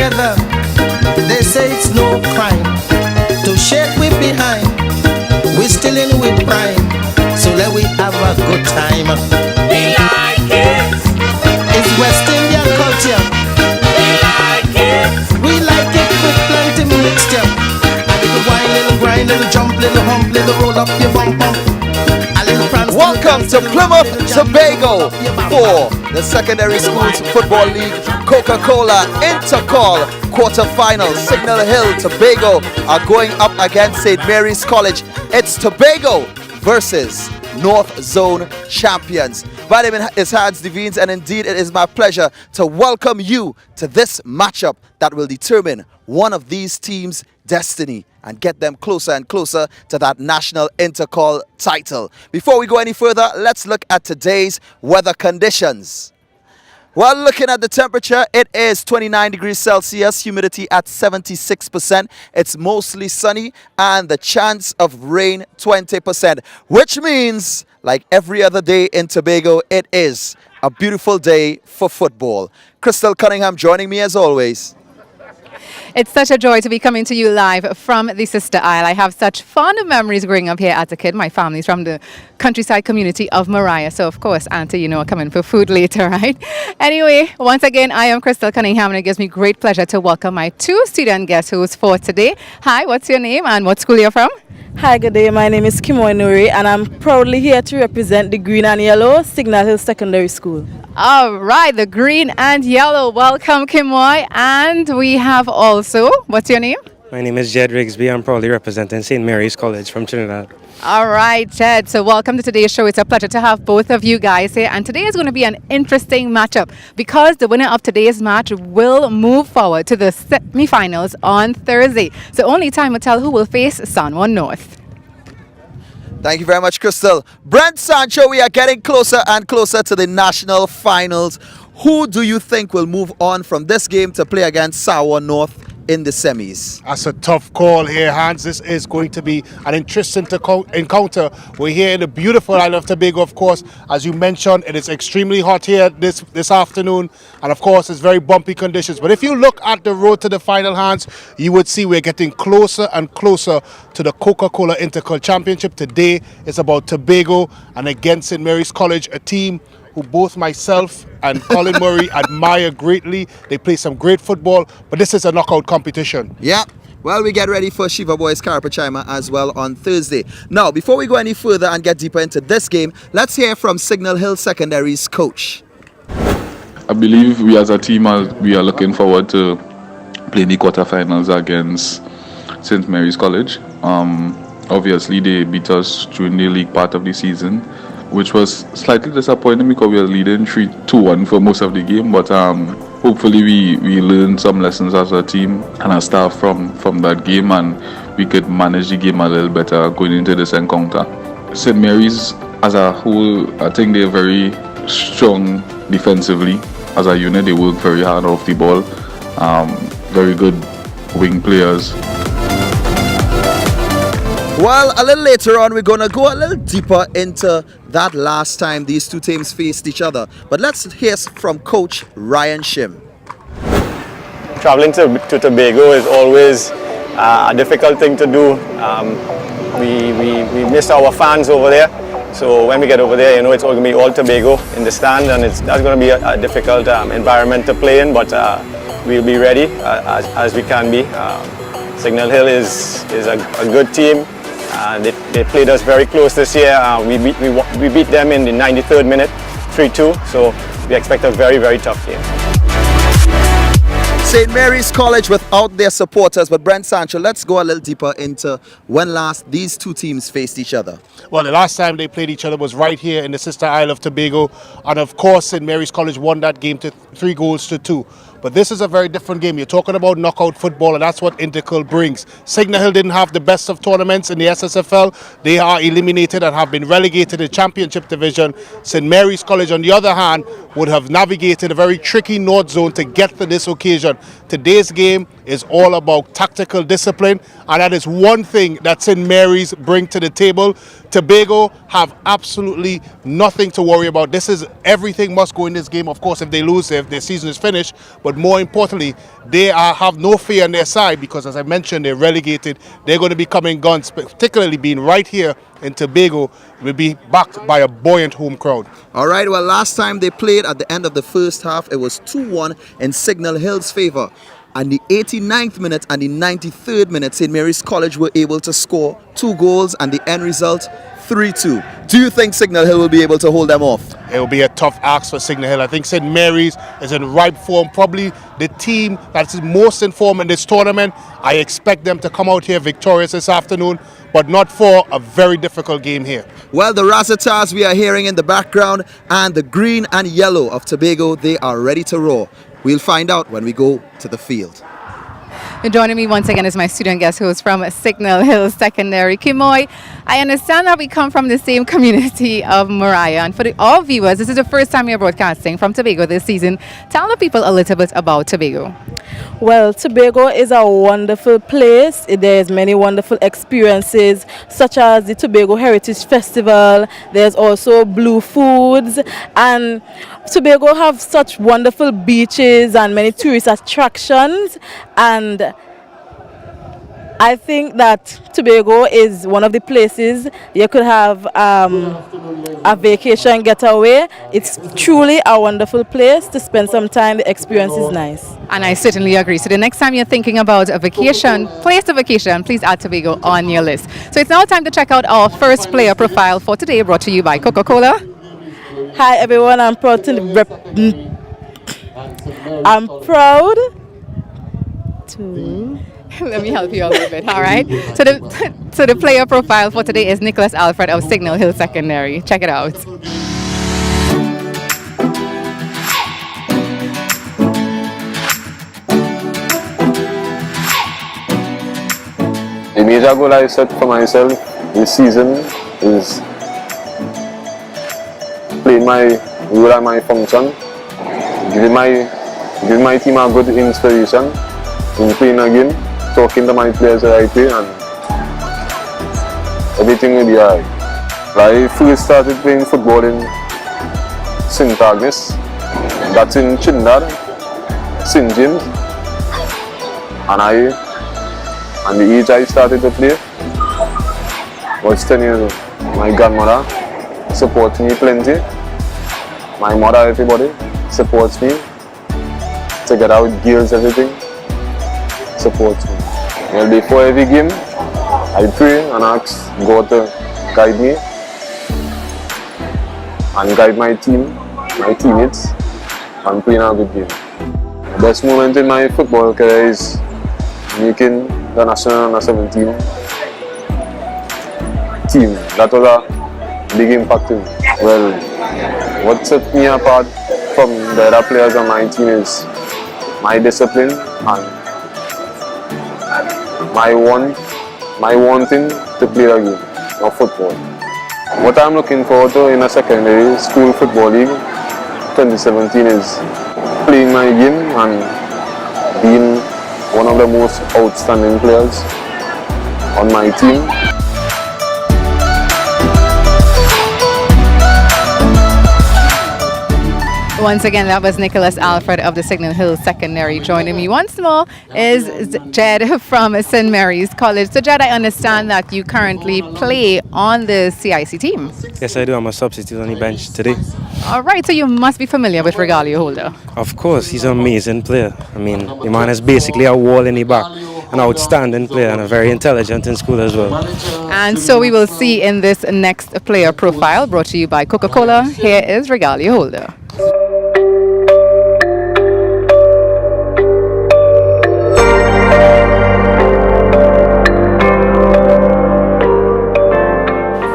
together. They say it's no crime to shake we behind. We still in with prime, so let we have a good time. We like it. It's West Indian culture. We like it. We like it with plenty mixture. A little wine, little grind, little jump, little hump, little roll up your bum bum. Welcome to Plymouth, Tobago for the Secondary Schools Football League Coca-Cola Intercall quarterfinal. Signal Hill, Tobago are going up against St. Mary's College. It's Tobago versus North Zone champions. My name is Hans Devines, and indeed it is my pleasure to welcome you to this matchup that will determine one of these teams' destiny and get them closer and closer to that national intercall title. Before we go any further, let's look at today's weather conditions. Well, looking at the temperature, it is 29 degrees Celsius, humidity at 76%. It's mostly sunny and the chance of rain 20%, which means, like every other day in Tobago, it is a beautiful day for football. Crystal Cunningham joining me as always. It's such a joy to be coming to you live from the Sister Isle. I have such fond memories growing up here as a kid. My family's from the countryside community of Mariah. So, of course, Auntie, you know, coming for food later, right? Anyway, once again, I am Crystal Cunningham, and it gives me great pleasure to welcome my two student guest hosts for today. Hi, what's your name and what school you're from? Hi, good day. My name is Kimoy Nuri, and I'm proudly here to represent the green and yellow Signal Hill Secondary School. All right, the green and yellow. Welcome, Kimoy. And we have also, what's your name? My name is Jed Rigsby. I'm proudly representing St. Mary's College from Trinidad. All right, Jed. So welcome to today's show. It's a pleasure to have both of you guys here. And today is going to be an interesting matchup because the winner of today's match will move forward to the semi-finals on Thursday. So only time will tell who will face San Juan North. Thank you very much, Crystal. Brent Sancho, we are getting closer and closer to the national finals. Who do you think will move on from this game to play against San Juan North in the semis? That's a tough call here, Hans. This is going to be an interesting encounter. We're here in the beautiful island of Tobago, of course. As you mentioned, it is extremely hot here this afternoon. And of course, it's very bumpy conditions. But if you look at the road to the final, Hans, you would see we're getting closer and closer to the Coca-Cola Intercol Championship. Today, it's about Tobago and against St. Mary's College, a team who both myself and Colin Murray admire greatly. They play some great football, but this is a knockout competition. Yeah. Well, we get ready for Shiva Boys Karapachima as well on Thursday. Now, before we go any further and get deeper into this game, let's hear from Signal Hill Secondary's coach. I believe we as a team we are looking forward to playing the quarterfinals against St. Mary's College. Obviously, they beat us during the league part of the season, which was slightly disappointing because we were leading 3-2-1 for most of the game. But hopefully we learned some lessons as a team and a staff from that game, and we could manage the game a little better going into this encounter. St. Mary's as a whole, I think they're very strong defensively. As a unit, they work very hard off the ball. Very good wing players. Well, a little later on, we're going to go a little deeper into that last time these two teams faced each other. But let's hear from Coach Ryan Shim. Traveling to Tobago is always a difficult thing to do. We miss our fans over there. So when we get over there, you know, it's going to be all Tobago in the stand, and that's going to be a difficult environment to play in, but we'll be ready as we can be. Signal Hill is a good team. They played us very close this year. We beat them in the 93rd minute, 3-2. So we expect a very, very tough game. St. Mary's College without their supporters. But Brent Sancho, let's go a little deeper into when last these two teams faced each other. Well, the last time they played each other was right here in the sister Isle of Tobago. And of course, St. Mary's College won that game to 3-2. But this is a very different game. You're talking about knockout football, and that's what Intercol brings. Signal Hill didn't have the best of tournaments in the SSFL. They are eliminated and have been relegated to the championship division. St. Mary's College, on the other hand, would have navigated a very tricky North Zone to get to this occasion. Today's game is all about tactical discipline, and that is one thing that St. Mary's bring to the table. Tobago have absolutely nothing to worry about. This is everything must go in this game. Of course, if they lose, if their season is finished, but more importantly, they have no fear on their side because, as I mentioned, they're relegated. They're going to be coming guns, particularly being right here in Tobago, will be backed by a buoyant home crowd. All right, well, last time they played at the end of the first half, it was 2-1 in Signal Hill's favor. And the 89th minute and the 93rd minute, St. Mary's College were able to score 2 goals, and the end result, 3-2. Do you think Signal Hill will be able to hold them off? It will be a tough ask for Signal Hill. I think St. Mary's is in ripe form, probably the team that's most in form in this tournament. I expect them to come out here victorious this afternoon, but not for a very difficult game here. Well, the Razzatars we are hearing in the background and the green and yellow of Tobago, they are ready to roar. We'll find out when we go to the field. Joining me once again is my student guest who is from Signal Hill Secondary. Kimoy, I understand that we come from the same community of Mariah, and for all viewers, this is the first time you're broadcasting from Tobago this season. Tell the people a little bit about Tobago. Well, Tobago is a wonderful place. There's many wonderful experiences such as the Tobago Heritage Festival. There's also Blue Foods, and Tobago have such wonderful beaches and many tourist attractions, and I think that Tobago is one of the places you could have a vacation getaway. It's truly a wonderful place to spend some time. The experience is nice. And I certainly agree. So the next time you're thinking about a vacation, place of vacation, please add Tobago on your list. So it's now time to check out our first player profile for today, brought to you by Coca-Cola. Hi everyone, I'm proud to Let me help you a little bit, all right? So the player profile for today is Nicholas Alfred of Signal Hill Secondary. Check it out. The major goal I set for myself this season is playing my role and my function, giving my team a good inspiration in playing a game, talking to my players the right way, and everything will be alright. I first started playing football in St. Agnes, that's in Trinidad, St. James, and the age I started to play was 10 years old. My grandmother supports me plenty. My mother, everybody supports me. Together with girls, everything supports me. Well, before every game, I pray and ask God to guide me and guide my team, my teammates, and playing a good game. The best moment in my football career is making the national under 17 team. That was a big impact to me. Well, what set me apart from the other players on my team is my discipline and my wanting to play the game of football. What I'm looking forward to in a secondary school football league 2017 is playing my game and being one of the most outstanding players on my team. Once again, that was Nicholas Alfred of the Signal Hill Secondary. Joining me once more is Jed from St. Mary's College. So Jed, I understand that you currently play on the CIC team. Yes, I do. I'm a substitute on the bench today. All right, so you must be familiar with Regalia Holder. Of course, he's an amazing player. I mean, the man is basically a wall in the back. An outstanding player and a very intelligent in school as well. And so we will see in this next player profile brought to you by Coca-Cola. Here is Regalia Holder.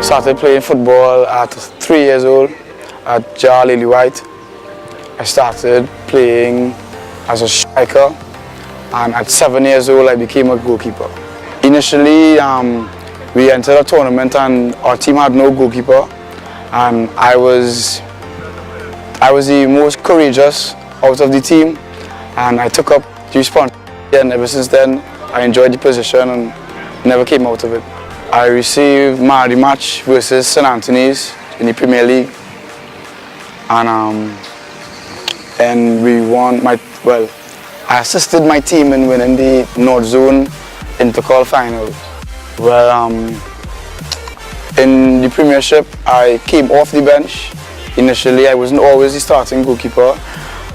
Started playing football at 3 years old at Jar Lily White. I started playing as a striker, and at 7 years old I became a goalkeeper. Initially we entered a tournament and our team had no goalkeeper, and I was the most courageous out of the team, and I took up the responsibility and ever since then I enjoyed the position and never came out of it. I received man of the match versus St. Anthony's in the Premier League, and we won. I assisted my team in winning the North Zone Intercall final. Well, in the Premiership, I came off the bench. Initially, I wasn't always the starting goalkeeper,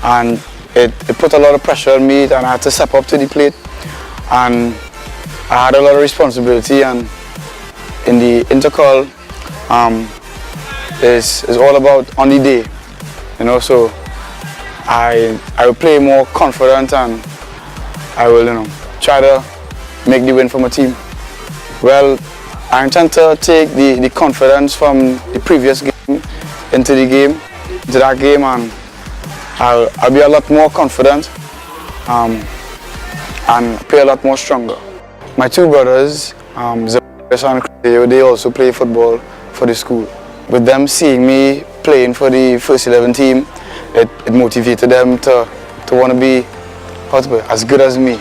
and it put a lot of pressure on me, and I had to step up to the plate, and I had a lot of responsibility. And in the Intercall, is all about on the day, you know. So I will play more confident, and I will, try to make the win for my team. Well, I intend to take the confidence from the previous game into that game, and I'll be a lot more confident and play a lot more stronger. My two brothers, Zacharias and Chris, they also play football for the school. With them seeing me playing for the first 11 team, it motivated them to want to be as good as me.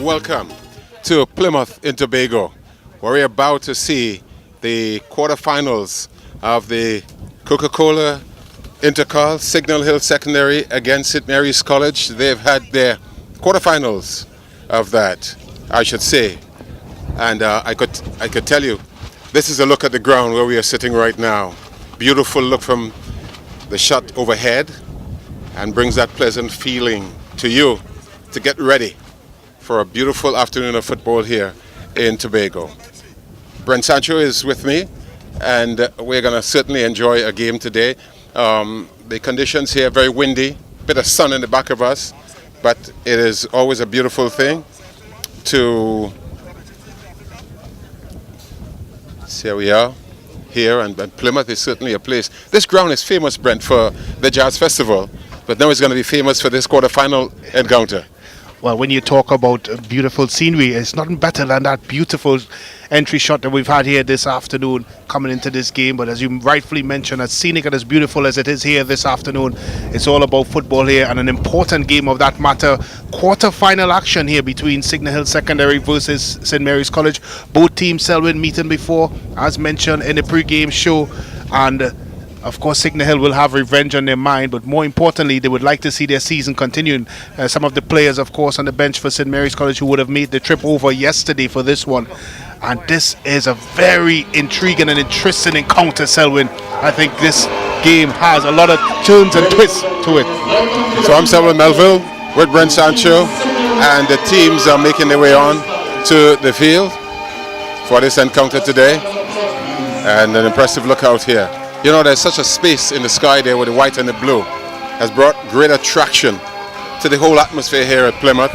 Welcome to Plymouth in Tobago, where we're about to see the quarterfinals of the Coca-Cola Intercall Signal Hill Secondary against St. Mary's College. They've had their quarterfinals of that, I should say. And I could tell you, this is a look at the ground where we are sitting right now. Beautiful look from the shot overhead, and brings that pleasant feeling to you to get ready for a beautiful afternoon of football here in Tobago. Brent Sancho is with me, and we're going to certainly enjoy a game today. The conditions here are very windy, bit of sun in the back of us, but it is always a beautiful thing to see how we are here, and Plymouth is certainly a place. This ground is famous, Brent, for the Jazz Festival, but now it's going to be famous for this quarterfinal encounter. Well, when you talk about beautiful scenery, it's nothing better than that beautiful entry shot that we've had here this afternoon coming into this game. But as you rightfully mentioned, as scenic and as beautiful as it is here this afternoon, it's all about football here, and an important game of that matter. Quarter-final action here between Signal Hill Secondary versus St. Mary's College. Both teams, Selwyn, meeting before, as mentioned in the pre-game show, and of course, Signal Hill will have revenge on their mind, but more importantly, they would like to see their season continuing. Some of the players, of course, on the bench for St. Mary's College who would have made the trip over yesterday for this one. And this is a very intriguing and interesting encounter, Selwyn. I think this game has a lot of turns and twists to it. So I'm Selwyn Melville with Brent Sancho, and the teams are making their way on to the field for this encounter today. And an impressive look out here. You know, there's such a space in the sky there with the white and the blue. Has brought great attraction to the whole atmosphere here at Plymouth.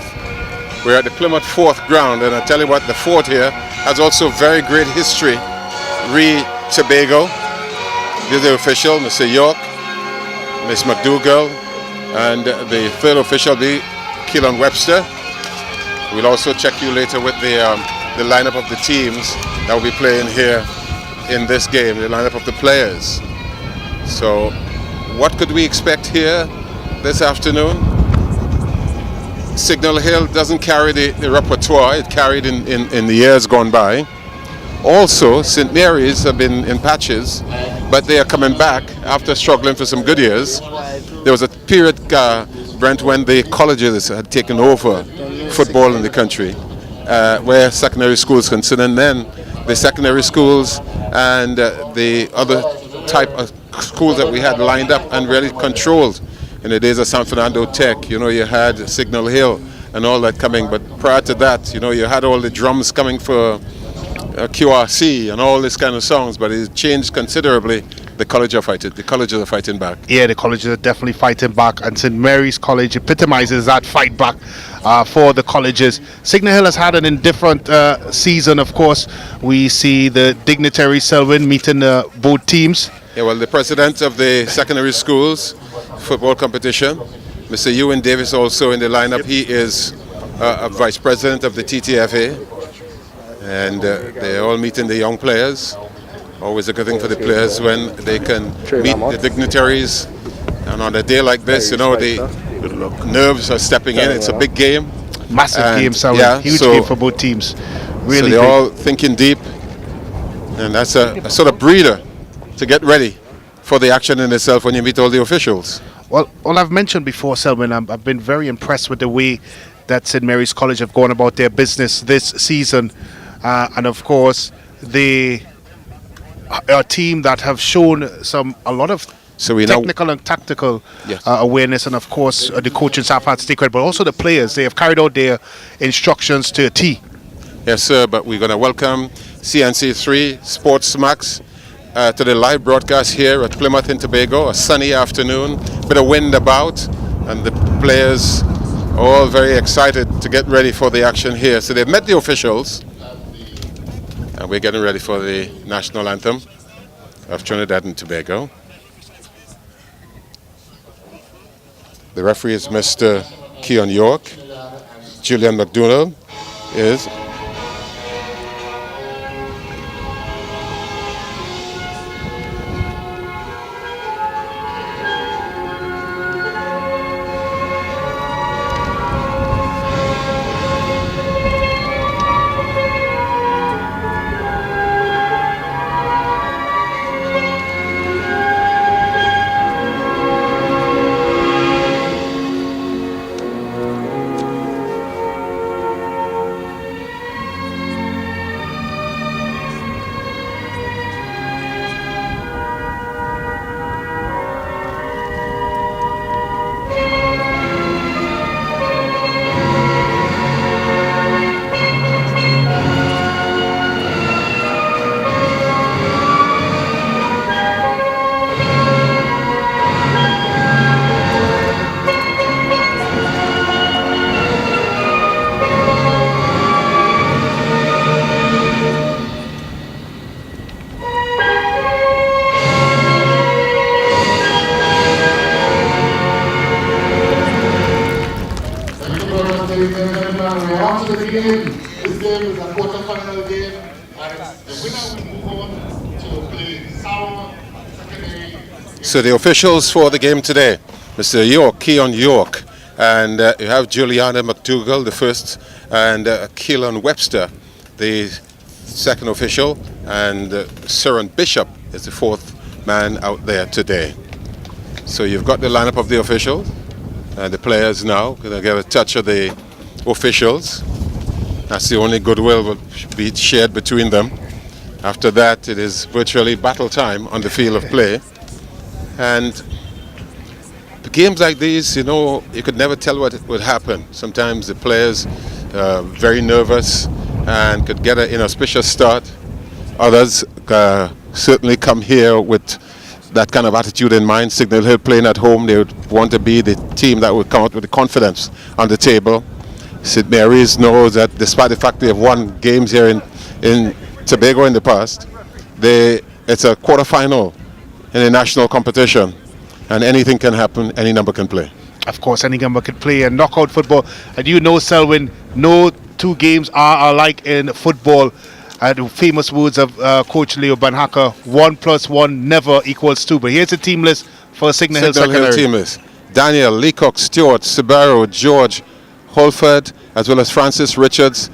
We're at the Plymouth Fourth ground, and I tell you what, the Fort here has also very great history. Tobago, the official, Mr. York, Miss McDougall, and the third official, Keelan Webster. We'll also check you later with the lineup of the teams that will be playing here in this game, the lineup of the players. So what could we expect here this afternoon? Signal Hill doesn't carry the repertoire it carried in the years gone by. Also, St. Mary's have been in patches, but they are coming back after struggling for some good years. There was a period, Brent, when the colleges had taken over football in the country, where secondary schools concerned, and then the secondary schools and the other type of schools that we had lined up and really controlled. In the days of San Fernando Tech, you had Signal Hill and all that coming, but prior to that, you had all the drums coming for QRC and all this kind of songs, but it changed considerably. The colleges are fighting back. Yeah, the colleges are definitely fighting back, and St. Mary's College epitomizes that fight back for the colleges. Signal Hill has had an indifferent season, of course. We see the dignitary Selwyn meeting both teams. Yeah, well, the president of the secondary schools football competition, Mr. Ewan Davis, also in the lineup. He is a vice president of the TTFA, and they're all meeting the young players. Always a good thing for the players when they can meet the dignitaries. And on a day like this, the nerves are stepping in. It's a big game. Massive game, Selwyn. Yeah, huge game for both teams. Really, so they're all thinking deep, and that's a sort of breather to get ready for the action in itself when you meet all the officials. Well, I've mentioned before, Selwyn, I've been very impressed with the way that St. Mary's College have gone about their business this season. And of course, they are a team that have shown a lot of technical and tactical awareness, and of course the coaching staff had to take credit, but also the players. They have carried out their instructions to a T. Yes, sir, but we're going to welcome CNC3 Sports Max to the live broadcast here at Plymouth in Tobago. A sunny afternoon, bit of wind about, and the players all very excited to get ready for the action here. So they've met the officials, and we're getting ready for the national anthem of Trinidad and Tobago. The referee is Mr. Keon York. Julian McDonald is. So the officials for the game today, Mr. York, Keon York, and you have Juliana McDougall, the first, and Keelan Webster, the second official, and Suran Bishop is the fourth man out there today. So you've got the lineup of the officials, and the players now. Going to get a touch of the officials. That's the only goodwill will be shared between them. After that, it is virtually battle time on the field of play. And the games like these, you could never tell what would happen. Sometimes the players are very nervous and could get an inauspicious start. Others certainly come here with that kind of attitude in mind. Signal Hill playing at home, they would want to be the team that would come out with the confidence on the table. St. Mary's knows that despite the fact they have won games here in Tobago in the past, it's a quarterfinal in a national competition, and anything can happen, any number can play. of course, anyone could play a knockout football. And you know, Selwyn, no two games are alike in football. The famous words of Coach Leo Banhaka, 1 + 1 never equals 2. But here's the team list for Signal Hill Secondary. Team list. Daniel, Leacock, Stewart, Sibaro, George, Holford, as well as Francis Richards,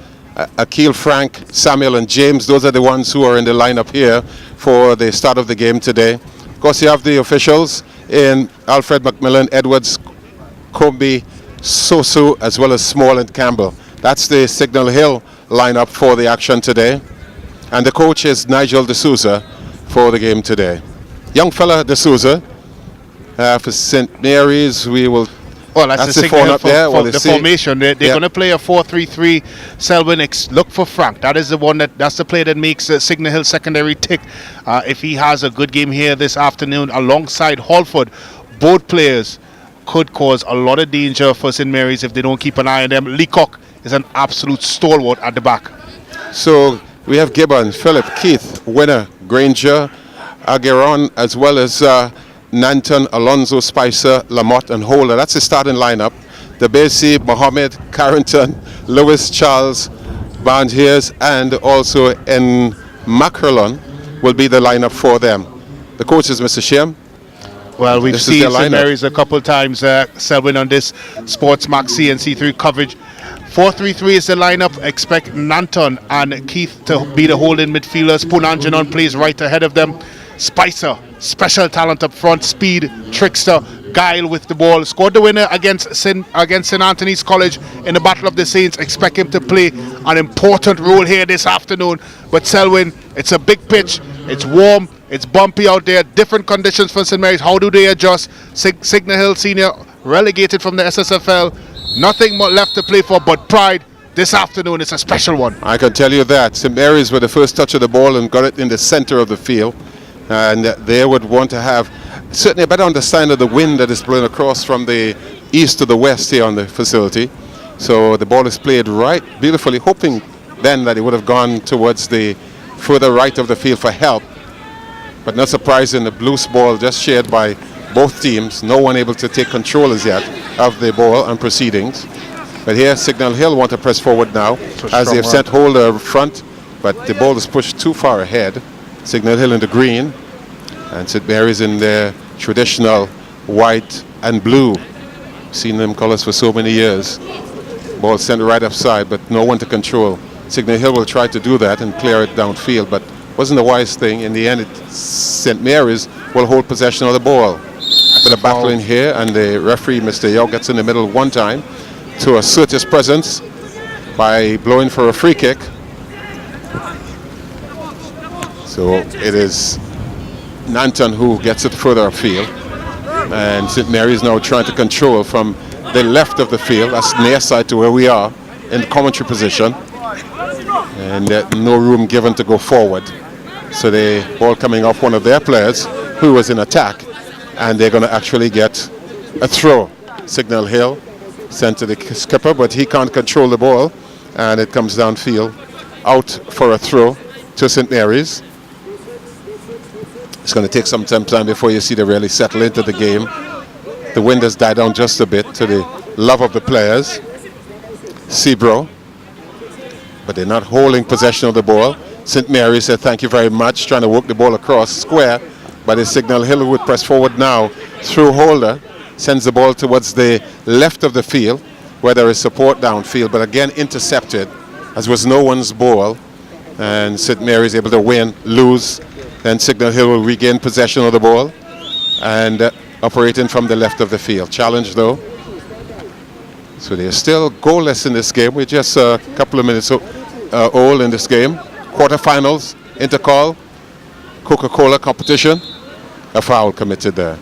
Akil Frank, Samuel and James. Those are the ones who are in the lineup here for the start of the game today. Of course, you have the officials in Alfred McMillan, Edwards, Combi, Sosu, as well as Small and Campbell. That's the Signal Hill lineup for the action today. And the coach is Nigel D'Souza for the game today. Young fella D'Souza for St. Mary's. We will. Well, that's the signal up there. for the formation. They're going to play a 4-3-3. Selwyn, look for Frank. That is the one that's the player that makes Signal Hill Secondary tick. If he has a good game here this afternoon alongside Holford, both players could cause a lot of danger for St. Mary's if they don't keep an eye on them. Leacock is an absolute stalwart at the back. So we have Gibbon, Philip, Keith, Winner, Granger, Aguiron, as well as Nanton, Alonso, Spicer, Lamotte, and Holder. That's the starting lineup. The Basi, Mohammed, Carrington, Lewis, Charles, Barnhiers, and also in Macrelon will be the lineup for them. The coach is Mr. Shem. Well, we've seen St. Mary's a couple times, Selwyn, on this Sports Max CNC3 coverage. 4-3-3 is the lineup. Expect Nanton and Keith to be the holding midfielders. Punanjanon plays right ahead of them. Spicer, special talent up front, speed, trickster, guile with the ball. Scored the winner against St. Anthony's College in the Battle of the Saints. Expect him to play an important role here this afternoon. But Selwyn, it's a big pitch. It's warm. It's bumpy out there. Different conditions for St. Mary's. How do they adjust? Signal Hill Senior relegated from the SSFL. Nothing more left to play for but pride. This afternoon is a special one. I can tell you that. St. Mary's with the first touch of the ball and got it in the center of the field. And they would want to have certainly a better understanding of the wind that is blowing across from the east to the west here on the facility. So the ball is played right beautifully, hoping then that it would have gone towards the further right of the field for help. But not surprising, the loose ball just shared by both teams. No one able to take control as yet of the ball and proceedings. But here Signal Hill want to press forward now as they have sent Holder front, but the ball is pushed too far ahead. Signal Hill in the green and St. Mary's in their traditional white and blue. Seen them colors for so many years. Ball sent right upside, but no one to control. Signal Hill will try to do that and clear it downfield, but wasn't a wise thing. In the end, St. Mary's will hold possession of the ball. Bit of battle in here, and the referee, Mr. Yao, gets in the middle one time to assert his presence by blowing for a free kick. So it is Nanton who gets it further upfield, and St. Mary's now trying to control from the left of the field. That's near side to where we are in commentary position, and no room given to go forward. So the ball coming off one of their players who was in attack, and they're going to actually get a throw. Signal Hill sent to the skipper, but he can't control the ball, and it comes downfield out for a throw to St. Mary's. It's going to take some time before you see them really settle into the game. The wind has died down just a bit to the love of the players. Sebro, but they're not holding possession of the ball. St. Mary's said thank you very much, trying to work the ball across square, but the Signal Hill would press forward now through Holder, sends the ball towards the left of the field where there is support downfield, but again intercepted as was no one's ball, and St. Mary's able to win, lose. Then Signal Hill will regain possession of the ball and operating from the left of the field. Challenge though. So they're still goalless in this game. We're just a couple of minutes old in this game. Quarterfinals, intercall, Coca-Cola competition. A foul committed there.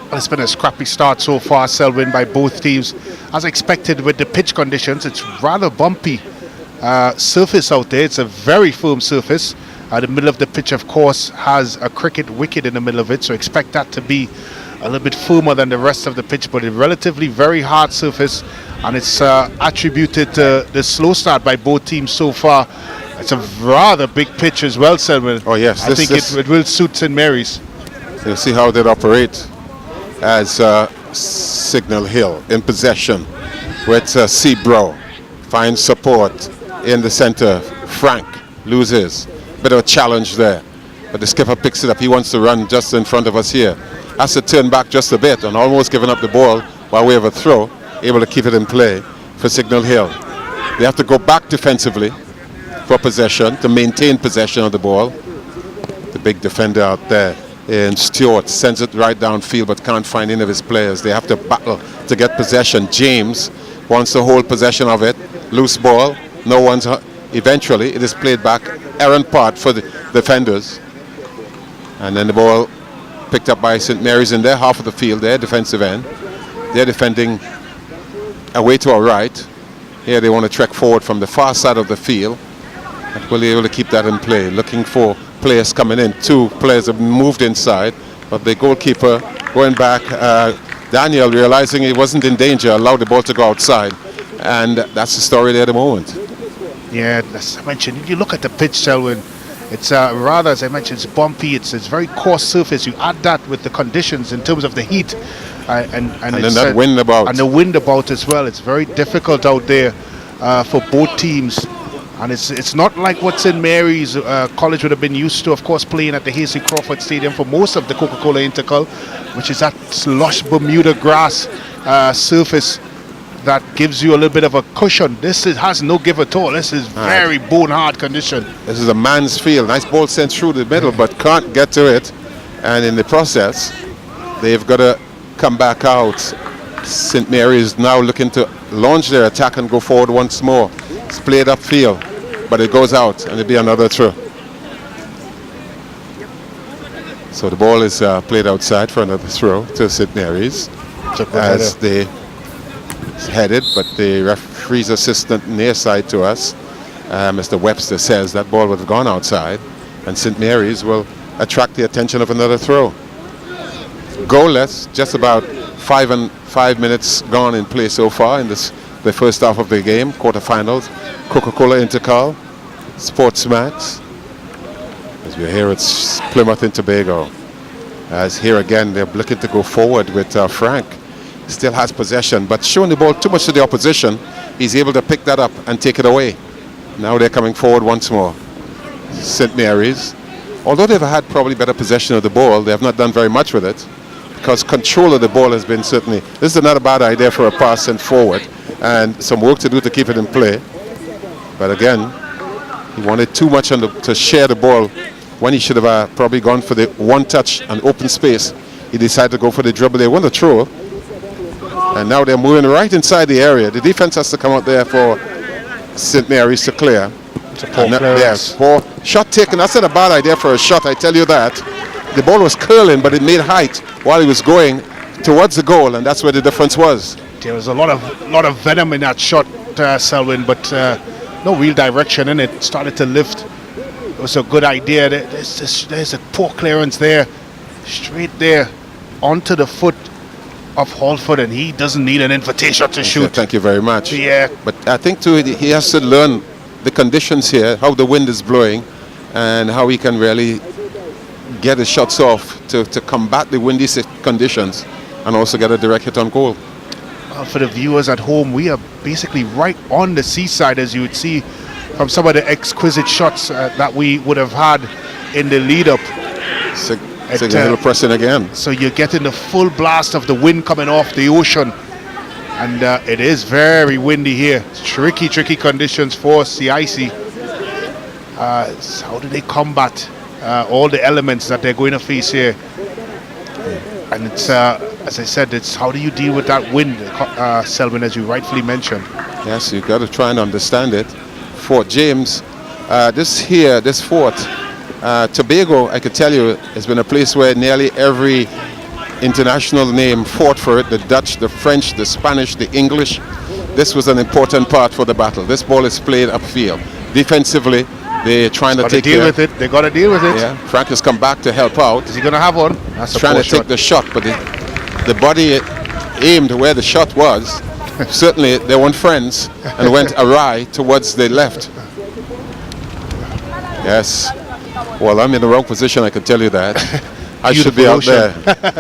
Well, it's been a scrappy start so far, Selwyn, by both teams. As expected with the pitch conditions, it's rather bumpy surface out there. It's a very firm surface. The middle of the pitch, of course, has a cricket wicket in the middle of it, so expect that to be a little bit firmer than the rest of the pitch, but a relatively very hard surface, and it's attributed to the slow start by both teams so far. It's a rather big pitch as well, Selwyn. Oh yes, I think it will suit St. Mary's. You'll see how they operate as Signal Hill in possession with Seabrow. Finds support in the center. Frank loses. Bit of a challenge there. But the skipper picks it up. He wants to run just in front of us here. Has to turn back just a bit and almost giving up the ball by way of a throw. Able to keep it in play for Signal Hill. They have to go back defensively for possession, to maintain possession of the ball. The big defender out there in Stewart sends it right downfield but can't find any of his players. They have to battle to get possession. James wants to hold possession of it. Loose ball. No one's... Eventually, it is played back. Errant part for the defenders. And then the ball picked up by St. Mary's in their half of the field, their defensive end. They're defending away to our right. Here they want to trek forward from the far side of the field. But will be able to keep that in play. Looking for players coming in. Two players have moved inside. But the goalkeeper going back, Daniel, realizing he wasn't in danger, allowed the ball to go outside. And that's the story there at the moment. Yeah, as I mentioned, if you look at the pitch, Selwyn, it's rather, as I mentioned, it's bumpy. It's very coarse surface. You add that with the conditions in terms of the heat, and then that wind about. And the wind about as well. It's very difficult out there for both teams. And it's not like what's in Mary's. College would have been used to, of course, playing at the Hasty Crawford Stadium for most of the Coca-Cola Intercol, which is that lush Bermuda grass surface that gives you a little bit of a cushion. This has no give at all. This is very bone-hard condition. This is a man's field. Nice ball sent through the middle, but can't get to it. And in the process, they've got to come back out. St. Mary's now looking to launch their attack and go forward once more. It's played upfield, but it goes out, and it'll be another throw. So the ball is played outside for another throw to St. Mary's as they headed, but the referee's assistant near side to us, Mr. Webster, says that ball would have gone outside, and St. Mary's will attract the attention of another throw. Goalless, just about 5 minutes gone in play so far in the first half of the game, quarterfinals, Coca-Cola Intercal, Sports Max. As we're here, it's Plymouth and Tobago. As here again, they're looking to go forward with Frank. Still has possession, but showing the ball too much to the opposition, he's able to pick that up and take it away. Now they're coming forward once more. St. Mary's, although they've had probably better possession of the ball, they have not done very much with it, because control of the ball has been certainly... This is not a bad idea for a pass sent forward, and some work to do to keep it in play. But again, he wanted too much to share the ball when he should have probably gone for the one touch and open space. He decided to go for the dribble. They won the throw. And now they're moving right inside the area. The defense has to come out there for St. Mary's to clear. Yes, poor shot taken. That's not a bad idea for a shot, I tell you that. The ball was curling, but it made height while he was going towards the goal, and that's where the difference was. There was a lot of venom in that shot, Selwyn, but no real direction in it. Started to lift. It was a good idea. There's a poor clearance there, straight there onto the foot of Halford, and he doesn't need an invitation to shoot. Thank you very much. Yeah. But I think too he has to learn the conditions here, how the wind is blowing, and how he can really get his shots off to combat the windy conditions and also get a direct hit on goal. For the viewers at home, we are basically right on the seaside, as you would see from some of the exquisite shots that we would have had in the lead-up. Signal pressing again. So you're getting the full blast of the wind coming off the ocean, and it is very windy here. Tricky conditions for CIC. So how do they combat all the elements that they're going to face here? And it's as I said, it's how do you deal with that wind, Selwyn, as you rightfully mentioned. Yes, you've got to try and understand it. Fort James, this fort, Tobago, I could tell you, has been a place where nearly every international name fought for it. The Dutch, the French, the Spanish, the English. This was an important part for the battle. This ball is played upfield. Defensively, they're trying to take deal with it. They got to deal with it. Yeah, Frank has come back to help out. Is he going to have one? That's trying to take the shot, but the body aimed where the shot was. Certainly, they weren't friends and went awry towards the left. Yes. Well, I'm in the wrong position, I can tell you that. I should be out there.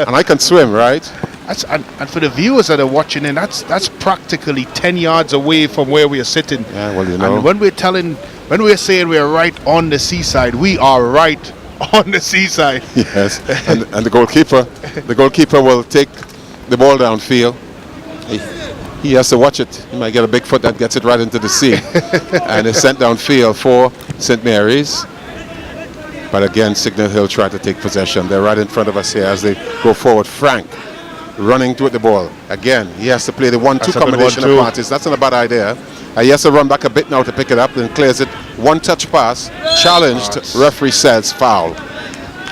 And I can swim, right? And for the viewers that are watching in, that's practically 10 yards away from where we are sitting. Yeah, well, you know. And when we're saying we're right on the seaside, we are right on the seaside. Yes, and the goalkeeper will take the ball downfield. He has to watch it. He might get a big foot that gets it right into the sea. And it's sent downfield for St. Mary's. But again, Signal Hill tried to take possession. They're right in front of us here as they go forward. Frank running with the ball. Again, he has to play the 1-2 combination of parties. That's not a bad idea. He has to run back a bit now to pick it up, then clears it. One touch pass, challenged. Referee says foul.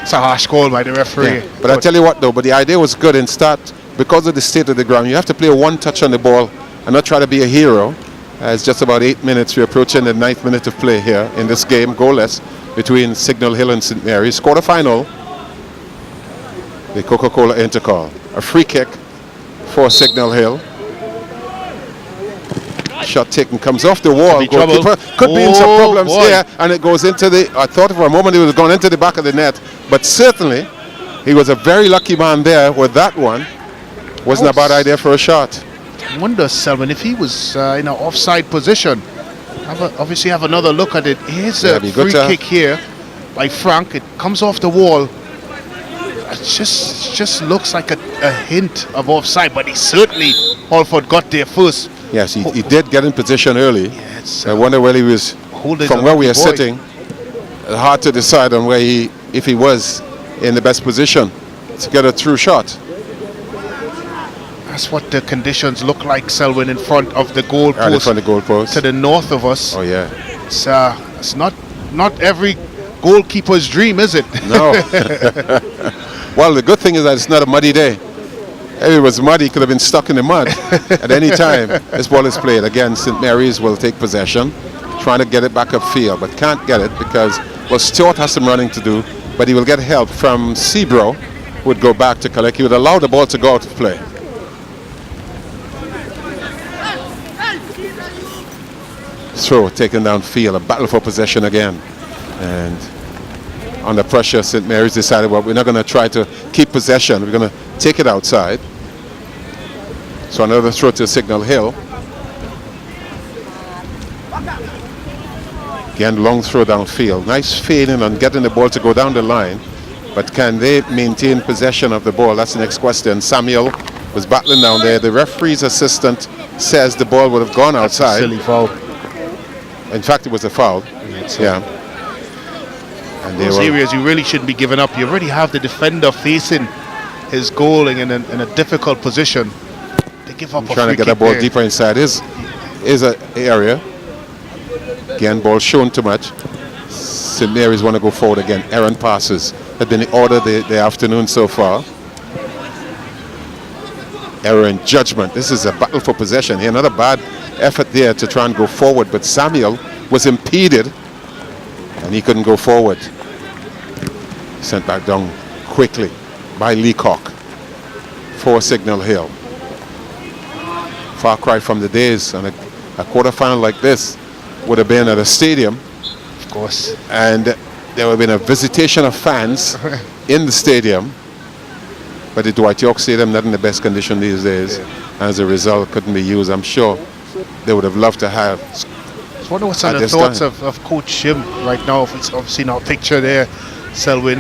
It's a harsh call by the referee. Yeah. But I tell you what though, but the idea was good in start. Because of the state of the ground, you have to play a one touch on the ball and not try to be a hero. It's just about 8 minutes. We're approaching the 9th minute of play here in this game, goalless, between Signal Hill and St. Mary's. Quarterfinal, the Coca-Cola Intercall. A free kick for Signal Hill. Shot taken, comes off the wall. Goalkeeper could be in some problems here, and it goes into the. I thought for a moment it was going into the back of the net, but certainly he was a very lucky man there with that one. Wasn't a bad idea for a shot. I wonder, Selwyn, if he was in an offside position. Obviously have another look at it. Here's a free kick here by Frank. It comes off the wall. It just looks like a hint of offside, but he certainly, Halford got there first. Yes, he did get in position early. Yeah, I wonder where he was, from where we are sitting. Hard to decide on if he was in the best position to get a true shot. That's what the conditions look like, Selwyn, in front of the goal post. In front of the goal post. To the north of us. Oh yeah. It's not every goalkeeper's dream, is it? No. Well, the good thing is that it's not a muddy day. If it was muddy, he could have been stuck in the mud at any time. This ball is played. Again, St. Mary's will take possession, trying to get it back upfield, but can't get it because, well, Stewart has some running to do, but he will get help from Sebro, who would go back to collect. He would allow the ball to go out of play. Throw taken downfield, a battle for possession again. And under pressure, St. Mary's decided, well, we're not going to try to keep possession. We're going to take it outside. So another throw to Signal Hill. Again, long throw downfield. Nice fading on getting the ball to go down the line. But can they maintain possession of the ball? That's the next question. Samuel was battling down there. The referee's assistant says the ball would have gone outside. That's a silly foul. In fact, it was a foul. Yeah. And those areas you really shouldn't be giving up. You already have the defender facing his goal in a difficult position. They give up. Trying to get the ball deeper inside his area. Again, ball shown too much. St. Mary's want to go forward again. Errant passes have been the order the afternoon so far. Error in judgment. This is a battle for possession here. Not a bad effort there to try and go forward, but Samuel was impeded and he couldn't go forward. Sent back down quickly by Leacock for Signal Hill. Far cry from the days, and a quarterfinal like this would have been at a stadium, of course, and there would have been a visitation of fans in the stadium. But the Dwight York Stadium not in the best condition these days. As a result, couldn't be used. I'm sure they would have loved to have. I wonder what's on the thoughts of Coach Shim right now. If it's obviously our picture there, Selwyn,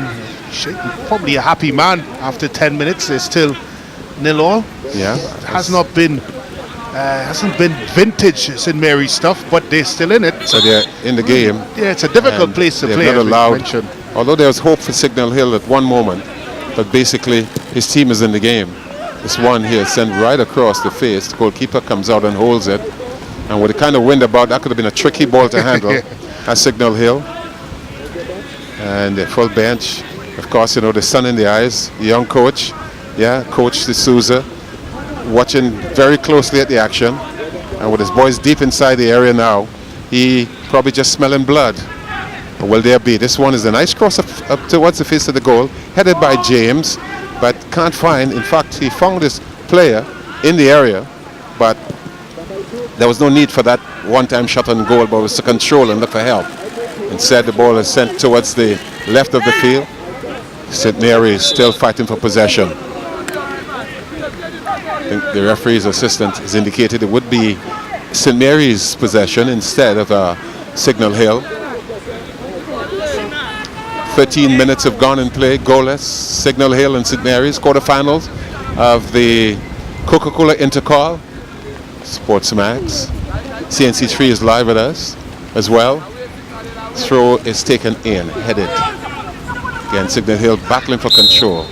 probably a happy man after 10 minutes. They're still 0-0. Yeah, it hasn't been vintage St. Mary's stuff, but they're still in it. So they're in the game. Yeah, it's a difficult place to play. Not allowed. Although there was hope for Signal Hill at one moment, but basically his team is in the game. This one here sent right across the face. The goalkeeper comes out and holds it. And with the kind of wind about, that could have been a tricky ball to handle at Signal Hill. And the full bench, of course, you know, the sun in the eyes, the young coach, Coach D'Souza, watching very closely at the action. And with his boys deep inside the area now, he probably just smelling blood. Or will there be? This one is a nice cross up towards the face of the goal, headed by James, but can't find. In fact, he found this player in the area, but there was no need for that one-time shot on goal, but was to control and look for help. Instead, the ball is sent towards the left of the field. St. Mary is still fighting for possession. think the referee's assistant has indicated it would be St. Mary's possession instead of Signal Hill. 13 minutes have gone in play, goalless. Signal Hill and St. Mary's, quarterfinals of the Coca-Cola Intercall. Sports Max. CNC3 is live with us as well. Throw is taken in, headed. Again, Signal Hill battling for control.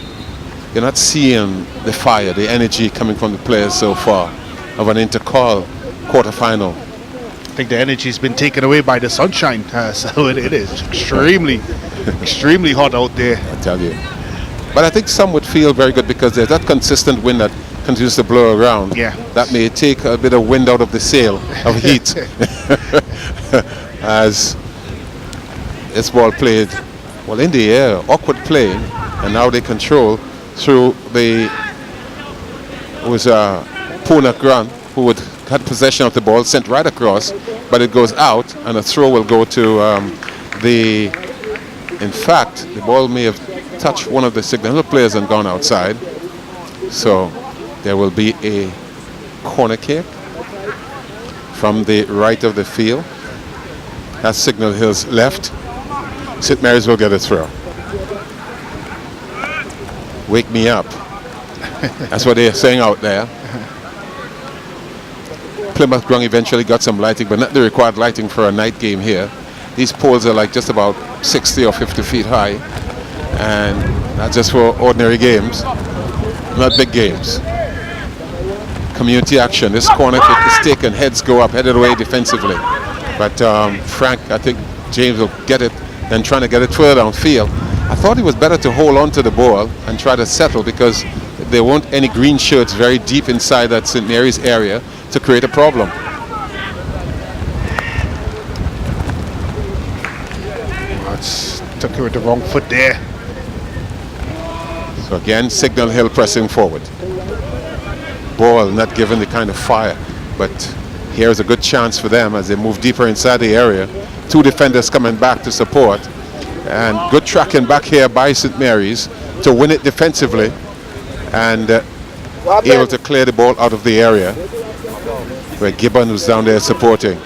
You're not seeing the fire, the energy coming from the players so far of an Intercall quarterfinal. I think the energy's been taken away by the sunshine, so it is extremely, extremely hot out there. I tell you. But I think some would feel very good because there's that consistent wind that continues to blow around. Yeah. That may take a bit of wind out of the sail of heat as this ball played, well, in the air, awkward play, and now they control through the, it was Puna Grant who had possession of the ball, sent right across, but it goes out, and a throw will go to in fact, the ball may have touched one of the Signal Hill players and gone outside. So there will be a corner kick from the right of the field. That's Signal Hill's left. St. Mary's will get a throw. Wake me up. That's what they're saying out there. Plymouth Grung eventually got some lighting, but not the required lighting for a night game here. These poles are like just about 60 or 50 feet high, and that's just for ordinary games, not big games. Community action. This corner kick is taken, heads go up, headed away defensively. But Frank, I think James will get it, then trying to get it further downfield. I thought it was better to hold on to the ball and try to settle because there weren't any green shirts very deep inside that St. Mary's area to create a problem. Took her with the wrong foot there. So again, Signal Hill pressing forward. Ball not given the kind of fire, but here's a good chance for them as they move deeper inside the area. Two defenders coming back to support, and good tracking back here by St. Mary's to win it defensively and able to clear the ball out of the area where Gibbon was down there supporting.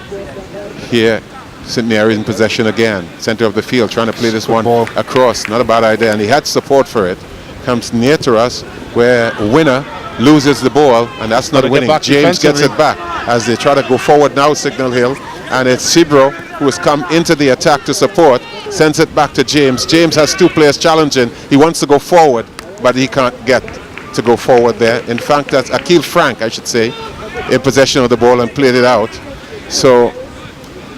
Here St. Mary's in possession again, center of the field, trying to play this one across. Not a bad idea, and he had support for it. Comes near to us where Winner loses the ball, and that's not winning. James gets it back as they try to go forward now, Signal Hill, and it's Cibro who has come into the attack to support, sends it back to James. James has two players challenging. He wants to go forward, but he can't get to go forward there. In fact, that's Akil Frank, I should say, in possession of the ball and played it out. So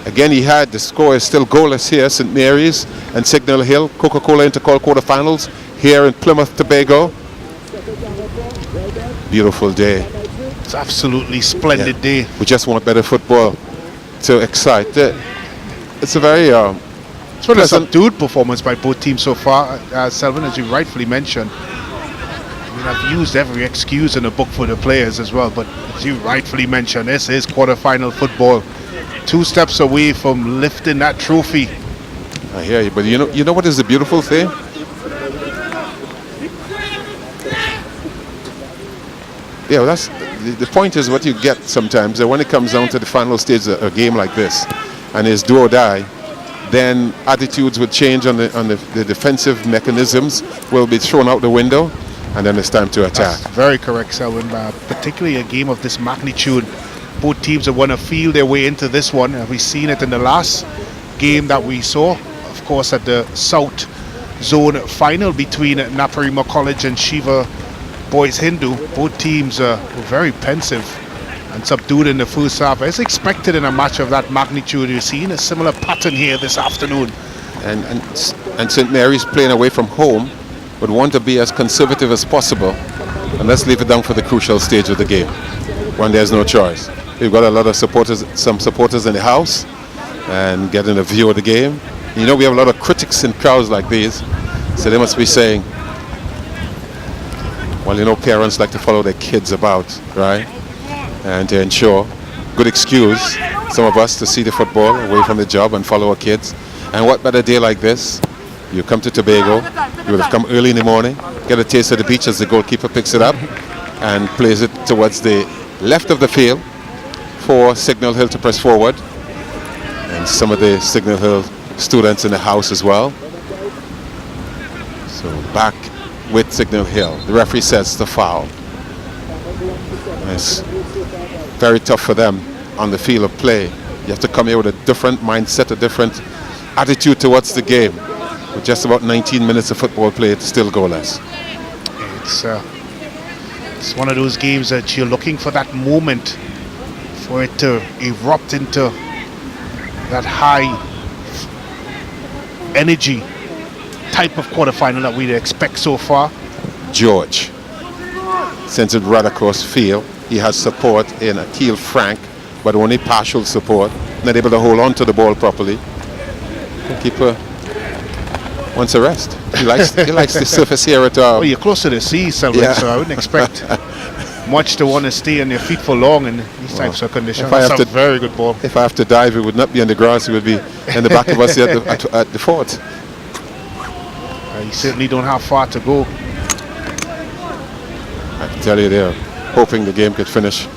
again, the score is still goalless here. St. Mary's and Signal Hill, Coca-Cola Intercall quarterfinals here in Plymouth, Tobago. Beautiful day. It's absolutely splendid day. We just want better football to excite. It's a very it's been a subdued performance by both teams so far, Selvin, as you rightfully mentioned. I mean, I've used every excuse in the book for the players as well, but as you rightfully mentioned, this is quarterfinal football. 2 steps away from lifting that trophy. I hear you, but you know what is the beautiful thing? Yeah, well, that's the point is what you get sometimes, that when it comes down to the final stage of a game like this, and it's do or die, then attitudes would change on the defensive mechanisms will be thrown out the window, and then it's time to attack. That's very correct, Selwyn. Particularly a game of this magnitude, both teams want to feel their way into this one. We've seen it in the last game that we saw, of course, at the South Zone final between Naparima College and Shiva Boys Hindu. Both teams were very pensive and subdued in the first half, as expected in a match of that magnitude. You're seeing a similar pattern here this afternoon. And St. Mary's playing away from home would want to be as conservative as possible, and let's leave it down for the crucial stage of the game when there's no choice. We've got a lot of supporters, some supporters in the house, and getting a view of the game. You know, we have a lot of critics in crowds like these, so they must be saying, well, you know, parents like to follow their kids about, right? And to ensure good excuse, some of us, to see the football away from the job and follow our kids. And what better day like this? You come to Tobago, you would have come early in the morning, get a taste of the beach as the goalkeeper picks it up and plays it towards the left of the field for Signal Hill to press forward. And some of the Signal Hill students in the house as well. So back with Signal Hill. The referee says the foul. It's very tough for them on the field of play. You have to come here with a different mindset, a different attitude towards the game. With just about 19 minutes of football play, it's still goalless. It's one of those games that you're looking for that moment for it to erupt into that high energy type of quarterfinal that we'd expect so far. George sends it right across field. He has support in Akil Frank, but only partial support. Not able to hold on to the ball properly. The keeper wants a rest. He likes the surface here at well, you're close to the sea, Selwyn, yeah. so I wouldn't expect much to want to stay on your feet for long in these types of conditions. That's a very good ball. If I have to dive, it would not be on the grass. It would be in the back of us here at the fort. You certainly don't have far to go. I can tell you they're hoping the game could finish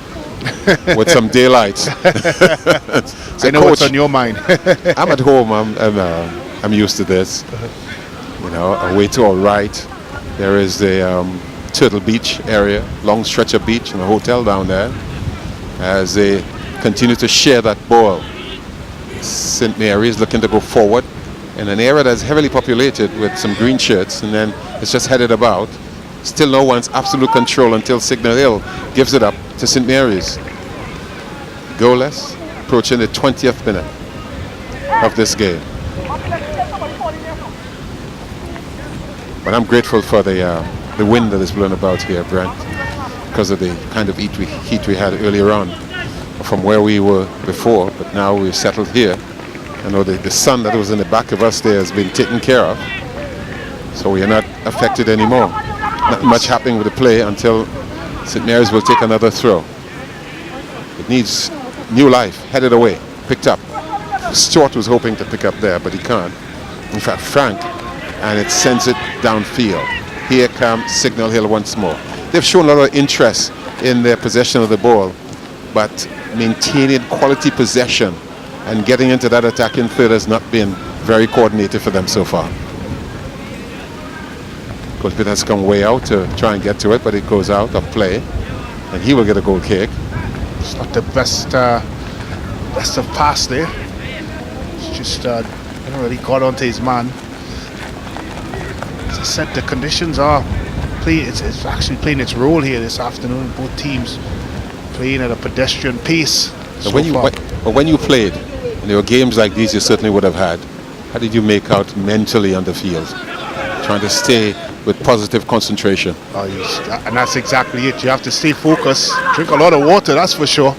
with some daylight. So I know what's on your mind. I'm at home. I'm used to this. You know, away to our right, there is the Turtle Beach area, long stretch of beach and a hotel down there. As they continue to share that ball, St. Mary is looking to go forward in an area that's heavily populated with some green shirts, and then it's just headed about. Still no one's absolute control until Signal Hill gives it up to St. Mary's. Goalless, approaching the 20th minute of this game. But I'm grateful for the wind that is blowing about here, Brent, because of the kind of heat we had earlier on from where we were before, but now we've settled here. I know the sun that was in the back of us there has been taken care of, so we are not affected anymore. Not much happening with the play until St. Mary's will take another throw. It needs new life, headed away, picked up. Stewart was hoping to pick up there, but he can't. In fact, Frank, and it sends it downfield. Here comes Signal Hill once more. They've shown a lot of interest in their possession of the ball, but maintaining quality possession and getting into that attacking third has not been very coordinated for them so far. Goalkeeper has come way out to try and get to it, but it goes out of play, and he will get a goal kick. It's not the best of pass there. It's just really got onto his man. As I said, the conditions are playing. It's actually playing its role here this afternoon. Both teams playing at a pedestrian pace. So when you played, and there were games like these you certainly would have had, how did you make out mentally on the field? Trying to stay with positive concentration. And that's exactly it. You have to stay focused, drink a lot of water, that's for sure.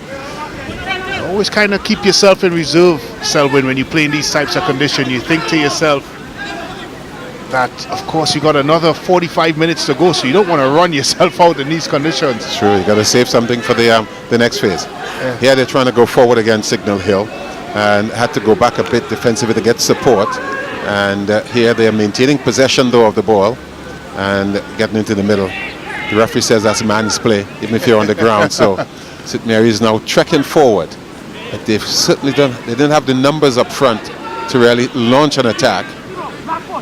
Always kind of keep yourself in reserve, Selwyn, when you play in these types of conditions. You think to yourself that, of course, you got another 45 minutes to go, so you don't want to run yourself out in these conditions. True, you got to save something for the next phase. Yeah. Here they're trying to go forward against Signal Hill and had to go back a bit defensively to get support. And here they are maintaining possession though of the ball and getting into the middle. The referee says that's man's play, even if you're on the ground. So St. Mary is now trekking forward. But they've certainly they didn't have the numbers up front to really launch an attack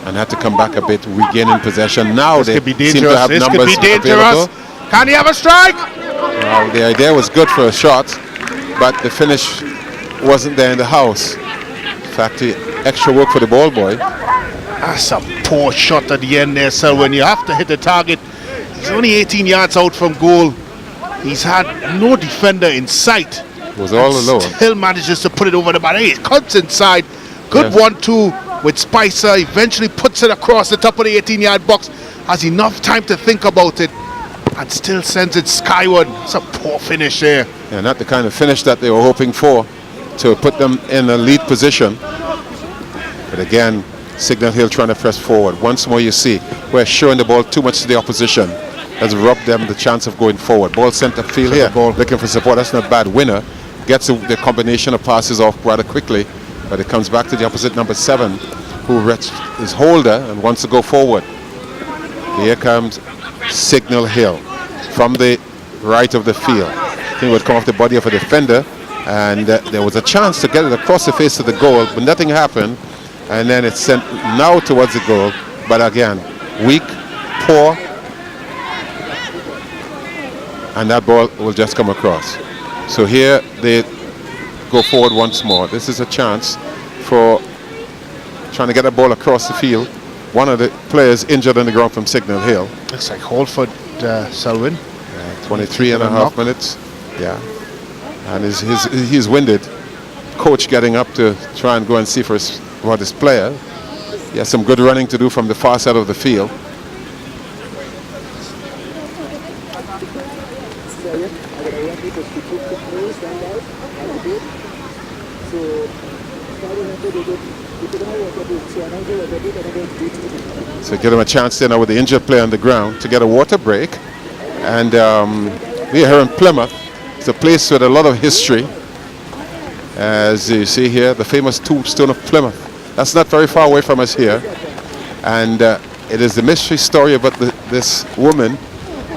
and had to come back a bit, regaining possession. Now they seem to have numbers available. Can he have a strike? Well, the idea was good for a shot, but the finish wasn't there in the house. In fact, the extra work for the ball boy. That's a poor shot at the end there, Sel. When you have to hit the target, he's only 18 yards out from goal. He's had no defender in sight. Was all alone. Still manages to put it over the barrier. It cuts inside. Good 1-2 with Spicer. Eventually puts it across the top of the 18-yard box. Has enough time to think about it and still sends it skyward. It's a poor finish there. Yeah, not the kind of finish that they were hoping for to put them in a lead position. But again, Signal Hill trying to press forward. Once more you see we're showing the ball too much to the opposition. Has robbed them the chance of going forward. Ball center field here, looking for support. That's not bad. Winner gets the combination of passes off rather quickly, but it comes back to the opposite number 7, who is holder and wants to go forward. Here comes Signal Hill from the right of the field. I think it would come off the body of a defender, and there was a chance to get it across the face of the goal, but nothing happened. And then it's sent now towards the goal, but again, weak, poor, and that ball will just come across. So here they go forward once more. This is a chance for trying to get a ball across the field. One of the players injured on the ground from Signal Hill. Looks like Holford, Selwyn. 23 and a half minutes. Yeah. And he's winded. Coach getting up to try and go and see for his player. He has some good running to do from the far side of the field. So give him a chance there now with the injured player on the ground to get a water break. And we are here in Plymouth. It's a place with a lot of history. As you see here, the famous tombstone of Plymouth. That's not very far away from us here. And it is the mystery story about this woman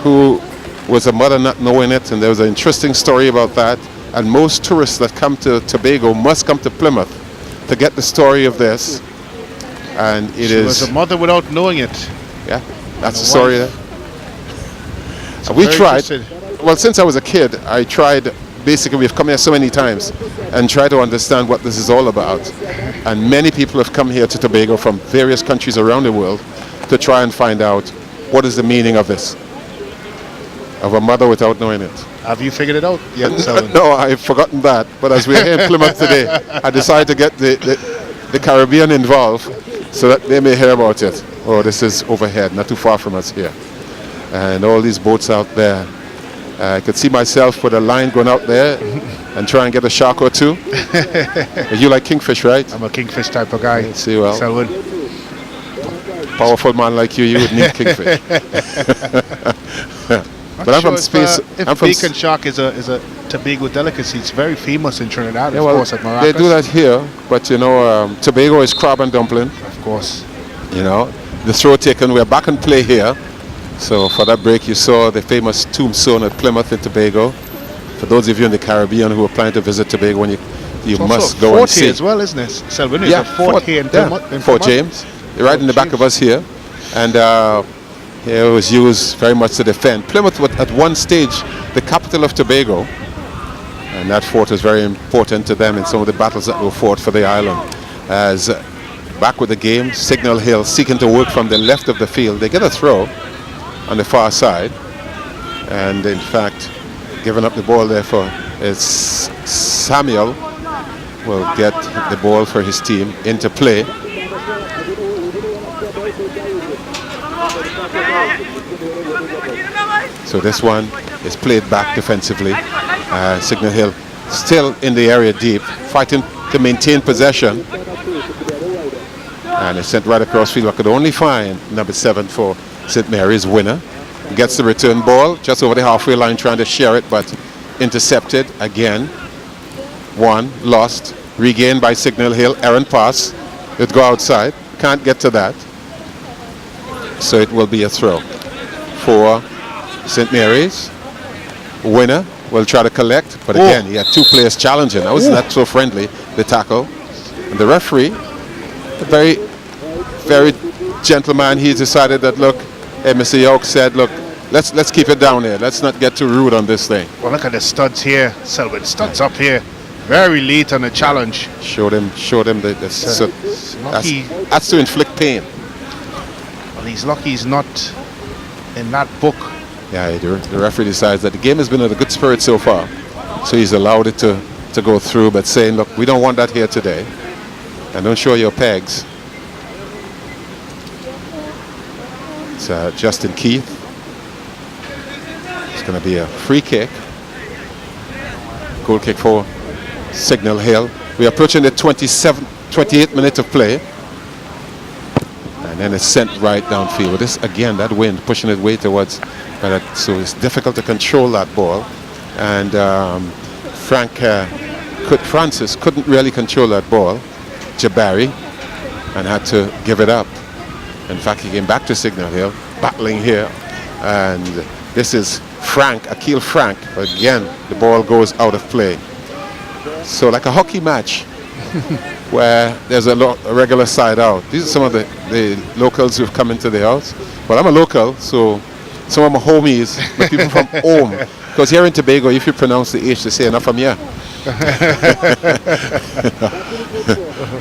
who was a mother not knowing it. And there was an interesting story about that. And most tourists that come to Tobago must come to Plymouth to get the story of this. And She was a mother without knowing it. Yeah, that's the story there. So We very tried. interested. Well, since I was a kid, I tried. Basically, we've come here so many times and tried to understand what this is all about. And many people have come here to Tobago from various countries around the world to try and find out what is the meaning of this, of a mother without knowing it. Have you figured it out yet, Selwyn? No, I've forgotten that. But as we're here in Plymouth today, I decided to get the Caribbean involved so that they may hear about it. Oh, this is overhead, not too far from us here. And all these boats out there. I could see myself with a line going out there and try and get a shark or two. You like kingfish, right? I'm a kingfish type of guy. See, well, Selwyn. powerful man like you would need kingfish. But I'm from space. If bacon shark is a Tobago delicacy, it's very famous in Trinidad, of course, at Maracas. They do that here, but you know, Tobago is crab and dumpling. Of course. You know, the throw taken. We're back and play here. So for that break, you saw the famous tombstone at Plymouth in Tobago. For those of you in the Caribbean who are planning to visit Tobago, when you must go and see. Fort as well, isn't it, Selwyn? Yeah, It's a fort here in Plymouth. in Fort Plymouth. James. You're right in the back of us here. And it was used very much to defend. Plymouth was at one stage the capital of Tobago. And that fort was very important to them in some of the battles that were fought for the island. As back with the game, Signal Hill seeking to work from the left of the field. They get a throw on the far side, and in fact giving up the ball there for Samuel will get the ball for his team into play. So this one is played back defensively. Signal Hill still in the area deep, fighting to maintain possession, and it's sent right across field. I could only find number 7 for St. Mary's, Winner. Gets the return ball just over the halfway line, trying to share it, but intercepted again. One lost, regained by Signal Hill. Errant pass. It go outside. Can't get to that. So it will be a throw for St. Mary's. Winner will try to collect, but again, he had two players challenging. That was not so friendly, the tackle. And the referee, a very, very gentleman, he decided that, look, Mr. York said, look, let's keep it down here. Let's not get too rude on this thing. Well, look at the studs here, Selwyn. Studs up here. Very late on the challenge. Showed him that's to inflict pain. Well, he's lucky he's not in that book. Yeah, the referee decides that the game has been in a good spirit so far. So he's allowed it to go through, but saying, look, we don't want that here today. And don't show your pegs. It's Justin Keith. It's going to be a free kick. Goal kick for Signal Hill. We're approaching the 28th minute of play. And then it's sent right downfield. This again, that wind pushing it way towards, so it's difficult to control that ball. And Francis couldn't really control that ball, Jabari, and had to give it up. In fact, he came back to Signal Hill, battling here. And this is Akil Frank, but again, the ball goes out of play. So like a hockey match where there's a regular side out. These are some of the locals who've come into the house. Well, I'm a local, so some of my homies, but people from home. Because here in Tobago, if you pronounce the H, they say, enough from here.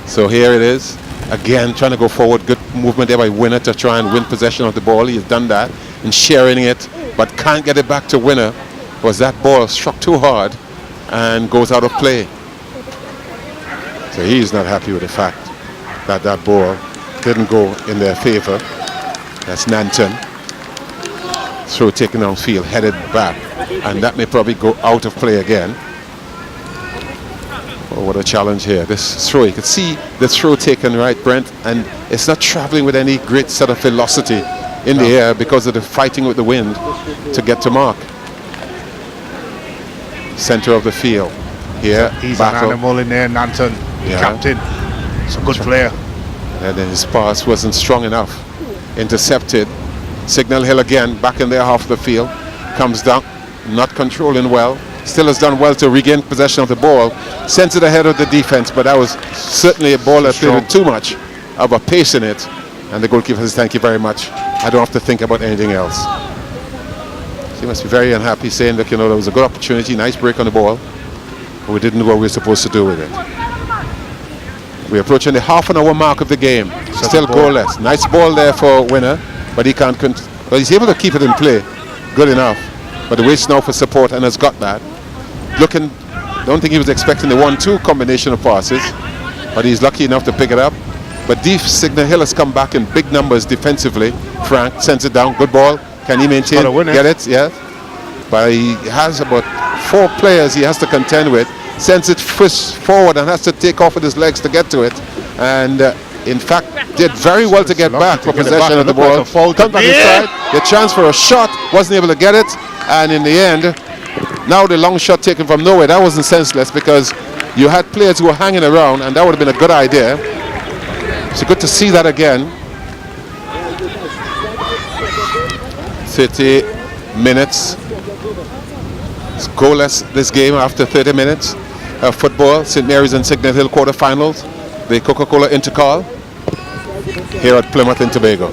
So here it is. Again, trying to go forward. Good movement there by Winner to try and win possession of the ball. He's done that and sharing it, but can't get it back to Winner. Was that ball struck too hard and goes out of play. So he's not happy with the fact that that ball didn't go in their favor. That's Nanton. Throw taken downfield, headed back, and that may probably go out of play again. Oh, what a challenge here. This throw, you can see the throw taken, right, Brent, and it's not traveling with any great set of velocity in the air because of the fighting with the wind to get to mark. Center of the field. Here, he's battle. an animal in there, Nanton, captain. It's a good player. And then his pass wasn't strong enough. Intercepted. Signal Hill again, back in their half of the field. Comes down, not controlling well. Still has done well to regain possession of the ball. Sends it ahead of the defense, but that was certainly a ball that played with too much of a pace in it. And the goalkeeper says, thank you very much. I don't have to think about anything else. So he must be very unhappy, saying that, there was a good opportunity, nice break on the ball, but we didn't know what we were supposed to do with it. We're approaching the half an hour mark of the game. Still goalless. Nice ball there for Winner, but he can't. But he's able to keep it in play. Good enough. But the waits now for support and has got that. Don't think he was expecting the 1-2 combination of passes, but he's lucky enough to pick it up. But Signal Hill has come back in big numbers defensively. Frank sends it down. Good ball. Can he maintain? Get it? Yes. But he has about 4 players he has to contend with. Sends it forward and has to take off with his legs to get to it. And in fact, did very well to get back for possession of the ball. Come back inside. The chance for a shot, wasn't able to get it. And in the end, now the long shot taken from nowhere. That wasn't senseless because you had players who were hanging around, and that would have been a good idea. So good to see that again. 30 minutes. It's goalless this game after 30 minutes of football. St. Mary's and Signal Hill quarterfinals. The Coca-Cola Intercall here at Plymouth in Tobago.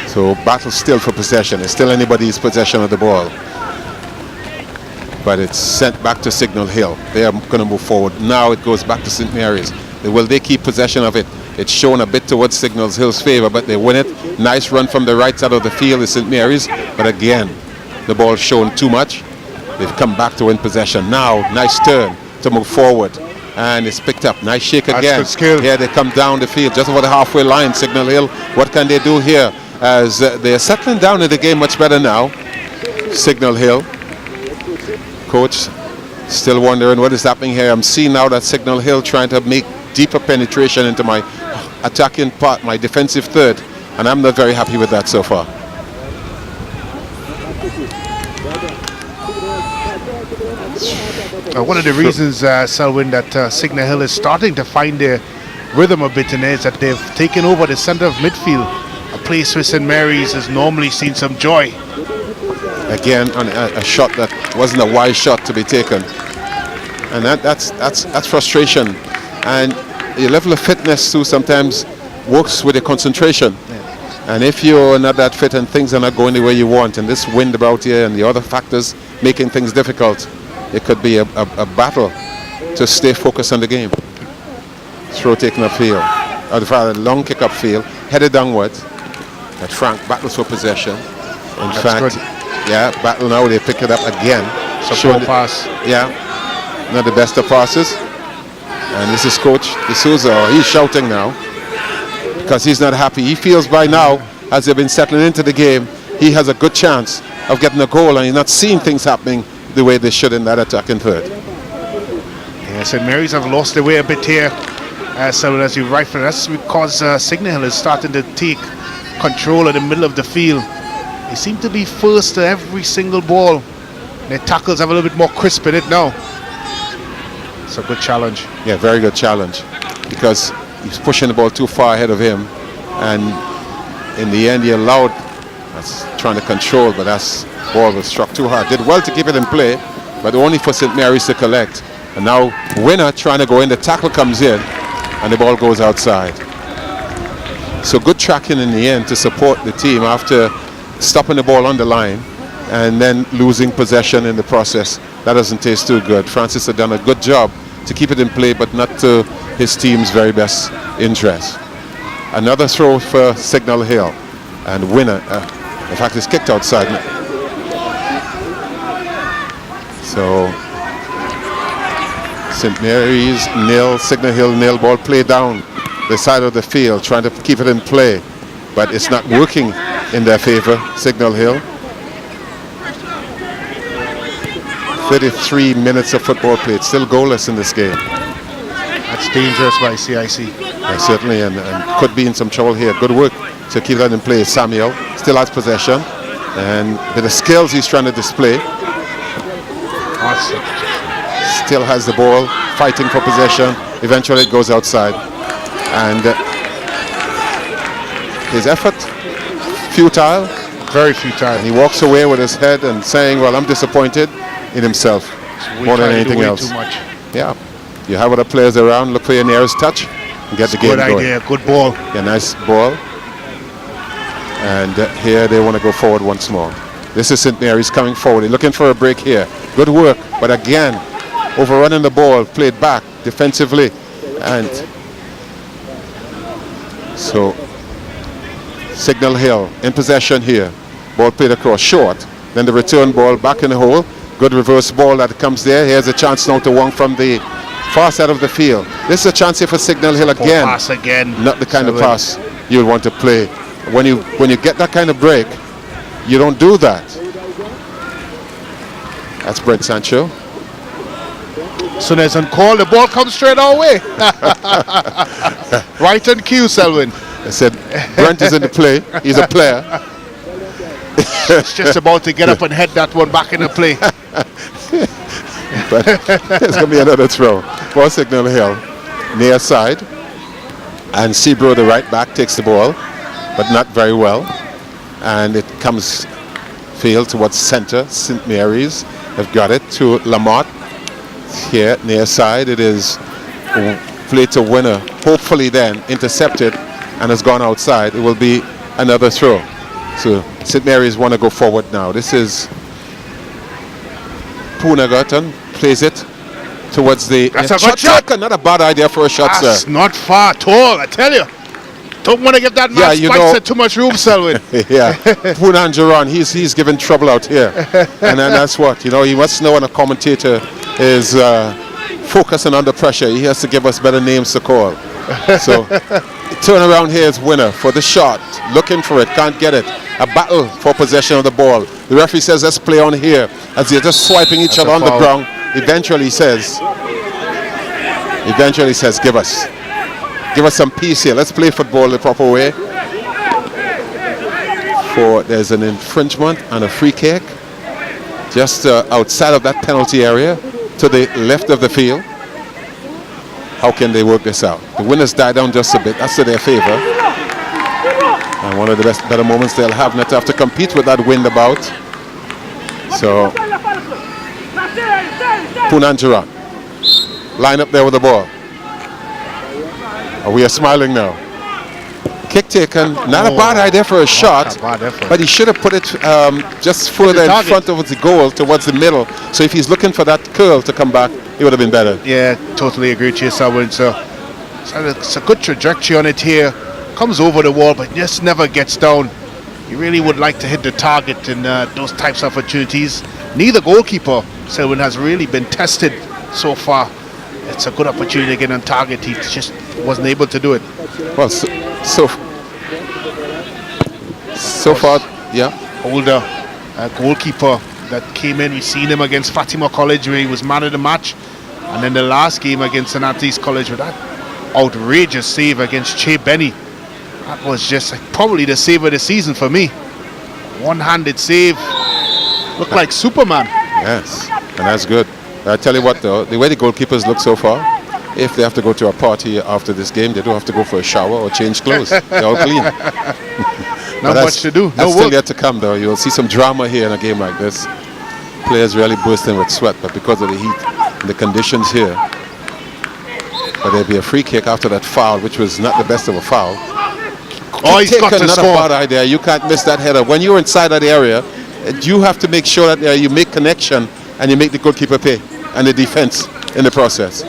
So battle still for possession. It's still anybody's possession of the ball. But it's sent back to Signal Hill. They are going to move forward. Now it goes back to St. Mary's. Will they keep possession of it? It's shown a bit towards Signal Hill's favor, but they win it. Nice run from the right side of the field is St. Mary's. But again, the ball's shown too much. They've come back to win possession. Now, nice turn to move forward. And it's picked up. Nice shake again. Here they come down the field, just over the halfway line. Signal Hill, what can they do here? As they're settling down in the game much better now. Signal Hill. Coach still wondering what is happening here. I'm seeing now that Signal Hill trying to make deeper penetration into my attacking part, my defensive third. And I'm not very happy with that so far. One of the reasons, Selwyn, that Signal Hill is starting to find their rhythm a bit in it is that they've taken over the center of midfield, a place where St. Mary's has normally seen some joy. Again, on a shot that wasn't a wise shot to be taken, and that's frustration. And your level of fitness too sometimes works with your concentration. And if you're not that fit and things are not going the way you want, and this wind about here and the other factors making things difficult, it could be a battle to stay focused on the game. Throw taken upfield, or long kick upfield, headed downwards. That Frank battles for possession. In fact, yeah, battle now. They pick it up again. Support pass. Yeah, not the best of passes. And this is Coach D'Souza. He's shouting now because he's not happy. He feels by now, as they've been settling into the game, he has a good chance of getting a goal, and he's not seeing things happening the way they should in that attacking third. Yeah, St. Mary's have lost their way a bit here. So as you rightfully, that's because Signal Hill is starting to take control of the middle of the field. They seem to be first to every single ball. Their tackles have a little bit more crisp in it now. It's a good challenge. Yeah, very good challenge, because he's pushing the ball too far ahead of him, and in the end he allowed That's trying to control, but that's ball was struck too hard. Did well to keep it in play, but only for St. Mary's to collect. And now Winner trying to go in, the tackle comes in, and the ball goes outside. So good tracking in the end to support the team after stopping the ball on the line and then losing possession in the process. That doesn't taste too good. Francis had done a good job to keep it in play, but not to his team's very best interest. Another throw for Signal Hill, and Winner, in fact, is kicked outside. So St. Mary's nil, Signal Hill nil. Ball played down the side of the field, trying to keep it in play, but it's not working in their favor. Signal Hill. 33 minutes of football played, still goalless in this game. That's dangerous by CIC. Certainly, and could be in some trouble here. Good work to keep that in play. Samuel still has possession, and with the skills he's trying to display, Awesome. still has the ball, fighting for possession. Eventually it goes outside, and his effort futile. Very futile. And he walks away with his head and saying, well, I'm disappointed in himself more than anything else. Too much. Yeah, you have other players around, look for your nearest touch and get the game going. Good idea, good ball. Yeah, nice ball. And here they want to go forward once more. This is St. Mary's coming forward. They're looking for a break here. Good work, but again, overrunning the ball, played back defensively. And so Signal Hill in possession here. Ball played across short. Then the return ball back in the hole. Good reverse ball that comes there. Here's a chance now to Wong from the far side of the field. This is a chance here for Signal Hill again. Pass again. Not the kind of pass you would want to play. When you get that kind of break, you don't do that. That's Brent Sancho. Soon on call, the ball comes straight our way. Right on cue, Selwyn. I said Brent is in the play. He's a player. It's just about to get up and head that one back in the play. But there's going to be another throw for Signal Hill. Near side. And Sebro, the right back, takes the ball, but not very well. And it comes field towards center. St. Mary's have got it to Lamont. Here, near side. It is played to Winner. Hopefully then intercepted and has gone outside. It will be another throw. So St. Mary's want to go forward now. This is Poonagatan plays it towards the That's a good shot. Not a bad idea for a shot, That's sir. not far at all, I tell you. Don't want to give that man Spicer too much room, Selwyn. Yeah, Poonanjaran, he's given trouble out here. And then that's what, he must know when a commentator is focusing under pressure. He has to give us better names to call. So turn around here is Winner for the shot. Looking for it, can't get it. A battle for possession of the ball. The referee says, let's play on here. As they're just swiping each other on the ground. Eventually says, give us some peace here. Let's play football the proper way. There's an infringement and a free kick just outside of that penalty area to the left of the field. How can they work this out? The winners die down just a bit. That's to their favor. And one of the better moments they'll have, not to have to compete with that wind about. So Poonanjara line up there with the ball. We are smiling now. Kick taken, not a bad idea for a shot, but he should have put it just further in front of the goal towards the middle. So if he's looking for that curl to come back, it would have been better. Yeah, totally agree with you, Selwyn. So it's a good trajectory on it here. Comes over the wall, but just never gets down. You really would like to hit the target in those types of opportunities. Neither goalkeeper, Selwyn, has really been tested so far. It's a good opportunity to get on target. He just wasn't able to do it. Well, so far, yeah. Older goalkeeper that came in. We've seen him against Fatima College where he was man of the match. And then the last game against St. Anthony's College with that outrageous save against Che Benny. That was just probably the save of the season for me. One-handed save. Looked like Superman. Yes, and that's good. I tell you what though, the way the goalkeepers look so far, if they have to go to a party after this game, they don't have to go for a shower or change clothes. They're all clean. Not But much to do. That's No still work. yet to come, though. You'll see some drama here in a game like this. Players really bursting with sweat, but because of the heat and the conditions here, but there'll be a free kick after that foul, which was not the best of a foul. Oh, he's got to another score. bad idea. You can't miss that header. When you're inside that area, you have to make sure that you make connection and you make the goalkeeper pay and the defense in the process.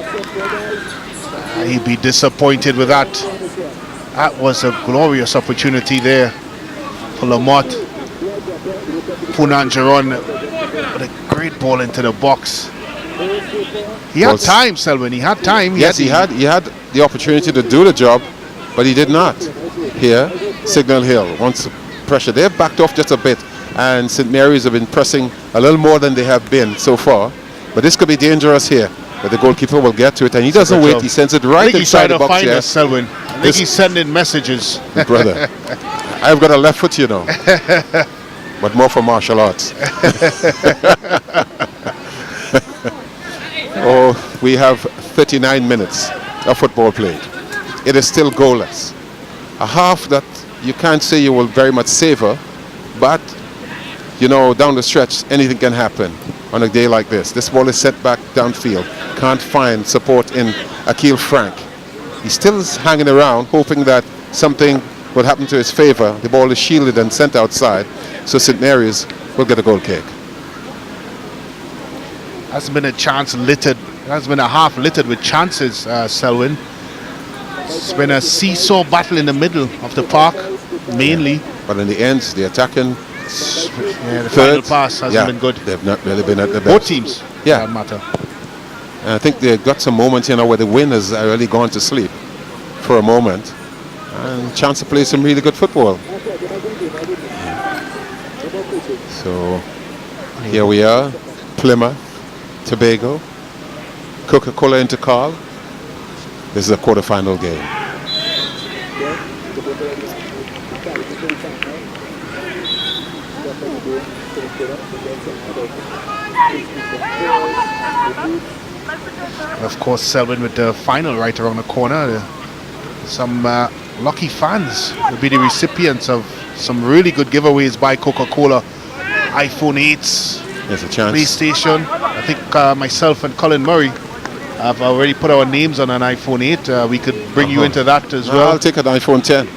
He'd be disappointed with that. That was a glorious opportunity there for Lamont. Punanjaron with a great ball into the box. He had time, Selwyn. He had time. Yes, he had the opportunity to do the job, but he did not. Here, Signal Hill wants pressure. They've backed off just a bit, and St. Mary's have been pressing a little more than they have been so far. But this could be dangerous here. But the goalkeeper will get to it, and he doesn't wait. He sends it right inside the box. Find us, Selwyn. I think he's sending messages. Brother, I've got a left foot, you know, but more for martial arts. Oh, we have 39 minutes of football played. It is still goalless. A half that you can't say you will very much savor, but you know, down the stretch, anything can happen on a day like this. This ball is set back downfield. Can't find support in Akil Frank. He's still hanging around, hoping that something will happen to his favor. The ball is shielded and sent outside, so St. Mary's will get a goal kick. Has been a chance littered. Has been a half littered with chances, Selwyn. It's been a seesaw battle in the middle of the park, mainly. Yeah. But in the end, the attacking the final pass hasn't been good. They've not really been at the best. Both teams, yeah, matter. And I think they've got some moments, you know, where the winners are really gone to sleep for a moment, and chance to play some really good football. So here we are, Plymouth, Tobago, Coca-Cola Intercal. This is a quarter-final game. And of course, Selwyn with the final right around the corner. Some lucky fans will be the recipients of some really good giveaways by Coca-Cola. iPhone 8s, there's a chance. PlayStation. I think myself and Colin Murray have already put our names on an iPhone 8. We could bring you into that as well. I'll take an iPhone 10.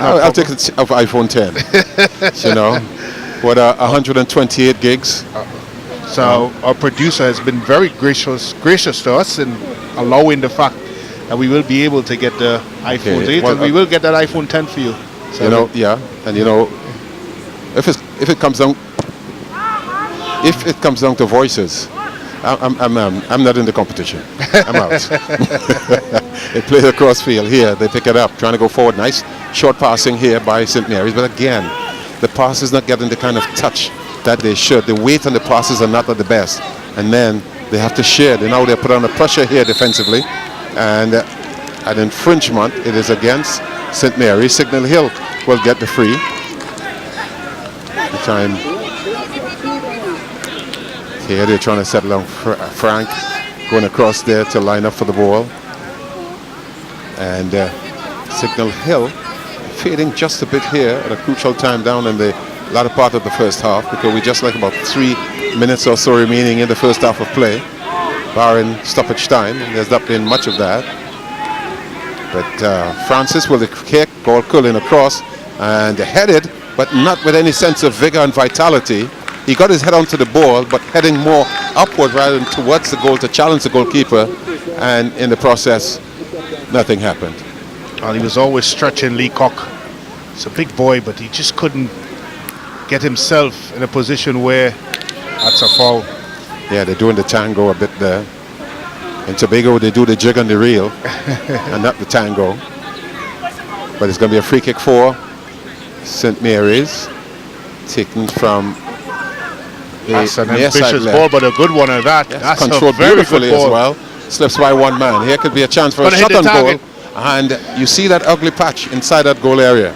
I'll take an iPhone 10. You know, what 128 gigs. So our producer has been very gracious to us in allowing the fact that we will be able to get the iPhone 8, and we will get that iPhone 10 for you. So you know, yeah, and you know, if it comes down to voices, I'm not in the competition. I'm out. They play the crossfield here. They pick it up, trying to go forward. Nice short passing here by St. Mary's, but again, the pass is not getting the kind of touch that they should. The weight on the passes are not at the best, and then they have to share. Now they're put under pressure here defensively, and an infringement. It is against St. Mary's. Signal Hill will get the free. The time here they're trying to settle on Frank, going across there to line up for the ball, and Signal Hill fading just a bit here at a crucial time down in the latter part of the first half, because we just like about 3 minutes or so remaining in the first half of play, barring stoppage time. There's not been much of that, but Francis with the kick, ball curling across and headed, but not with any sense of vigor and vitality. He got his head onto the ball, but heading more upward rather than towards the goal to challenge the goalkeeper, and in the process nothing happened. Well, he was always stretching Leacock. He's a big boy, but he just couldn't get himself in a position where that's a foul. Yeah, they're doing the tango a bit there. In Tobago, they do the jig and the reel, and not the tango. But it's going to be a free kick for St. Mary's, taken from the that's an near side ambitious left. ball, but a good one of that. Yes, that's controlled a very beautifully good ball. as well. Slips by one man. Here could be a chance for a shot on goal. And you see that ugly patch inside that goal area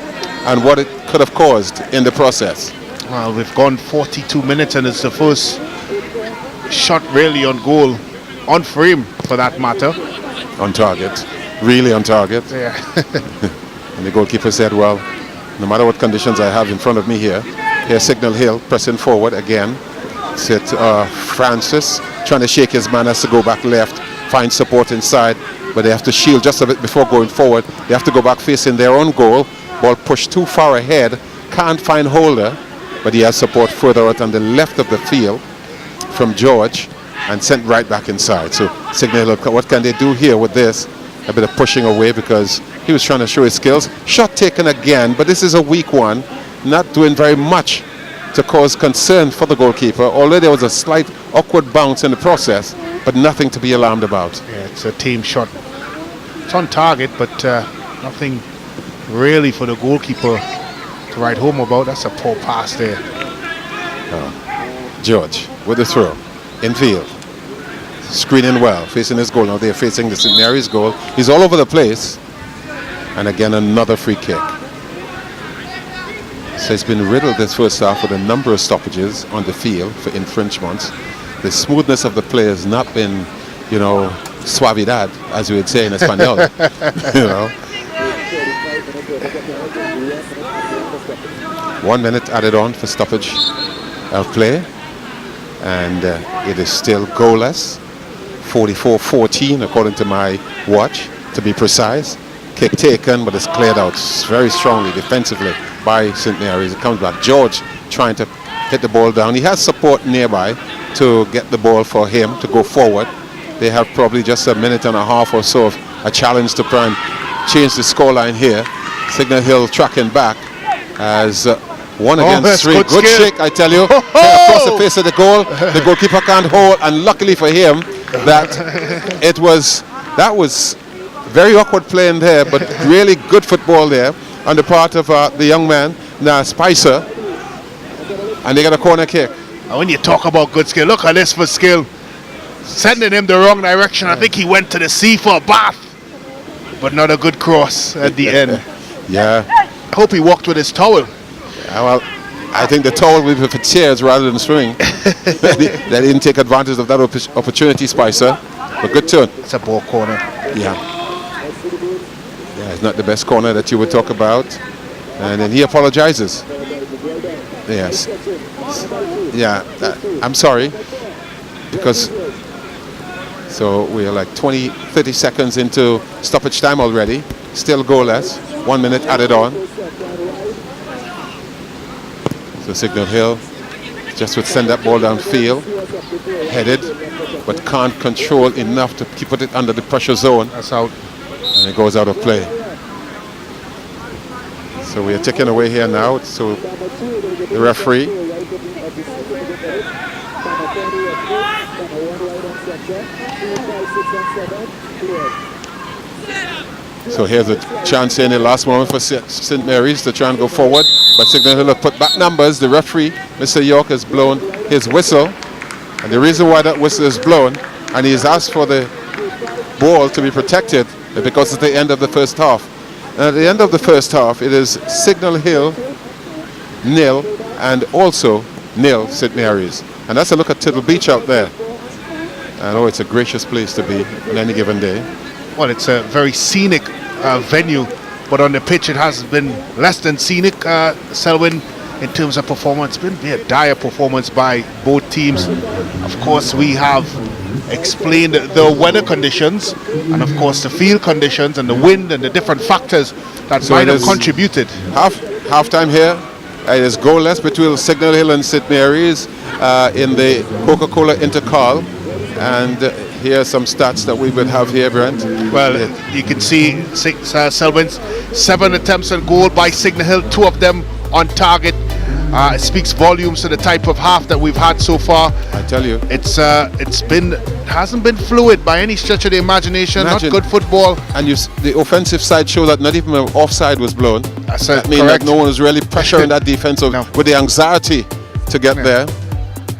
and what it could have caused in the process. Well, we've gone 42 minutes and it's the first shot really on goal, on frame for that matter. On target, really on target. Yeah. And the goalkeeper said, well, no matter what conditions I have in front of me here. Here's Signal Hill pressing forward again. Sit Francis trying to shake his man, has to go back left, find support inside, but they have to shield just a bit before going forward. They have to go back facing their own goal. Ball pushed too far ahead, can't find Holder, but he has support further out on the left of the field from George and sent right back inside. So Signal Hill, what can they do here with this? A bit of pushing away because he was trying to show his skills. Shot taken again, but this is a weak one, not doing very much to cause concern for the goalkeeper, although there was a slight awkward bounce in the process, but nothing to be alarmed about. Yeah, it's a team shot. It's on target, but nothing really for the goalkeeper to write home about. That's a poor pass there. George with the throw, infield, screening well, facing his goal. Now they're facing the St. Mary's goal. He's all over the place, and again another free kick. So it's been riddled this first half with a number of stoppages on the field for infringements. The smoothness of the play has not been, you know, suavidad, as we would say in Espanol. You know. 1 minute added on for stoppage of play, and it is still goalless. 44-14 according to my watch, to be precise. Kick taken, but it's cleared out very strongly defensively by St. Mary's. It comes back. George trying to hit the ball down. He has support nearby to get the ball for him to go forward. They have probably just a minute and a half or so of a challenge to try and change the scoreline here. Signal Hill tracking back as 1 against 3. Good shake, I tell you. Across the face of the goal. The goalkeeper can't hold, and luckily for him, that was very awkward playing there, but really good football there on the part of the young man, Spicer. And they got a corner kick. And when you talk about good skill, look at this for skill. Sending him the wrong direction. I think he went to the sea for a bath. But not a good cross at the end. Yeah. I hope he walked with his towel. Yeah, well, I think the towel will be for chairs rather than swimming. They didn't take advantage of that opportunity, Spicer. But good turn. It's a ball corner. Yeah. Yeah, it's not the best corner that you would talk about. And then he apologizes. Yes. Yeah, I'm sorry. Because, so we are like 30 seconds into stoppage time already. Still goalless. 1 minute added on. So Signal Hill just would send that ball downfield. Headed, but can't control enough to put it under the pressure zone. That's out. And it goes out of play. So we are taking away here now. So the referee. So here's a chance in the last moment for St. Mary's to try and go forward. But Signal Hill have put back numbers. The referee, Mr. York, has blown his whistle. And the reason why that whistle is blown, and he has asked for the ball to be protected, is because it's the end of the first half. And at the end of the first half, it is Signal Hill nil and also nil St. Mary's. And that's a look at Tittle Beach out there. I know it's a gracious place to be on any given day. Well, it's a very scenic venue, but on the pitch it has been less than scenic, Selwyn, in terms of performance. It's been a dire performance by both teams. Of course, we have explained the weather conditions and of course the field conditions and the wind and the different factors that might have contributed. Half-time here. It is goalless between Signal Hill and St. Mary's in the Coca-Cola Intercal. And here are some stats that we would have here, Brent. Well, you can see Selwyn's 7 attempts on goal by Signal Hill, 2 of them on target. It speaks volumes to the type of half that we've had so far. I tell you, hasn't been fluid by any stretch of the imagination. Not good football. And the offensive side showed that not even an offside was blown. That means that no one was really pressuring that defense with the anxiety to get there.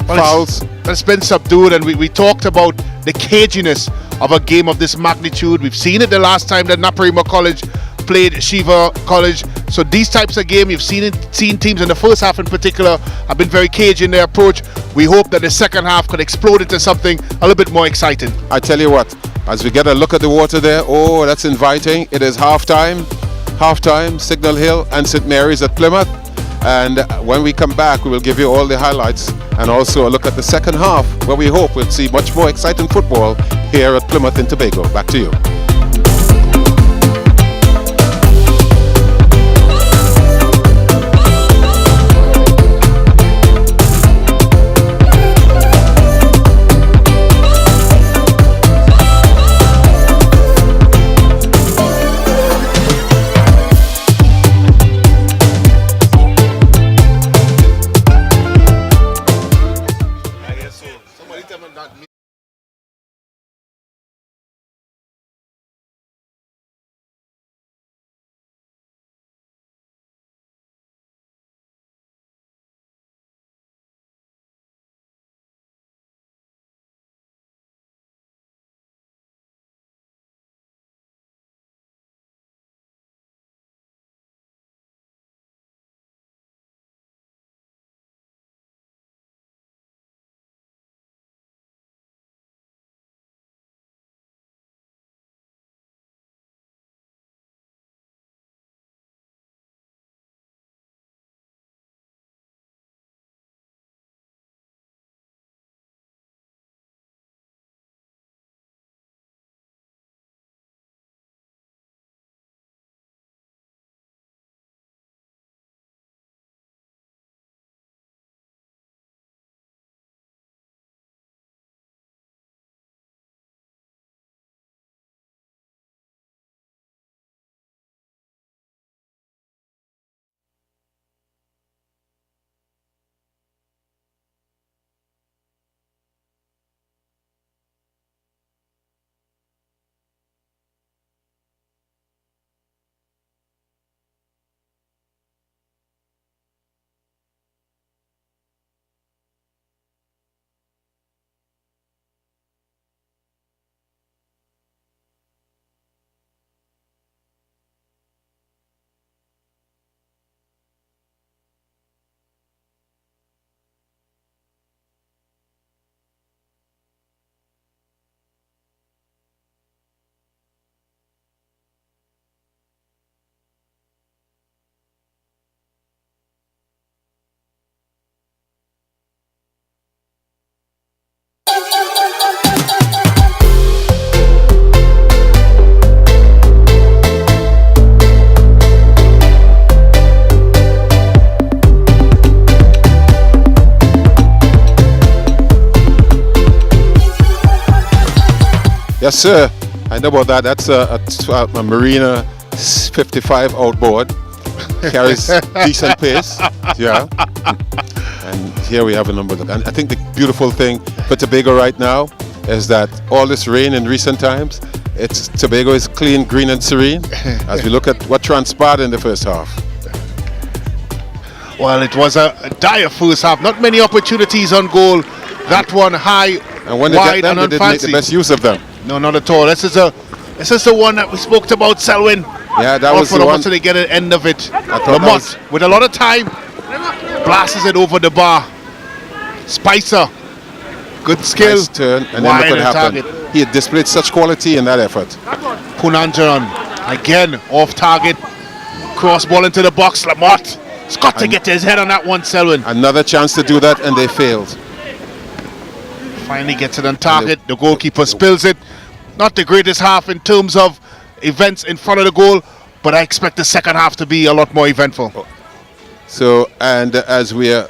Well, fouls. It's been subdued, and we talked about the caginess of a game of this magnitude. We've seen it the last time that Naparima College played Shiva College. So these types of games, you've seen teams in the first half in particular have been very cagey in their approach. We hope that the second half could explode into something a little bit more exciting. I tell you what, as we get a look at the water there, oh, that's inviting. It is half time. halftime, Signal Hill and St. Mary's at Plymouth. And when we come back, we will give you all the highlights and also a look at the second half, where we hope we'll see much more exciting football here at Plymouth in Tobago. Back to you. Yes, sir. I know about that. That's a Marina 55 outboard. Carries decent pace. Yeah. And here we have a number. And I think the beautiful thing for Tobago right now is that all this rain in recent times, Tobago is clean, green, and serene as we look at what transpired in the first half. Well, it was a dire first half. Not many opportunities on goal. That one high, and when they wide, get them, and they didn't make the best use of them. No, not at all. This is the one that we spoke about, Selwyn. Yeah, that was the one. So they get an end of it. Lamont, with a lot of time, blasts it over the bar. Spicer, good skill. Nice turn, and then look what happened. Target. He had displayed such quality in that effort. Punanjaran, again, off target. Cross ball into the box. Lamont has got to get his head on that one, Selwyn. Another chance to do that, and they failed. Finally gets it on target. The goalkeeper spills it. Not the greatest half in terms of events in front of the goal, but I expect the second half to be a lot more eventful. So, and as we are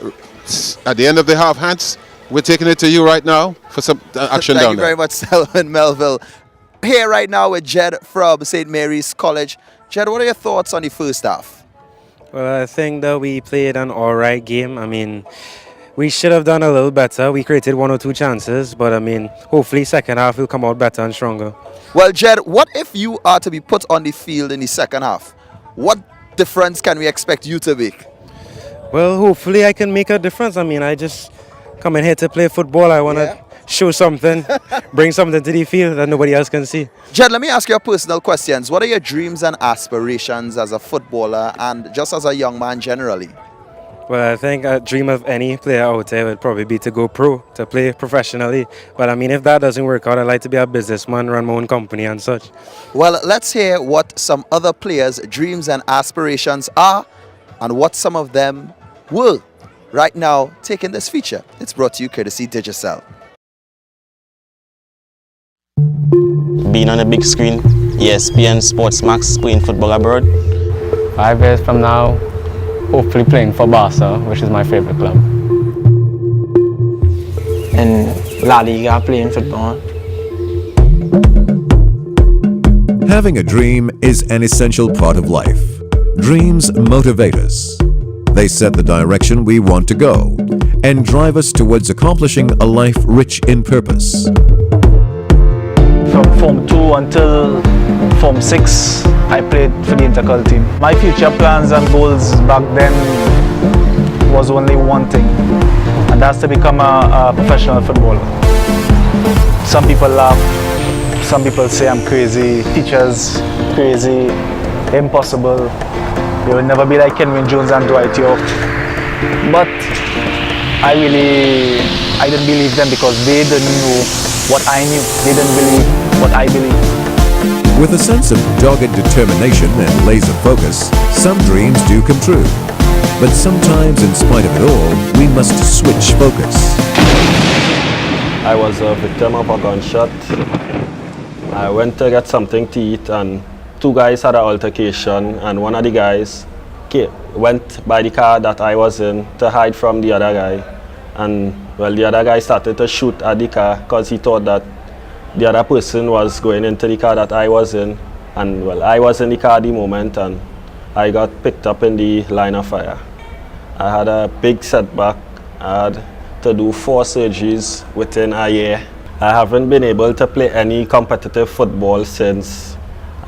at the end of the half, Hans, we're taking it to you right now for some action down there. Thank you very much, Selwyn Melville. Here right now with Jed from St. Mary's College. Jed, what are your thoughts on the first half? Well, I think that we played an alright game. I mean, we should have done a little better. We created one or two chances, but I mean, hopefully second half will come out better and stronger. Well, Jed, what if you are to be put on the field in the second half? What difference can we expect you to make? Well, hopefully I can make a difference. I mean, I just come in here to play football. I want to show something, bring something to the field that nobody else can see. Jed, let me ask you personal questions. What are your dreams and aspirations as a footballer and just as a young man generally? Well, I think a dream of any player out there would probably be to go pro, to play professionally. But I mean, if that doesn't work out, I'd like to be a businessman, run my own company and such. Well, let's hear what some other players' dreams and aspirations are and what some of them will. Right now, taking this feature, it's brought to you courtesy Digicel. Being on a big screen, ESPN, Sports Max, playing football abroad. 5 years from now, hopefully playing for Barca, which is my favorite club. In La Liga, playing football. Having a dream is an essential part of life. Dreams motivate us. They set the direction we want to go and drive us towards accomplishing a life rich in purpose. From Form 2 until Form 6, I played for the intercol team. My future plans and goals back then was only one thing, and that's to become a professional footballer. Some people laugh, some people say I'm crazy, teachers crazy, impossible. You will never be like Kenwin Jones and Dwight York. But I didn't believe them because they didn't know what I knew. They didn't believe what I believed. With a sense of dogged determination and laser focus, some dreams do come true. But sometimes, in spite of it all, we must switch focus. I was a victim of a gunshot. I went to get something to eat and 2 guys had an altercation, and one of the guys went by the car that I was in to hide from the other guy. And well, the other guy started to shoot at the car because he thought that the other person was going into the car that I was in. And well, I was in the car at the moment and I got picked up in the line of fire. I had a big setback. I had to do 4 surgeries within a year. I haven't been able to play any competitive football since.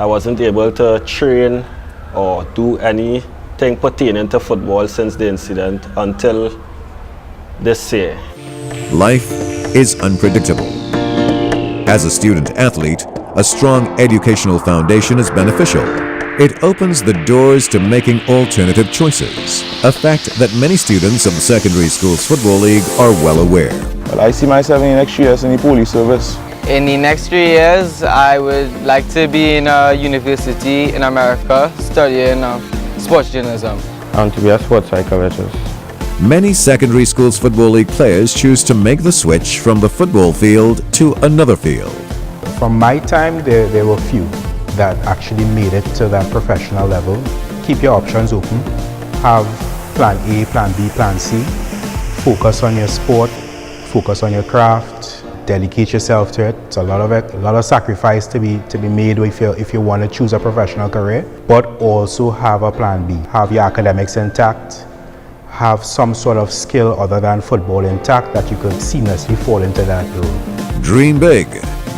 I wasn't able to train or do anything pertaining to football since the incident until this year. Life is unpredictable. As a student athlete, a strong educational foundation is beneficial. It opens the doors to making alternative choices, a fact that many students of the Secondary Schools Football League are well aware. Well, I see myself in the next 3 years in the police service. In the next 3 years, I would like to be in a university in America studying sports journalism. I want to be a sports psychologist. Many Secondary Schools Football League players choose to make the switch from the football field to another field. From my time, there were few that actually made it to that professional level. Keep your options open. Have plan A, plan B, plan C. Focus on your sport, focus on your craft. Dedicate yourself to it. It's a lot of sacrifice to be made if you want to choose a professional career. But also have a plan B. Have your academics intact. Have some sort of skill other than football intact that you could seamlessly fall into that role. Dream big,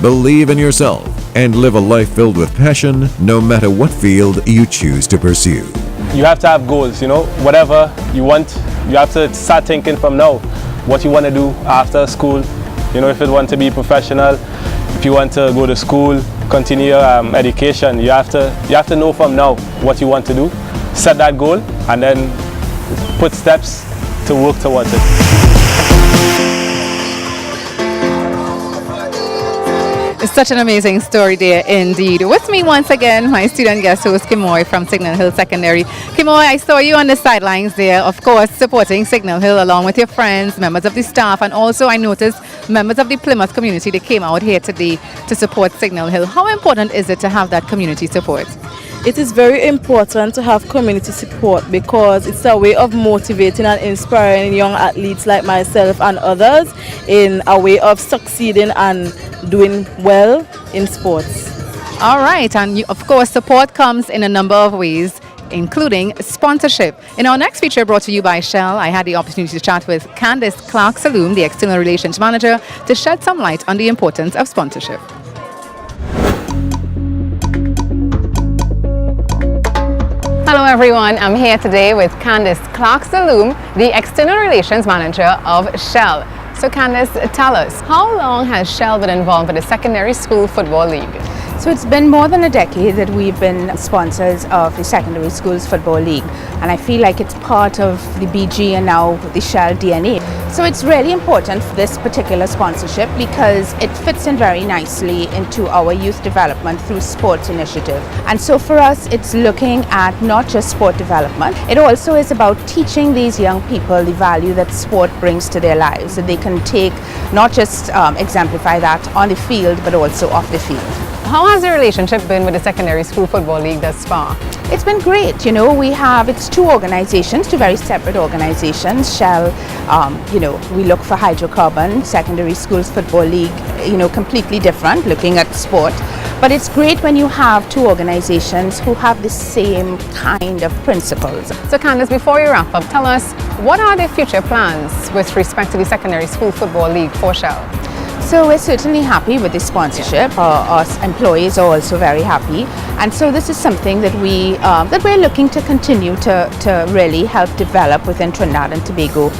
believe in yourself, and live a life filled with passion no matter what field you choose to pursue. You have to have goals, whatever you want, you have to start thinking from now what you want to do after school. If you want to be professional, if you want to go to school, continue your education, you have to know from now what you want to do, set that goal, and then put steps to work towards it. It's such an amazing story there indeed. With me once again, my student guest host Kimoy from Signal Hill Secondary. Kimoy, I saw you on the sidelines there, of course, supporting Signal Hill along with your friends, members of the staff, and also I noticed members of the Plymouth community. They came out here today to support Signal Hill. How important is it to have that community support? It is very important to have community support because it's a way of motivating and inspiring young athletes like myself and others in a way of succeeding and doing well in sports. All right, and of course support comes in a number of ways, including sponsorship. In our next feature brought to you by Shell, I had the opportunity to chat with Candice Clark-Saloom, the External Relations Manager, to shed some light on the importance of sponsorship. Hello everyone, I'm here today with Candice Clark-Saloom, the External Relations Manager of Shell. So Candice, tell us, how long has Shell been involved with the Secondary School Football League? So it's been more than a decade that we've been sponsors of the Secondary Schools Football League, and I feel like it's part of the BG and now the Shell DNA. So it's really important for this particular sponsorship because it fits in very nicely into our youth development through sports initiative. And so for us, it's looking at not just sport development, it also is about teaching these young people the value that sport brings to their lives, that they can take, not just exemplify that on the field, but also off the field. How has the relationship been with the Secondary School Football League thus far? It's been great. You know, it's two organizations, two very separate organizations. Shell, we look for hydrocarbon, Secondary Schools Football League, completely different, looking at sport. But it's great when you have two organizations who have the same kind of principles. So Candace, before you wrap up, tell us, what are the future plans with respect to the Secondary School Football League for Shell? So we're certainly happy with this sponsorship. Our employees are also very happy, and so this is something that we're looking to continue to really help develop within Trinidad and Tobago.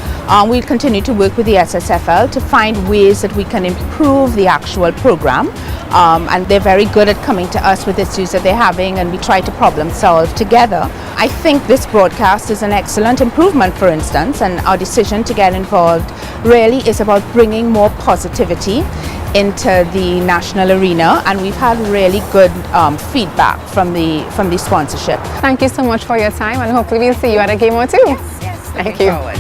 We'll continue to work with the SSFL to find ways that we can improve the actual program, and they're very good at coming to us with issues that they're having, and we try to problem solve together. I think this broadcast is an excellent improvement, for instance, and our decision to get involved really is about bringing more positivity into the national arena, and we've had really good feedback from the sponsorship. Thank you so much for your time, and hopefully we'll see you at a game or two. Yes, thank you. Forward.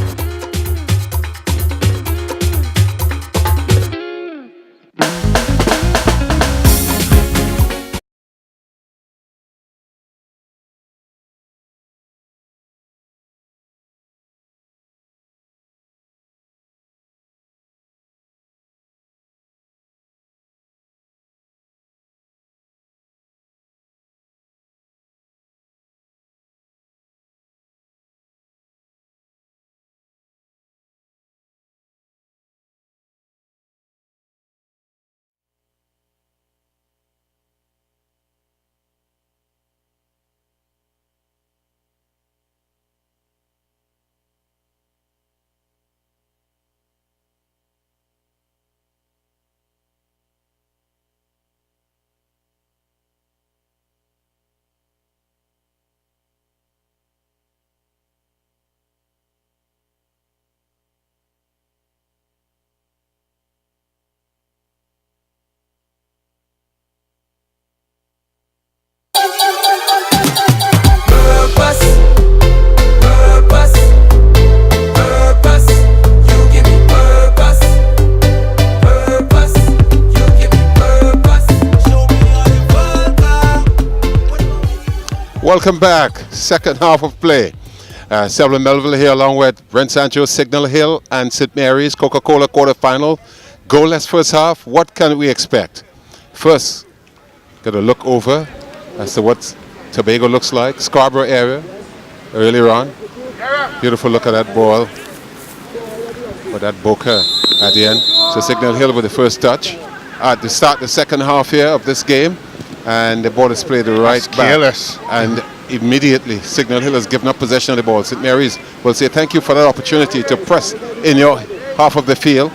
Welcome back. Second half of play. Selwyn Melville here along with Brent Sancho, Signal Hill and St. Mary's Coca-Cola quarterfinal. Goalless first half. What can we expect? First, got to look over as to what Tobago looks like. Scarborough area earlier on. Beautiful look at that ball. With that Boca at the end. So Signal Hill with the first touch. At the start the second half here of this game. And the ball is played right back. Careless. And immediately Signal Hill has given up possession of the ball. St. Mary's will say thank you for that opportunity to press in your half of the field.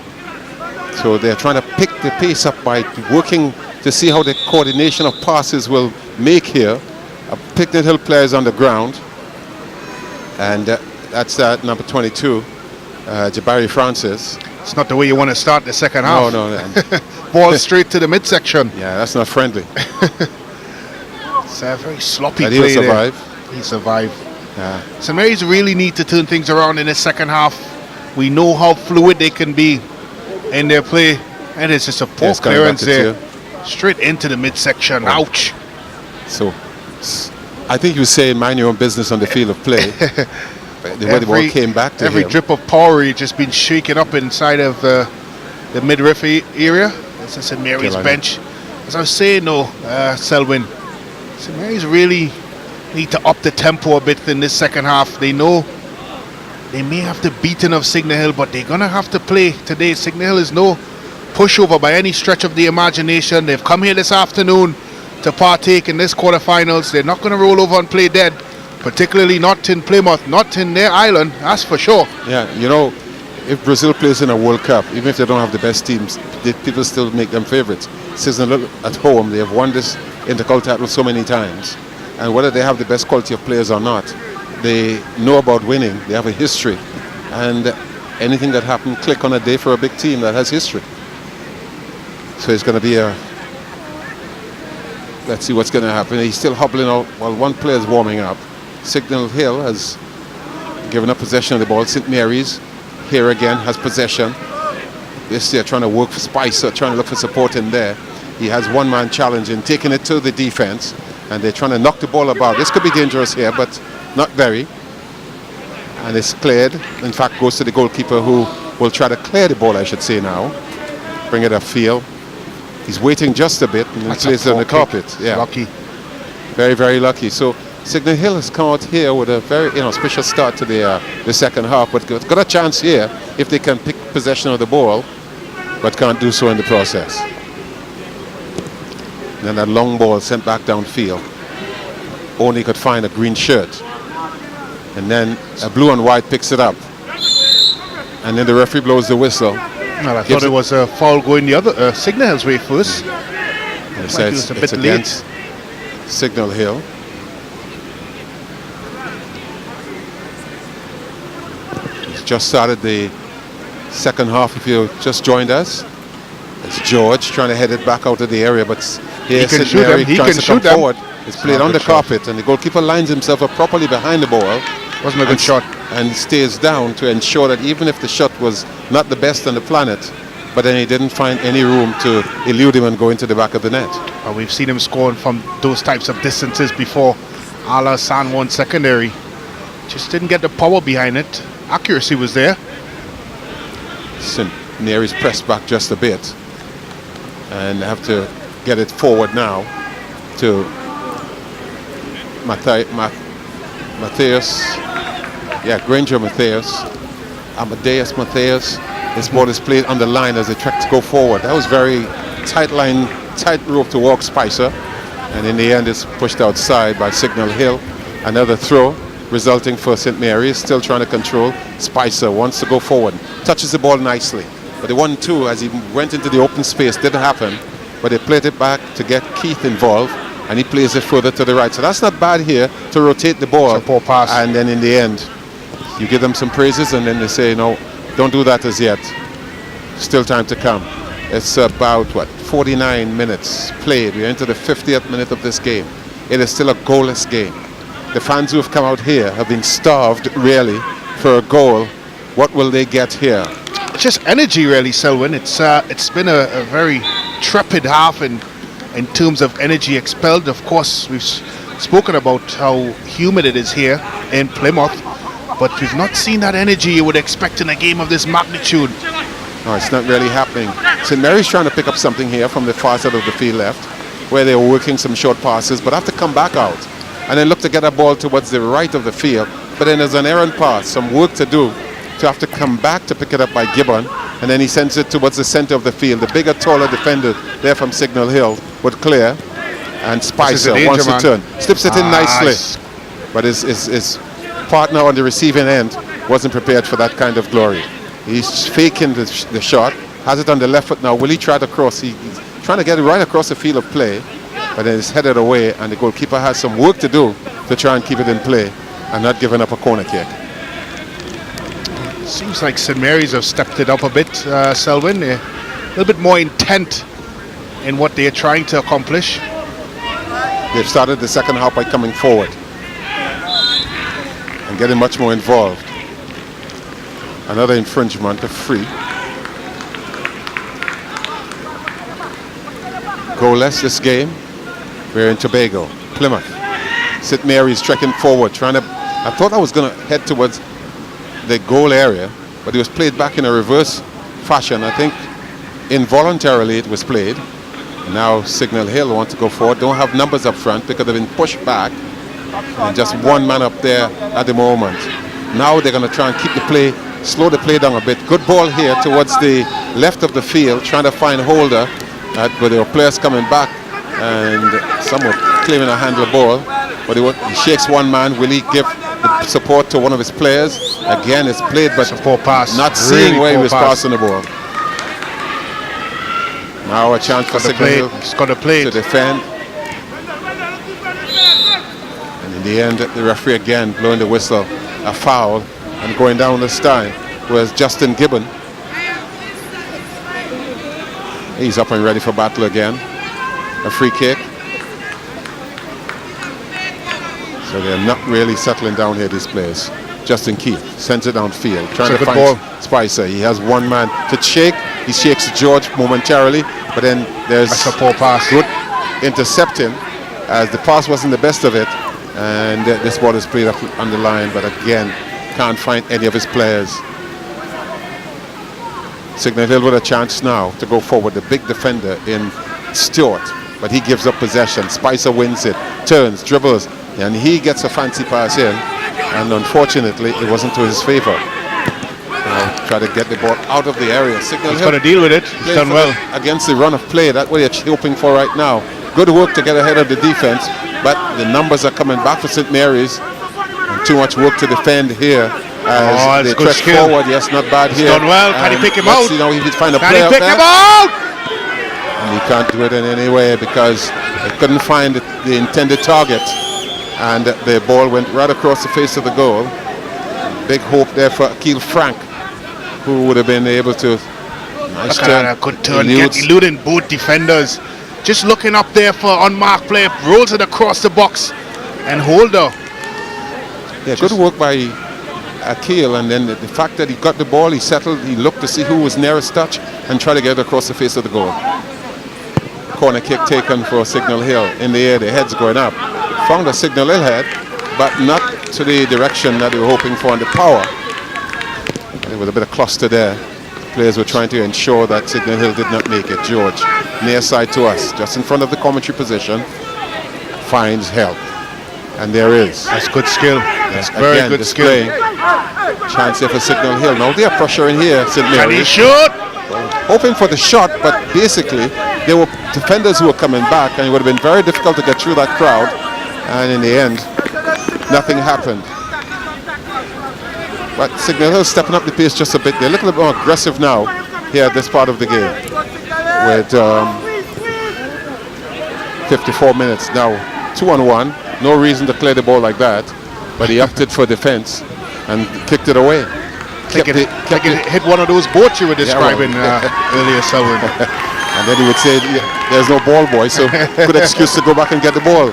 So they're trying to pick the pace up by working to see how the coordination of passes will make here. Picnic Hill players on the ground. And that's number 22, Jabari Francis. It's not the way you want to start the second half. No. Ball straight to the midsection. Yeah, that's not friendly. It's a very sloppy But play he'll there. survive. He survived. Yeah. St. Mary's really need to turn things around in the second half. We know how fluid they can be in their play. And it's just a poor Yes, coming clearance back to there. Straight into the midsection. Oh. Ouch. So I think you say mind your own business on the field of play. The way the ball came back to every him. drip of power just been shaken up inside of the midriff area. This is St. Mary's Carolina. bench. As I was saying, Selwyn, St. Mary's really need to up the tempo a bit in this second half. They know they may have to beat enough Signal Hill, but they're going to have to play today. Signal Hill is no pushover by any stretch of the imagination. They've come here this afternoon to partake in this quarterfinals. They're not going to roll over and play dead, particularly not in Plymouth, not in their island, that's for sure. Yeah, you know, if Brazil plays in a World Cup, even if they don't have the best teams, people still make them favorites. Signal at home, they have won this Intercol title so many times. And whether they have the best quality of players or not, they know about winning. They have a history. And anything that happened, click on a day for a big team that has history. So it's going to be a... Let's see what's going to happen. He's still hobbling out while one player is warming up. Signal Hill has given up possession of the ball. St. Mary's here again has possession. They're trying to work for Spicer, trying to look for support in there. He has one man challenging, taking it to the defense, and they're trying to knock the ball about. This could be dangerous here, but not very. And it's cleared. In fact, goes to the goalkeeper, who will try to clear the ball, I should say now. Bring it upfield. He's waiting just a bit, and he plays it on the carpet. Yeah. Lucky. Very, very lucky. So Signal Hill has come out here with a very special start to the second half, but got a chance here if they can pick possession of the ball, but can't do so in the process. And then that long ball sent back downfield. Only could find a green shirt. And then a blue and white picks it up. And then the referee blows the whistle. Well, I thought it was a foul going the other Signal Hill's way first. It says it's against Signal Hill. He's just started the second half. If you just joined us, it's George trying to head it back out of the area, but here St. Mary tries to come forward. It's played on the carpet, and the goalkeeper lines himself up properly behind the ball. Wasn't a good shot. And stays down to ensure that even if the shot was not the best on the planet, but then he didn't find any room to elude him and go into the back of the net. We've seen him scoring from those types of distances before, a la San Juan Secondary. Just didn't get the power behind it. Accuracy was there. St. Mary's pressed back just a bit, and have to get it forward now to Matthias. Yeah, Granger Matthias. Amadeus Matthias. This ball is played on the line as they try to go forward. That was very tight line, tight rope to walk Spicer. And in the end, it's pushed outside by Signal Hill. Another throw resulting for St. Mary's. Still trying to control. Spicer wants to go forward. Touches the ball nicely. But the 1-2, as he went into the open space, didn't happen. But they played it back to get Keith involved. And he plays it further to the right. So that's not bad here to rotate the ball. It's a poor pass. And then in the end, you give them some praises, and then they say, no, don't do that as yet. Still time to come. It's about, 49 minutes played. We're into the 50th minute of this game. It is still a goalless game. The fans who have come out here have been starved, really, for a goal. What will they get here? Just energy, really, Selwyn. It's been a very trepid half in terms of energy expelled. Of course, we've spoken about how humid it is here in Plymouth, but we've not seen that energy you would expect in a game of this magnitude. No, it's not really happening. St. Mary's trying to pick up something here from the far side of the field left, where they were working some short passes, but have to come back out and then look to get a ball towards the right of the field. But then there's an errant pass, some work to do, to have to come back to pick it up by Gibbon, and then he sends it towards the center of the field. The bigger, taller defender there from Signal Hill would clear, and Spicer wants to turn. Slips it in nicely, but his partner on the receiving end wasn't prepared for that kind of glory. He's faking the shot, has it on the left foot now. Will he try to cross? He's trying to get it right across the field of play, but then it's headed away, and the goalkeeper has some work to do to try and keep it in play and not giving up a corner kick. Seems like St. Mary's have stepped it up a bit, Selwyn. A little bit more intent in what they're trying to accomplish. They've started the second half by coming forward and getting much more involved. Another infringement, a free. Goalless this game. We're in Tobago, Plymouth. St. Mary's trekking forward, I thought I was going to head towards the goal area, but it was played back in a reverse fashion. I think involuntarily it was played. Now Signal Hill want to go forward. Don't have numbers up front because they've been pushed back. And just one man up there at the moment. Now they're going to try and keep the play, slow the play down a bit. Good ball here towards the left of the field, trying to find Holder. But there were players coming back, and some were claiming a handle ball. But he shakes one man. Will he give the support to one of his players? Again, it's played, but a poor pass. Not seeing where he was passing the ball. Now a chance for Signal Hill to defend. the end, the referee again blowing the whistle, a foul, and going down this time was Justin Gibbon. He's up and ready for battle again. A free kick. So they're not really settling down here, these players. Justin Keith sends it downfield, trying to find Spicer. He has one man to shake. He shakes George momentarily, but then there's a poor pass. Good intercepting, as the pass wasn't the best of it, and this ball is played up on the line, but again, can't find any of his players. Signal Hill with a chance now to go forward, the big defender in Stewart, but he gives up possession. Spicer wins it, turns, dribbles, and he gets a fancy pass in, and unfortunately it wasn't to his favor. Try to get the ball out of the area. Signal He's Hill got to deal with it. He's done well against the run of play. That's what you're hoping for right now. Good work to get ahead of the defense, but the numbers are coming back for St. Mary's, and too much work to defend here as they press forward. Yes, not bad here. Done well. Can he pick him out? See now he find a Can player he pick out there. him out? And he can't do it in any way because they couldn't find the intended target, and the ball went right across the face of the goal. Big hope there for Akil Frank, who would have been able to. Nice Look at that, a good turn, eluding both defenders. Just looking up there for unmarked play, rolls it across the box, and Holder. Yeah, good work by Akil, and then the fact that he got the ball, he settled, he looked to see who was nearest touch, and tried to get it across the face of the goal. Corner kick taken for Signal Hill. In the air, the head's going up. Found a Signal Hill head, but not to the direction that they were hoping for, and the power. There was a bit of cluster there. Players were trying to ensure that Signal Hill did not make it. George, near side to us, just in front of the commentary position, finds help. And there is. That's good skill. That's very again, good skill. Chance here for Signal Hill. Now they are pressuring here, St. Mary's. Can he shoot? Hoping for the shot, but basically there were defenders who were coming back, and it would have been very difficult to get through that crowd. And in the end, nothing happened. But Signal Hill stepping up the pace just a bit. They're a little bit more aggressive now here at this part of the game. With 54 minutes now, 2-on-1. No reason to clear the ball like that, but he opted for defense and kicked it away. Like it hit one of those boats you were describing earlier, Selwyn. And then he would say, there's no ball boy, so good excuse to go back and get the ball.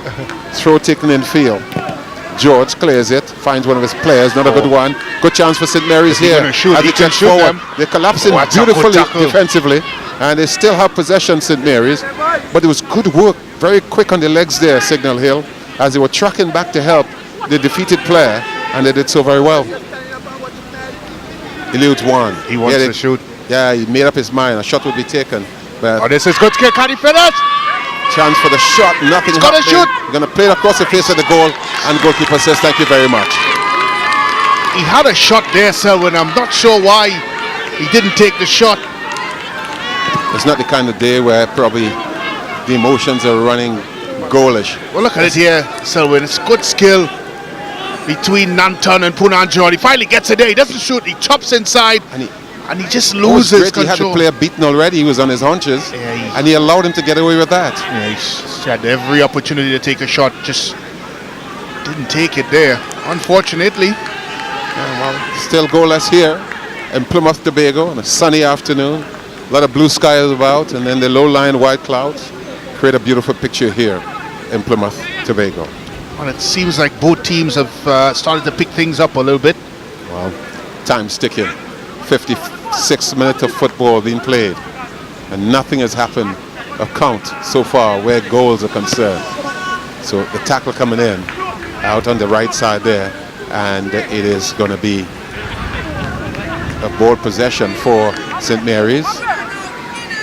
Throw taken in field. George clears it, finds one of his players, not a good one. Good chance for St. Mary's here. As they get forward, they're collapsing beautifully defensively, and they still have possession, St. Mary's. But it was good work, very quick on the legs there, Signal Hill, as they were tracking back to help the defeated player, and they did so very well. Eludes one. He wants to shoot. Yeah, he made up his mind. A shot would be taken. But this is good skill. Can he finish? Chance for the shot. Nothing happening. Shoot. Going to play it across the face of the goal, and goalkeeper says, "Thank you very much." He had a shot there, Selwyn. I'm not sure why he didn't take the shot. It's not the kind of day where probably the emotions are running goalish. Well, look at it here, Selwyn. It's good skill between Nanton and Punan John. He finally gets it there. He doesn't shoot. He chops inside, and he just loses control. He had the player beaten already. He was on his haunches, and he allowed him to get away with that. Yeah, he had every opportunity to take a shot, just didn't take it there, unfortunately. Yeah, well, still goalless here in Plymouth, Tobago on a sunny afternoon. A lot of blue skies about, and then the low-lying white clouds create a beautiful picture here in Plymouth, Tobago. Well, it seems like both teams have started to pick things up a little bit. Well, time's ticking. 56 minutes of football being played, and nothing has happened of count so far where goals are concerned. So the tackle coming in out on the right side there, and it is going to be a ball possession for St. Mary's,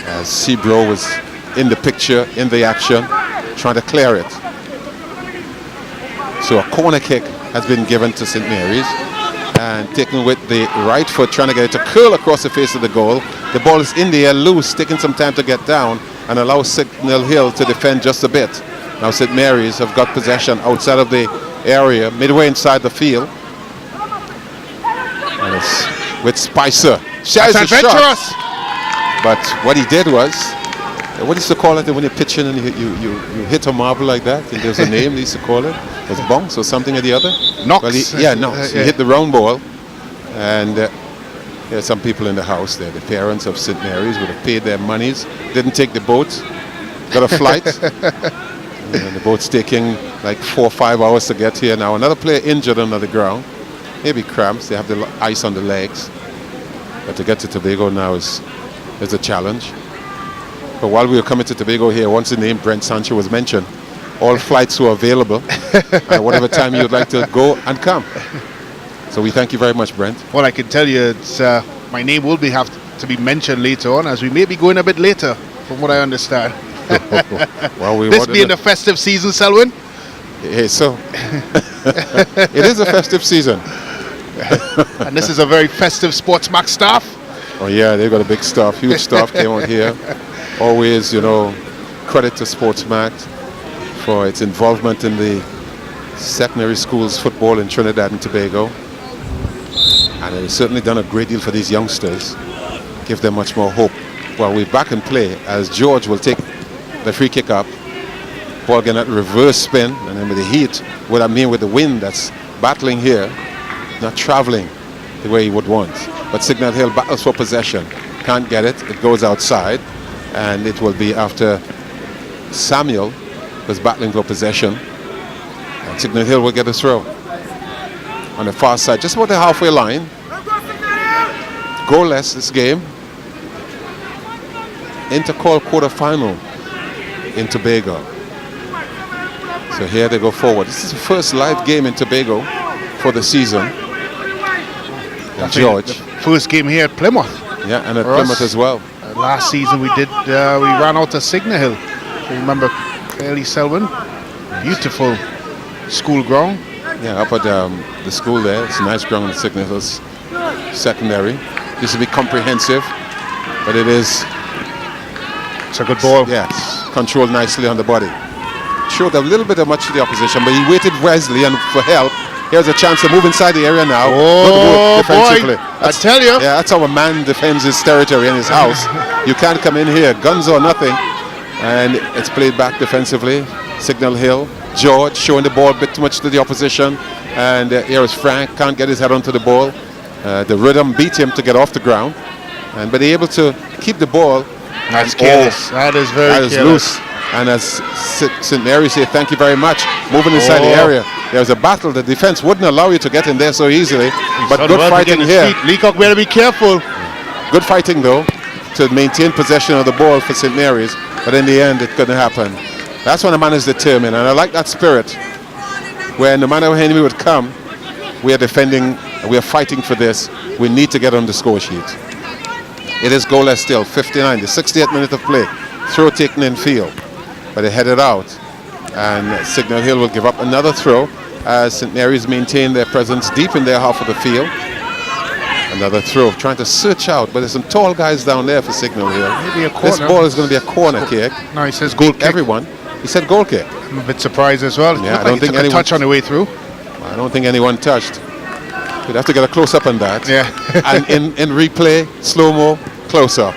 as Sebro was in the picture, in the action, trying to clear it. So a corner kick has been given to St. Mary's, and taken with the right foot, trying to get it to curl across the face of the goal. The ball is in the air, loose, taking some time to get down, and allows Signal Hill to defend just a bit. Now St. Mary's have got possession outside of the area, midway inside the field. And it's with Spicer. Shares the shot. But what he did was, what used to call it when you're pitching and you hit a marble like that? I think there's a name they used to call it. It was bonks or something or the other. Knocks. Well, knocks. He hit the round ball, and there are some people in the house there. The parents of St. Mary's would have paid their monies, didn't take the boat, got a flight. And the boat's taking like 4 or 5 hours to get here now. Another player injured under the ground, maybe cramps. They have the ice on the legs. But to get to Tobago now is a challenge. But while we were coming to Tobago here, once the name Brent Sancho was mentioned, all flights were available at whatever time you'd like to go and come. So we thank you very much, Brent. Well, I can tell you, it's my name will have to be mentioned later on, as we may be going a bit later, from what I understand. Well, this being the festive season, Selwyn? Hey, so it is a festive season. And this is a very festive Sportsmax staff. Oh yeah, they've got a big staff, huge staff came out here. Always, credit to Sportsmax for its involvement in the secondary schools football in Trinidad and Tobago. And it has certainly done a great deal for these youngsters. Give them much more hope. Well, we're back in play as George will take the free kick up. Ball getting that reverse spin, and then with the heat, what I mean with the wind that's battling here, not traveling the way he would want. But Signal Hill battles for possession. Can't get it. It goes outside. And it will be after Samuel was battling for possession. And Signal Hill will get a throw. On the far side, just about the halfway line. Goalless this game. Intercall quarter-final in Tobago. So here they go forward. This is the first live game in Tobago for the season. And George. The first game here at Plymouth. Yeah, and at Plymouth as well. Last season we ran out to Signal Hill. I remember clearly, Selwyn. Beautiful school ground. Yeah, up at the school there. It's a nice ground in Signal Hills Secondary. Used to be comprehensive, but it is. It's a good ball. Yeah, it's controlled nicely on the body. Showed a little bit of much to the opposition, but he waited wisely and for help. Here's a chance to move inside the area now. Oh, defensively. boy, I tell you. Yeah, that's how a man defends his territory and his house. You can't come in here, guns or nothing. And it's played back defensively. Signal Hill. George showing the ball a bit too much to the opposition. And here is Frank, can't get his head onto the ball. The rhythm beat him to get off the ground. But they're able to keep the ball. That's careless. That is very careless. Loose. And as St. Mary say, thank you very much. Moving inside the area. There was a battle. The defense wouldn't allow you to get in there so easily. But good fighting here. Leacock better be careful. Good fighting though, to maintain possession of the ball for St. Mary's. But in the end, it couldn't happen. That's when the man is determined. And I like that spirit. Where no matter how enemy would come, we are defending, we are fighting for this. We need to get on the score sheet. It is goalless still, 59, the 68th minute of play. Throw taken in field. But they headed out, and Signal Hill will give up another throw as St. Mary's maintain their presence deep in their half of the field. Another throw, trying to search out, but there's some tall guys down there for Signal Hill. Maybe a corner. This ball is going to be a corner kick. No, he says goal kick. Everyone, he said goal kick. I'm a bit surprised as well. Yeah, I don't think anyone touch on the way through. I don't think anyone touched. We'd have to get a close up on that. Yeah. And in replay, slow mo, close up.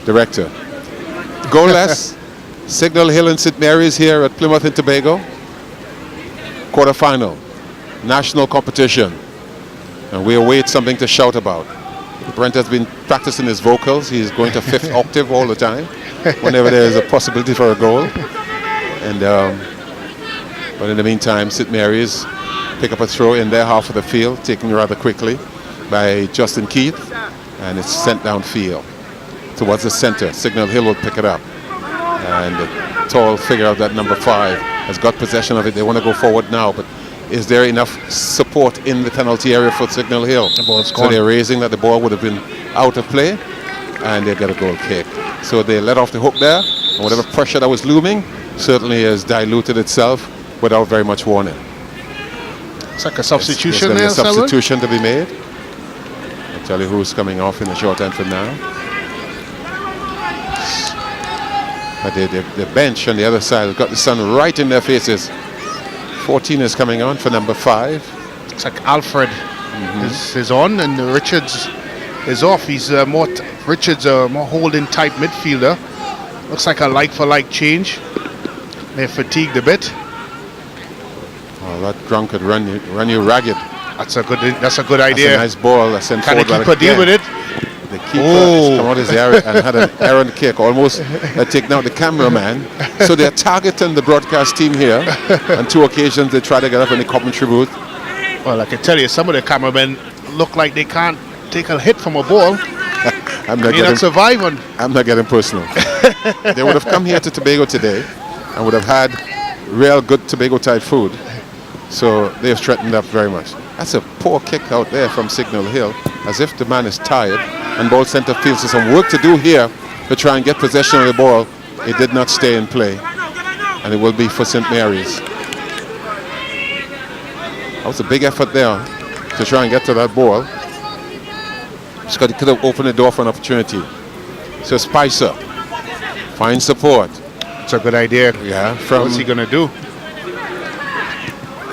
Director. Goalless. Signal Hill and St. Mary's here at Plymouth and Tobago. Quarterfinal. National competition. And we await something to shout about. Brent has been practicing his vocals. He's going to fifth octave all the time whenever there is a possibility for a goal. And but in the meantime, St. Mary's pick up a throw in their half of the field, taken rather quickly by Justin Keith, and it's sent downfield towards the center. Signal Hill will pick it up, and the tall figure of that number 5 has got possession of it. They want to go forward now, but is there enough support in the penalty area for Signal Hill? The ball's so gone. they're raising that the ball would have been out of play, and they get a goal kick. So they let off the hook there, and whatever pressure that was looming certainly has diluted itself without very much warning. It's like a substitution there. There's a substitution to be made. I'll tell you who's coming off in the short end from now. But the bench on the other side has got the sun right in their faces. 14 is coming on for number 5. It's like Alfred is on, and Richards is off. He's Richards, more holding type midfielder. Looks like a like-for-like change. They're fatigued a bit. Oh, that ground could run you ragged. That's a good idea. That's a nice ball. That's Can the keeper deal with it? The keeper has come out his area and had an errant kick, almost taking out the cameraman. So they're targeting the broadcast team here. On 2 occasions they try to get up in the commentary booth. Well, I can tell you, some of the cameramen look like they can't take a hit from a ball. I'm not surviving. I'm not getting personal. They would have come here to Tobago today and would have had real good Tobago type food. So they've straightened up very much. That's a poor kick out there from Signal Hill, as if the man is tired. And ball center field, so some work to do here to try and get possession of the ball. It did not stay in play. And it will be for St. Mary's. That was a big effort there to try and get to that ball. Could have opened the door for an opportunity. So Spicer finds support. It's a good idea. Yeah. What's he going to do?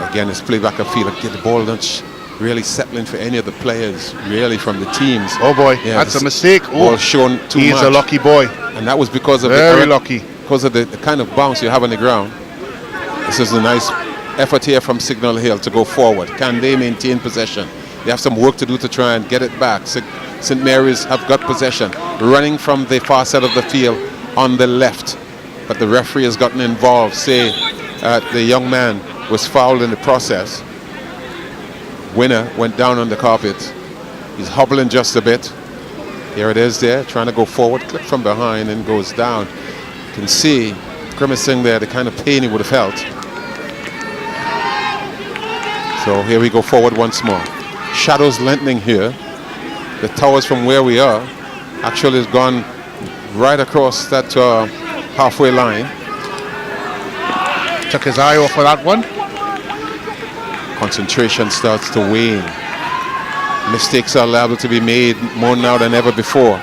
Again, it's play back and feel like get the ball not really settling for any of the players, really from the teams. Oh boy, that's a mistake. Ball shown too much. He's a lucky boy. And that was because of lucky. Because of the kind of bounce you have on the ground. This is a nice effort here from Signal Hill to go forward. Can they maintain possession? They have some work to do to try and get it back. St. Mary's have got possession, running from the far side of the field on the left. But the referee has gotten involved. Say the young man was fouled in the process. Winner went down on the carpet. He's hobbling just a bit. Here it is there, trying to go forward, clip from behind and goes down. You can see grimacing there the kind of pain he would have felt. So here we go forward once more. Shadows lengthening here. The towers from where we are actually has gone right across that halfway line. Took his eye off of that one. Concentration starts to wane. Mistakes are liable to be made more now than ever before.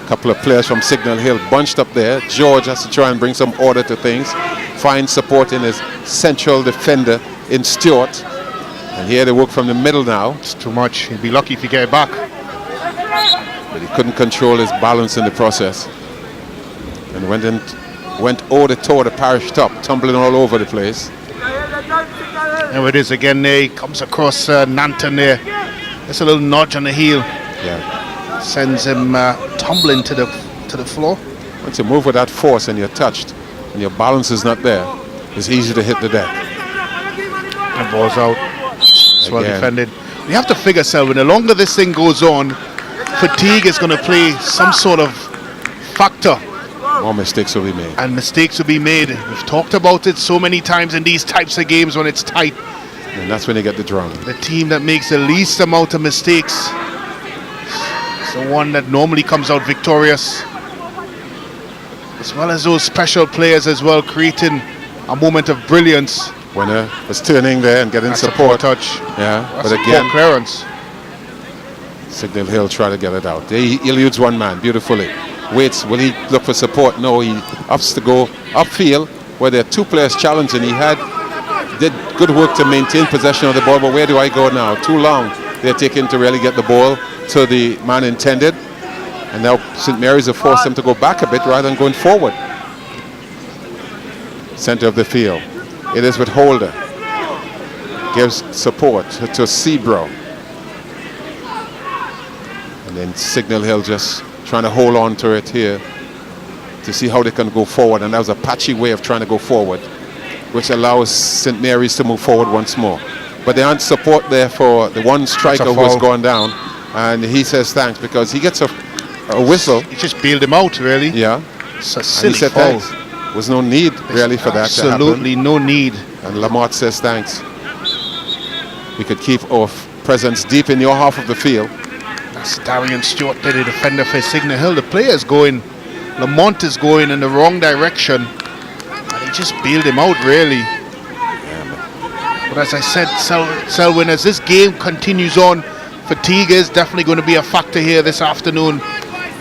A couple of players from Signal Hill bunched up there. George has to try and bring some order to things. Find support in his central defender in Stewart. And here they work from the middle now. It's too much. He'd be lucky if he get it back. But he couldn't control his balance in the process. And went over the toe of the parish top, tumbling all over the place. There it is again there. He comes across Nanton there. Just a little nudge on the heel. Yeah. Sends him tumbling to the floor. Once you move with that force and you're touched and your balance is not there, it's easy to hit the deck. And ball's out. It's well defended. You have to figure, Selwyn, the longer this thing goes on, fatigue is going to play some sort of factor. More mistakes will be made. And mistakes will be made. We've talked about it so many times in these types of games when it's tight. And that's when you get the drum. The team that makes the least amount of mistakes is the one that normally comes out victorious. As well as those special players as well, creating a moment of brilliance. Winner was turning there and getting That's support. A poor touch. Yeah, that's but a again, poor clearance. Signal Hill try to get it out. He eludes one man beautifully. Waits, will he look for support? No, he opts to go upfield where there are two players challenging. He did good work to maintain possession of the ball, but where do I go now? Too long they're taking to really get the ball to the man intended. And now St. Mary's have forced him to go back a bit rather than going forward. Center of the field. It is with Holder. Gives support to Sebro. And then Signal Hill just trying to hold on to it here to see how they can go forward. And that was a patchy way of trying to go forward, which allows St. Mary's to move forward once more. But there aren't support there for the one striker who has gone down. And he says thanks because he gets a whistle. He just bailed him out, really. Yeah. It's a silly he said foul. thanks. Was no need really for that to happen. Absolutely no need. And Lamont says thanks. We could keep our presence deep in your half of the field. That's Darian Stewart, the defender for Signal Hill. The player's going, Lamont is going in the wrong direction. And he just bailed him out, really. But as I said, Selwyn, as this game continues on, fatigue is definitely going to be a factor here this afternoon.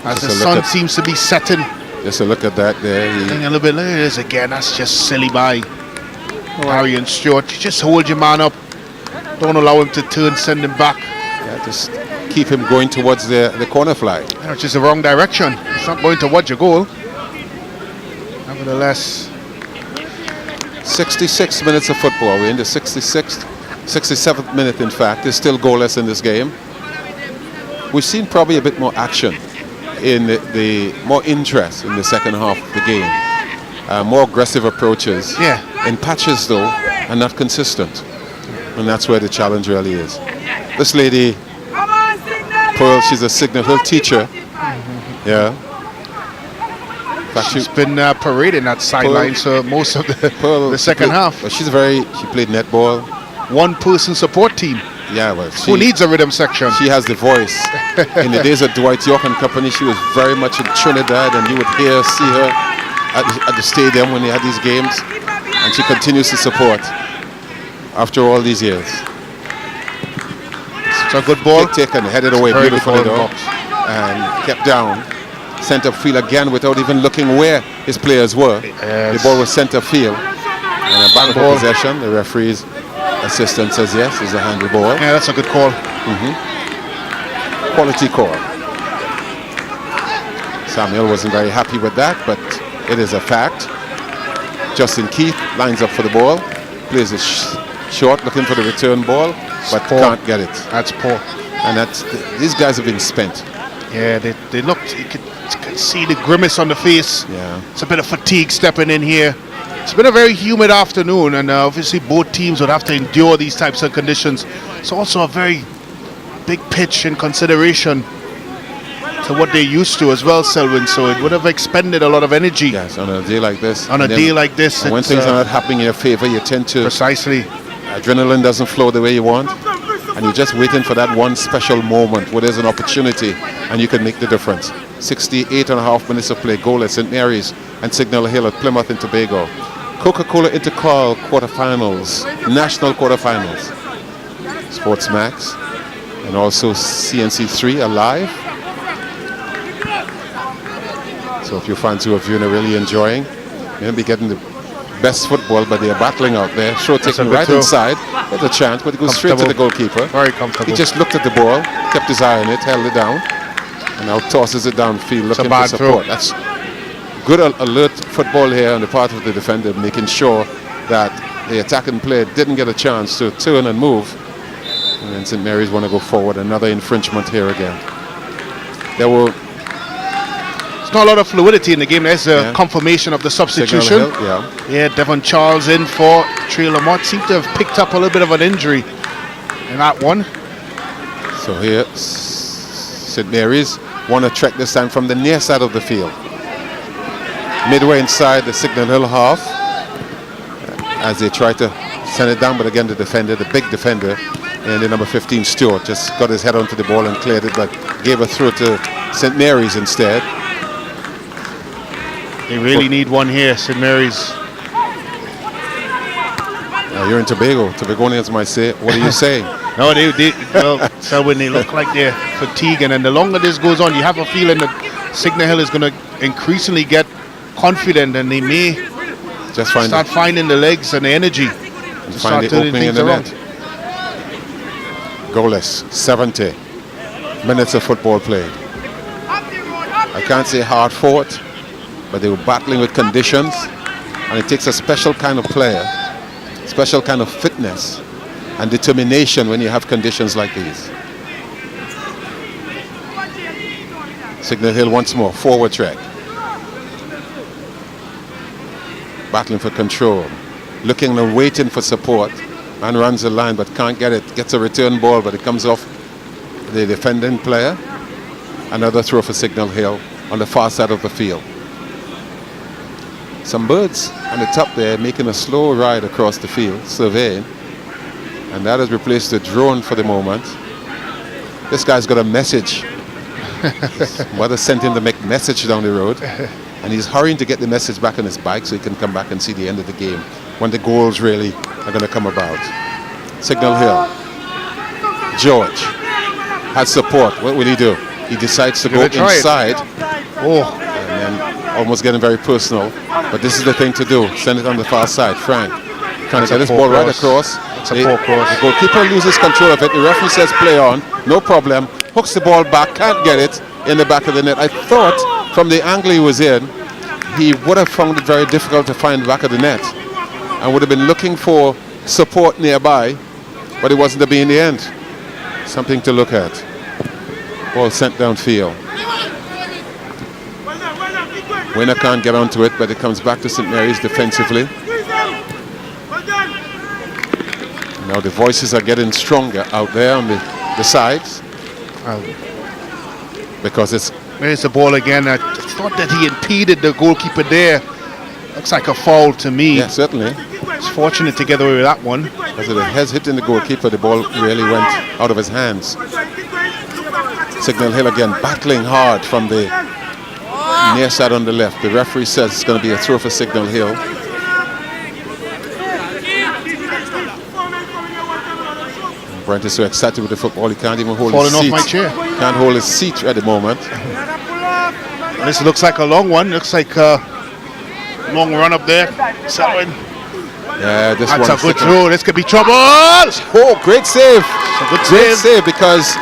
As the sun seems to be setting. Just a look at that there. A little bit later, it is again. That's just silly by Darian Stewart. You just hold your man up. Don't allow him to turn, send him back. Yeah, just keep him going towards the corner flag. Which is the wrong direction. It's not going towards your goal. Nevertheless, 66 minutes of football. We're in the 67th minute, in fact. There's still goalless in this game. We've seen probably a bit more action, more interest in the second half of the game. More aggressive approaches. Yeah. In patches, though, and not consistent. And that's where the challenge really is. This lady, Pearl, she's a Signal Hill teacher. Yeah. She's been parading that sideline so most of the second half. She played netball. One-person support team. Yeah, well, who needs a rhythm section? She has the voice. In the days of Dwight York and company, she was very much in Trinidad, and you would see her at the stadium when they had these games, and she continues to support after all these years. It's a good ball. Taken, headed away beautifully though, and kept down. Center field again without even looking where his players were. The ball was center field, and a back for possession. The referee's assistant says yes, it's a handle ball. Yeah, that's a good call. Quality call. Samuel wasn't very happy with that, but it is a fact. Justin Keith lines up for the ball, plays it short, looking for the return ball, but can't get it. That's poor. And these guys have been spent. Yeah, they looked. You could see the grimace on the face. Yeah, it's a bit of fatigue stepping in here. It's been a very humid afternoon, and obviously both teams would have to endure these types of conditions. It's also a very big pitch in consideration to what they're used to as well, Selwyn. So it would have expended a lot of energy. Yes, on a day like this. On a day like this. And when things are not happening in your favor, you tend to... Precisely. Adrenaline doesn't flow the way you want. And you're just waiting for that one special moment where there's an opportunity and you can make the difference. 68.5 minutes of play, goal at St. Mary's and Signal Hill at Plymouth and Tobago. Coca-Cola Intercall quarterfinals, national quarterfinals. Sports Max and also CNC3 are live. So if you fans who are viewing are really enjoying, you'll be getting the best football, but they are battling out there. Throw taken right inside, had a chance, but it goes straight to the goalkeeper. Very comfortable. He just looked at the ball, kept his eye on it, held it down, and now tosses it downfield, looking for support. That's good alert football here on the part of the defender, making sure that the attacking player didn't get a chance to turn and move. And then St. Mary's want to go forward. Another infringement here again. There's not a lot of fluidity in the game. There's a confirmation of the substitution. Hill, yeah, Devon Charles in for Trey Lamont. Seemed to have picked up a little bit of an injury in that one. So here, St. Mary's want to track this time from the near side of the field. Midway inside the Signal Hill half as they try to send it down, but again the defender, the big defender, and the number 15 Stewart just got his head onto the ball and cleared it, but gave a throw to St. Mary's instead. They really need one here, St. Mary's. You're in Tobago. Tobagonians might say, what are you saying? No, so when they look like they're fatiguing, and the longer this goes on, you have a feeling that Signal Hill is going to increasingly get confident, and they may just start finding the legs and the energy to start turning things around. Goalless, 70 minutes of football played. I can't say hard fought, but they were battling with conditions, and it takes a special kind of player, special kind of fitness and determination when you have conditions like these. Signal Hill once more, forward track. Battling for control, looking and waiting for support. Man runs the line but can't get it. Gets a return ball, but it comes off the defending player. Another throw for Signal Hill on the far side of the field. Some birds on the top there making a slow ride across the field, surveying. And that has replaced the drone for the moment. This guy's got a message. His mother sent him the message down the road. And he's hurrying to get the message back on his bike so he can come back and see the end of the game when the goals really are going to come about. Signal Hill. George has support. What will he do? He decides to go inside. Oh. And then almost getting very personal. But this is the thing to do. Send it on the far side. Frank trying to get this ball right across. It's a poor cross. The goalkeeper loses control of it. The referee says play on. No problem. hooks the ball back, can't get it in the back of the net. I thought from the angle he was in, he would have found it very difficult to find the back of the net and would have been looking for support nearby, but it wasn't to be in the end. Something to look at. Ball sent downfield. Winner can't get onto it, but it comes back to St. Mary's defensively. Now the voices are getting stronger out there on the sides. Because there's the ball again. I thought that he impeded the goalkeeper there. Looks like a foul to me. Yeah, certainly. It's fortunate to get away with that one. As it has hit in the goalkeeper, the ball really went out of his hands. Signal Hill again battling hard from the near side on the left. The referee says it's going to be a throw for Signal Hill. Brent is so excited with the football he can't even hold his seat. Falling off my chair. Can't hold his seat at the moment. This looks like a long one. Looks like a long run up there. Selwyn. Yeah, this That's one a good throw. This could be trouble. Oh, great save. Great save because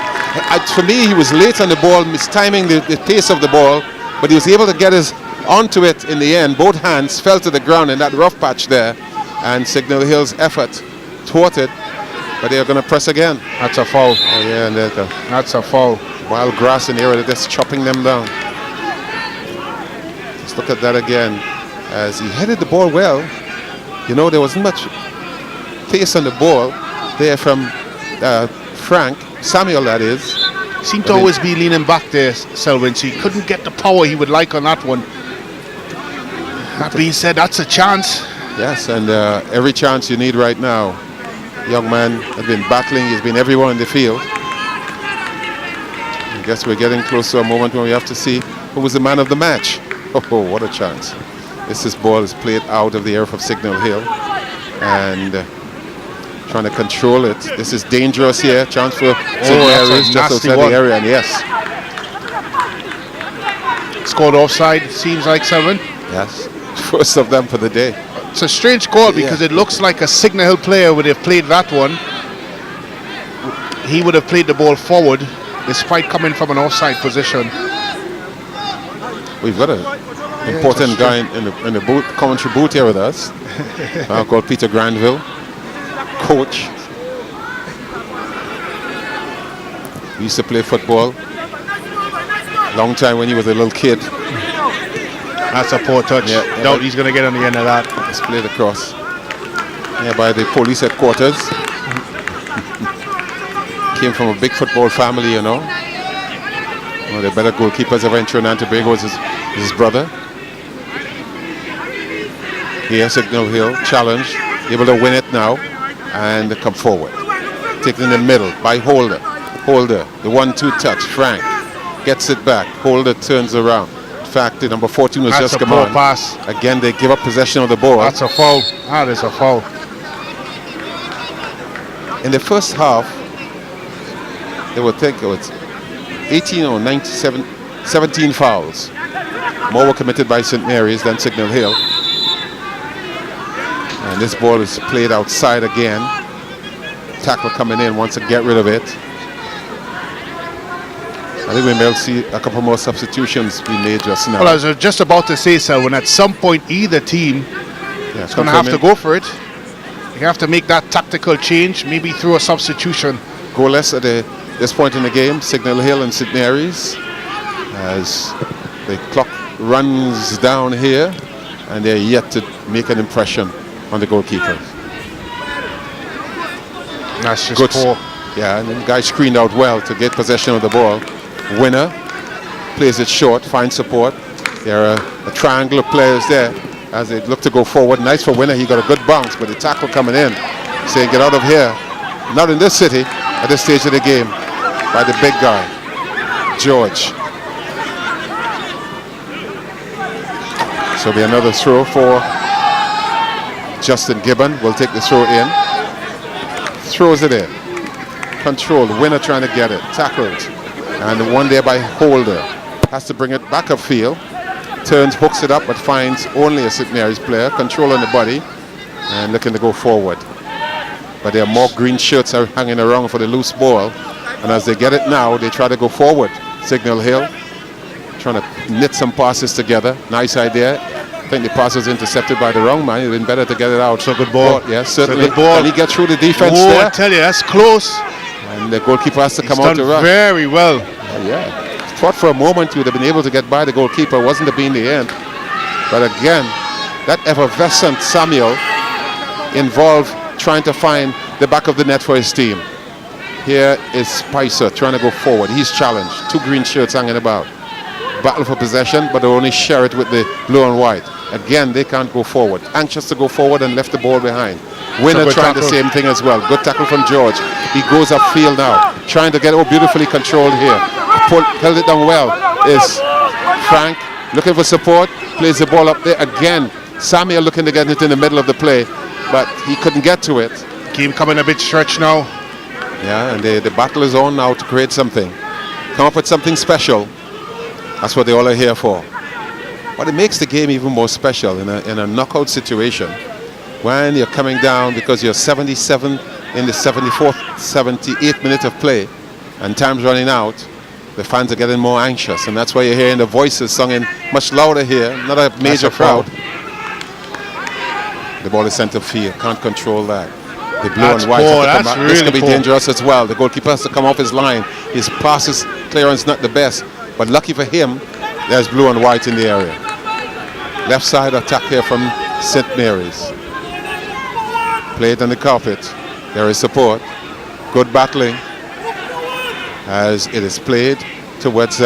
for me he was late on the ball, mistiming the pace of the ball, but he was able to get his onto it in the end. Both hands fell to the ground in that rough patch there, and Signal Hill's effort thwarted. But they are going to press again. That's a foul. Oh yeah, and that's a foul. Wild grass in the area, they're just chopping them down. Let's look at that again. As he headed the ball well, you know, there wasn't much pace on the ball there from Frank, Samuel that is. Seemed to always be leaning back there, Selwyn. So he couldn't get the power he would like on that one. That being said, that's a chance. Yes, and every chance you need right now. Young man has been battling, he's been everywhere in the field. I guess we're getting close to a moment when we have to see who was the man of the match. Oh, what a chance. This ball is played out of the area of Signal Hill and trying to control it. This is dangerous here. Chance for St. Mary's just outside the area, and yes. Scored offside, seems like, Selwyn. Yes, first of them for the day. It's a strange call because it looks like a Signal Hill player would have played that one. He would have played the ball forward despite coming from an offside position. We've got an important guy in the booth, commentary booth here with us, called Peter Granville, coach. He used to play football long time when he was a little kid. That's a poor touch. Doubt he's going to get on the end of that. Let's play the cross. Yeah, by the police headquarters. Came from a big football family, you know. One of the better goalkeepers ever in Trinidad and Tobago is his brother. Here, Signal Hill, challenge, able to win it now and come forward. Taken in the middle by Holder. Holder, the 1-2 touch. Frank gets it back. Holder turns around. In fact, the number 14 was just come on. Pass. Again, they give up possession of the ball. That's a foul. That is a foul. In the first half, they would think it was 18 or 17 fouls. More were committed by St. Mary's than Signal Hill. And this ball is played outside again. Tackle coming in, wants to get rid of it. I think we may see a couple more substitutions be made just now. Well, I was just about to say, so when at some point either team is going to have to go for it. You have to make that tactical change, maybe through a substitution. Goalless at this point in the game, Signal Hill and St. Mary's, as the clock runs down here, and they're yet to make an impression on the goalkeepers. That's just poor. Yeah, and the guy screened out well to get possession of the ball. Winner plays it short, finds support. There are a triangle of players there as they look to go forward. Nice for Winner, he got a good bounce, but the tackle coming in, saying get out of here. Not in this city at this stage of the game by the big guy, George. So it'll be another throw for Justin Gibbon. Will take the throw in. Throws it in. Controlled. Winner trying to get it. Tackled. And the one there by Holder. Has to bring it back upfield. Turns, hooks it up, but finds only a St. Mary's player. Control on the body. And looking to go forward. But there are more green shirts are hanging around for the loose ball. And as they get it now, they try to go forward. Signal Hill trying to knit some passes together. Nice idea. I think the pass was intercepted by the wrong man. It would have been better to get it out. So good ball. Yes, certainly. Good ball. Can he get through the defense Oh, there? I tell you, that's close. And the goalkeeper has to He's come out to done rush. very well. Yeah. Thought for a moment he would have been able to get by the goalkeeper. Wasn't to be in the end. But again, that effervescent Samuel involved trying to find the back of the net for his team. Here is Spicer trying to go forward. He's challenged. 2 green shirts hanging about. Battle for possession, but they only share it with the blue and white. Again, they can't go forward. Anxious to go forward and left the ball behind. Winner trying the same thing as well. Good tackle from George. He goes upfield now, trying to get beautifully controlled here. Held it down well. Is Frank looking for support? Plays the ball up there again. Samuel looking to get it in the middle of the play, but he couldn't get to it. Game coming a bit stretched now. Yeah, and the battle is on now to create something. Come up with something special. That's what they all are here for. But it makes the game even more special in a knockout situation when you're coming down because you're 77 in the 74th, 78th minute of play and time's running out. The fans are getting more anxious, and that's why you're hearing the voices singing much louder here. Not a major crowd. The ball is center field. Can't control that. The blue and white have to come back. This could be dangerous as well. The goalkeeper has to come off his line. His passes clearance not the best, but lucky for him, there's blue and white in the area. Left side attack here from St. Mary's. Played on the carpet. There is support. Good battling as it is played towards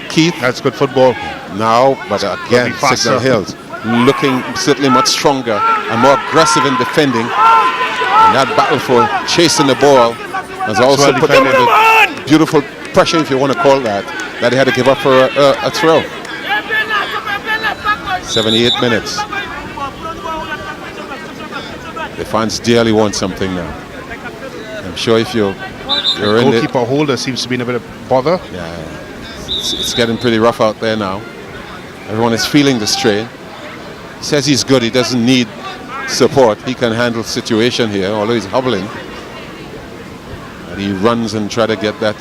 Keith. That's good football. Now, but again, Signal Hills looking certainly much stronger and more aggressive in defending. And that battle for chasing the ball has also put them under beautiful pressure, if you want to call that they had to give up for a throw. 78 minutes. The fans dearly want something now. I'm sure if you're in the goalkeeper holder seems to be in a bit of bother. Yeah, it's getting pretty rough out there now. Everyone is feeling the strain. He says he's good. He doesn't need support. He can handle the situation here, although he's hobbling. And he runs and try to get that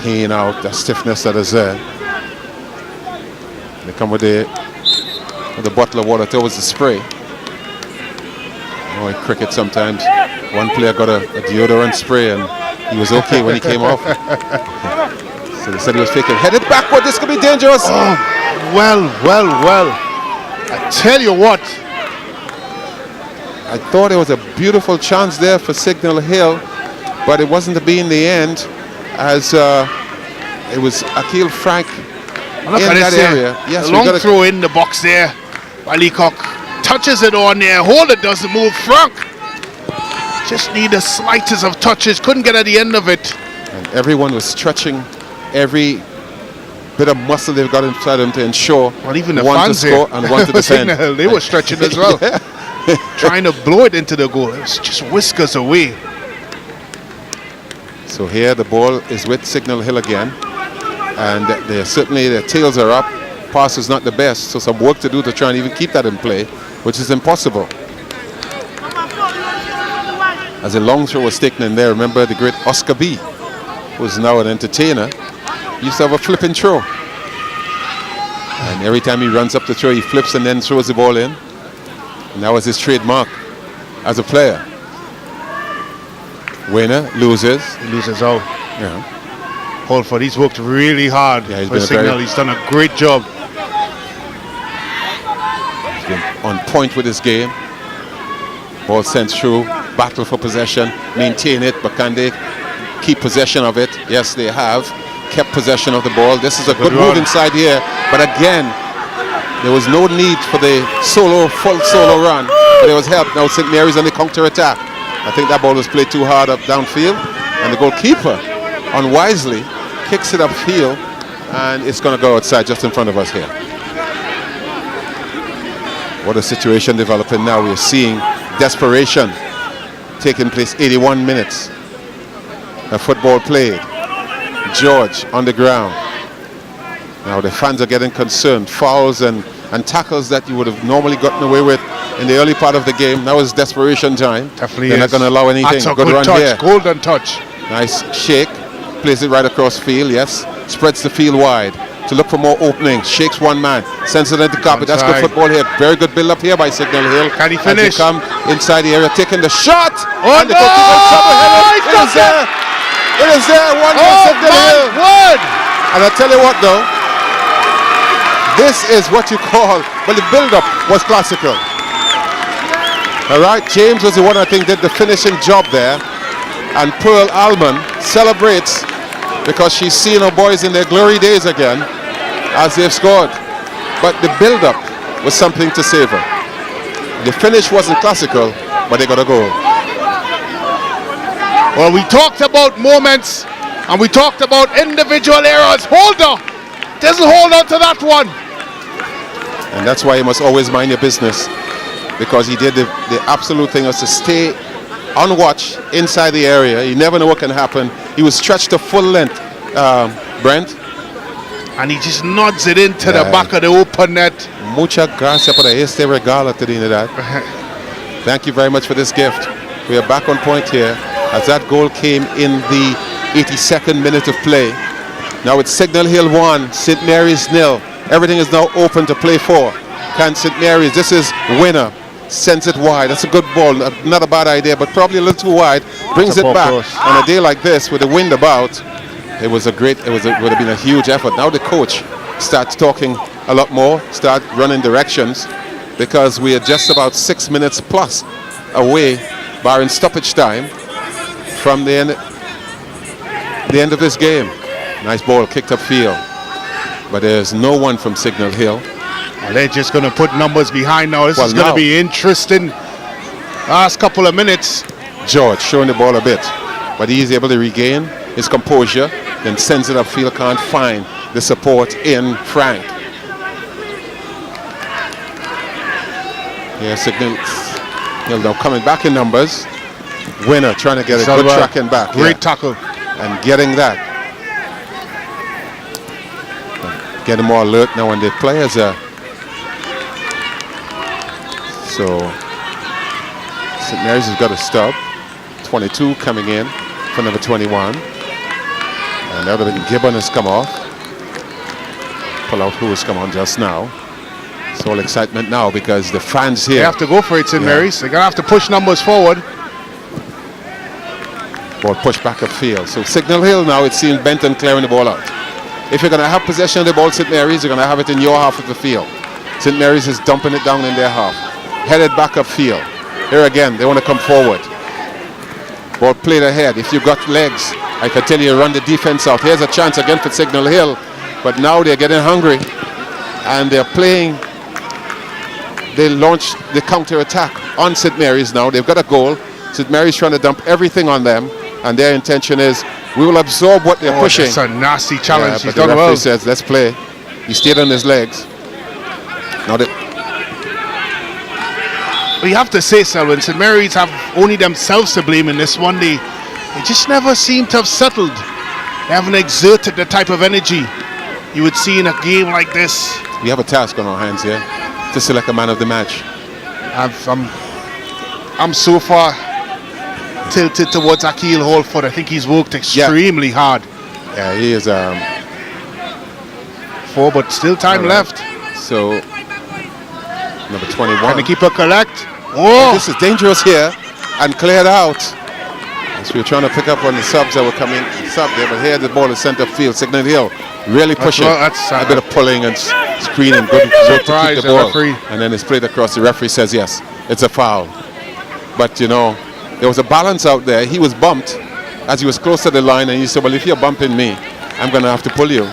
pain out, that stiffness that is there. They come with the bottle of water towards the spray. In cricket sometimes one player got a deodorant spray and he was okay when he came off. So they said he was faking. Headed backward, this could be dangerous. Oh, well. I tell you what. I thought it was a beautiful chance there for Signal Hill, but it wasn't to be in the end, as it was Akil Frank in that area. Yes, a long throw in the box there. Leacock touches it on there. Holder doesn't move. Frank just need the slightest of touches. Couldn't get at the end of it. And everyone was stretching every bit of muscle they've got inside them to ensure even the one fans to score and one to defend. They were stretching as well. Trying to blow it into the goal. It was just whiskers away. So here the ball is with Signal Hill again, and they're certainly their tails are up. Pass is not the best, so some work to do to try and even keep that in play, which is impossible. As a long throw was taken in there, remember the great Oscar B, who's now an entertainer, he used to have a flipping throw. And every time he runs up the throw, he flips and then throws the ball in. And that was his trademark as a player. Winner loses. He loses out. Yeah. Holford, he's worked really hard for Signal. He's done a great job. He's been on point with his game. Ball sent through, battle for possession, maintain it, but can they keep possession of it? Yes, they have kept possession of the ball. This is a good move inside here, but again, there was no need for the full solo run, but it was help. Now St. Mary's on the counter attack. I think that ball was played too hard up downfield, and the goalkeeper unwisely kicks it upfield, and it's going to go outside just in front of us here. What a situation developing now. We're seeing desperation taking place. 81 minutes of football played. George on the ground. Now the fans are getting concerned. Fouls and tackles that you would have normally gotten away with in the early part of the game. Now is desperation time. Definitely They're not going to allow anything. That's a good run touch, here. golden touch. Nice shake. plays it right across field, yes. Spreads the field wide to look for more openings. Shakes one man, sends it into carpet. That's good football here. Very good build up here by Signal Hill. Can he As finish? they come inside the area, taking the shot. Oh, and the no! goalkeeper in trouble. He's It got is there. It is there. One for Oh, Signal my Hill. word! And I tell you what, though, this is what you call. Well, the build up was classical. All right, James was the one I think did the finishing job there, and Pearl Almond celebrates because she's seen her boys in their glory days again as they've scored. But the build-up was something to savor. The finish wasn't classical, but they got a goal. Well, we talked about moments and we talked about individual errors. Holder doesn't hold on to that one. And that's why you must always mind your business, because he did the absolute thing was to stay on watch inside the area. You never know what can happen. He was stretched to full length, Brent. And he just nods it into the back of the open net. Muchas gracias por este regalo, Trinidad. Thank you very much for this gift. We are back on point here as that goal came in the 82nd minute of play. Now it's Signal Hill 1, St. Mary's 0. Everything is now open to play for. Can St. Mary's, this is winner, sends it wide. That's a good ball, not a bad idea, but probably a little too wide. Brings it back. On a day like this with the wind about, it would have been a huge effort. Now the coach starts talking a lot more, start running directions, because we are just about 6 minutes plus away, barring stoppage time, from the end of this game. Nice ball kicked upfield, but there's no one from Signal Hill. Well, they're just going to put numbers behind now. This is going to be interesting. Last couple of minutes. George showing the ball a bit, but he's able to regain his composure, then sends it upfield, can't find the support in Frank. Yeah, Signal Hill now coming back in numbers. Winner trying to get a good tracking back. Great tackle. And getting that. Getting more alert now when the players are. So St. Mary's has got a stop. 22 coming in for number 21. And that would have been Gibbon has come off. Pull out who has come on just now. It's all excitement now because the fans here. They have to go for it, St. Mary's. They're going to have to push numbers forward. Ball pushed back upfield. So Signal Hill now, it seems Benton clearing the ball out. If you're going to have possession of the ball, St. Mary's, you're going to have it in your half of the field. St. Mary's is dumping it down in their half. Headed back upfield. Here again, they want to come forward. Ball played ahead. If you've got legs, I can tell you, run the defense out. Here's a chance again for Signal Hill. But now they're getting hungry. And they're playing. They launched the counter-attack on St. Mary's now. They've got a goal. St. Mary's trying to dump everything on them. And their intention is, we will absorb what they're pushing. That's a nasty challenge. Yeah, He's but the done referee well. says, let's play. He stayed on his legs. Now we have to say, Selwyn, St. Mary's have only themselves to blame in this one. They just never seem to have settled. They haven't exerted the type of energy you would see in a game like this. we have a task on our hands here to select a man of the match. I'm so far tilted towards Akil Holford. I think he's worked extremely hard. Yeah, he is. But still time left. So, number 21. Can the keeper collect? Oh! This is dangerous here and cleared out. So we're trying to pick up on the subs that were coming sub there, but here the ball is center field. Signal Hill really pushing. A bit of pulling and screening. Good work to keep the ball. And then it's played across. The referee says yes, it's a foul. But you know, there was a balance out there. He was bumped as he was close to the line, and he said, well, if you're bumping me, I'm going to have to pull you.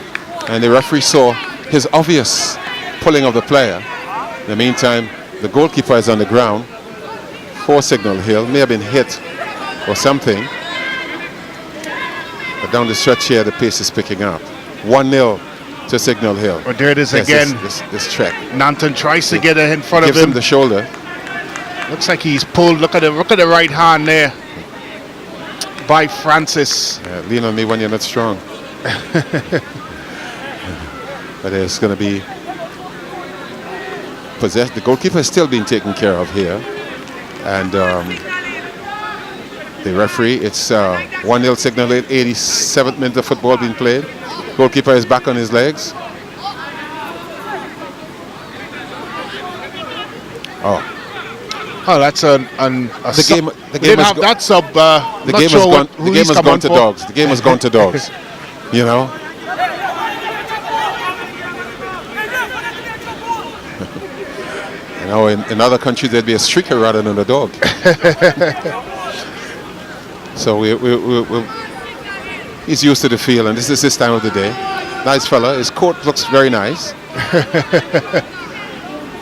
And the referee saw his obvious pulling of the player. In the meantime, the goalkeeper is on the ground for Signal Hill. May have been hit or something. But down the stretch here, the pace is picking up. 1-0 to Signal Hill. But there it is again. This trek. Nanton tries to get it in front of him. Gives him the shoulder. Looks like he's pulled. Look at the right hand there by Francis. Yeah, lean on me when you're not strong. But it's going to be possessed. The goalkeeper is still being taken care of here. And the referee. It's 1-0 Signal Hill, 87th minute of football being played. Goalkeeper is back on his legs. Oh, that's The game didn't has have go- that sub. The game has gone to dogs. The game has gone to dogs. You know. You know, in other countries there'd be a striker rather than a dog. So he's used to the field, and this is his time of the day. Nice fella. His coat looks very nice.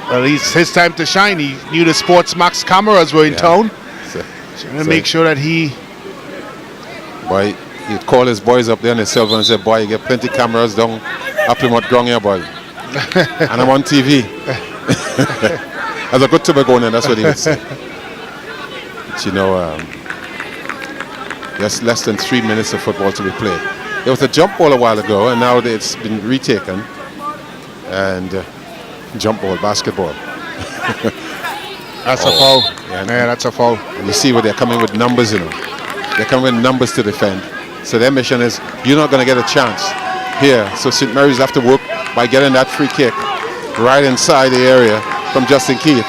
Well, it's his time to shine. He knew the Sports Max cameras were in town. Trying to make sure that Boy, he'd call his boys up there on his cell phone and say, boy, you get plenty cameras down up in what ground here, boy. And I'm on TV. As a good Tobagoan, that's what he would say. But you know, just less than 3 minutes of football to be played. There was a jump ball a while ago, and now it's been retaken. And jump ball, basketball. That's a foul. Yeah, that's a foul. And you see where they're coming with numbers, you know. They're coming with numbers to defend. So their mission is, you're not going to get a chance here. So St. Mary's have to work by getting that free kick right inside the area from Justin Keith.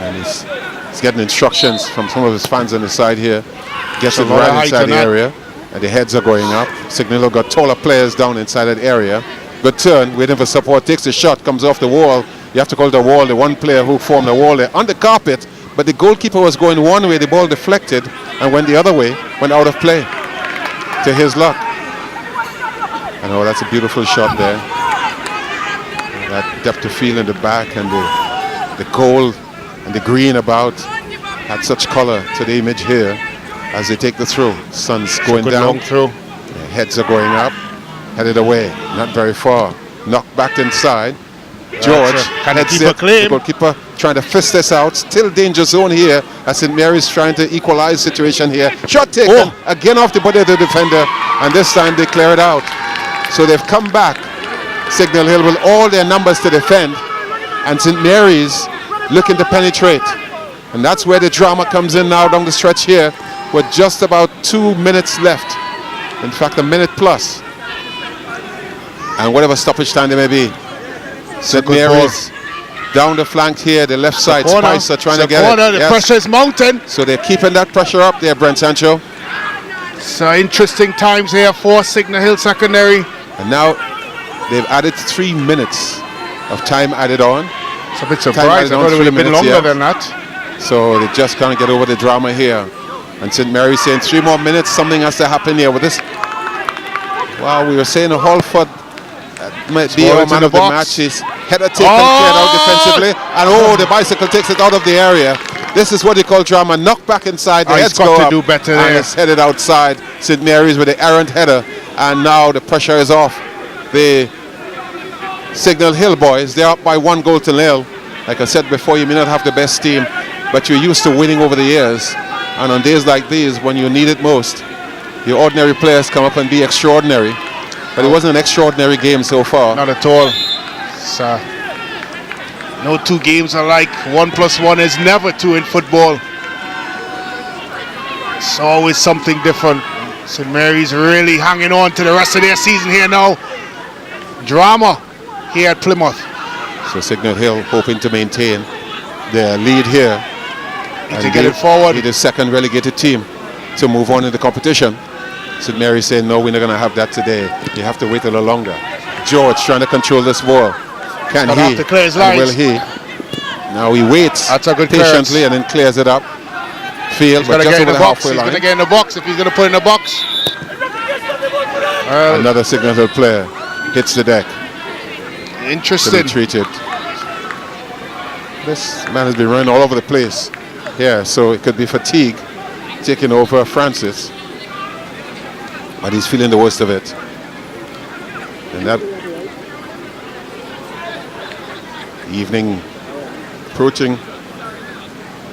And he's getting instructions from some of his fans on the side here. Gets it right inside the area. And the heads are going up. Signal Hill got taller players down inside that area. Good turn, waiting for support, takes the shot, comes off the wall. You have to call it a wall. The one player who formed the wall there on the carpet, but the goalkeeper was going one way, the ball deflected and went the other way, went out of play to his luck. And oh, that's a beautiful shot there. That depth of field in the back, and the gold and the green about had such color to the image here as they take the throw. Sun's going down. Long throw. The heads are going up, headed away, not very far. Knocked back inside. George heads it. The goalkeeper trying to fist this out. Still danger zone here as St. Mary's trying to equalize the situation here. Shot taken again off the body of the defender, and this time they clear it out. So they've come back. Signal Hill with all their numbers to defend, and St. Mary's looking to penetrate. And that's where the drama comes in now down the stretch here, with just about 2 minutes left. In fact, a minute plus. And whatever stoppage time there may be. St. Mary's down the flank here, the left side. Spicer trying to get it. The pressure is mounting. So they're keeping that pressure up there, Brent Sancho. So interesting times here for Signal Hill Secondary. And now they've added 3 minutes of time added on. It's a bit surprised. I thought it would have been longer than that. So they just can't get over the drama here. And St. Mary's saying 3 more minutes, something has to happen here with this. Wow, we were saying a Holford might be our man of the match. His header taken, cleared out defensively, and the bicycle takes it out of the area. This is what they call drama. Knock back inside, the heads go up, do better and there. it's headed outside. St. Mary's with the errant header, and now the pressure is off the Signal Hill boys. They're up by 1-0. Like I said before, you may not have the best team, but you're used to winning over the years. And on days like these, when you need it most, your ordinary players come up and be extraordinary. But it wasn't an extraordinary game so far. Not at all. So, no two games are alike. 1 + 1 is never 2 in football. It's always something different. St. Mary's really hanging on to the rest of their season here now. Drama here at Plymouth. So Signal Hill hoping to maintain their lead here. Need to get it forward. Be the second relegated team to move on in the competition. St. Mary's saying, no, we're not going to have that today. You have to wait a little longer. George trying to control this ball. Can he? Have to clear his And lines. will he? Now he waits patiently and then clears it up. Field, but just over the halfway line. He's going to get in the box if he's going to put in the box. Another Signal Hill player hits the deck. Interesting. To be treated. This man has been running all over the place here, so it could be fatigue taking over Francis. But he's feeling the worst of it. And that evening, approaching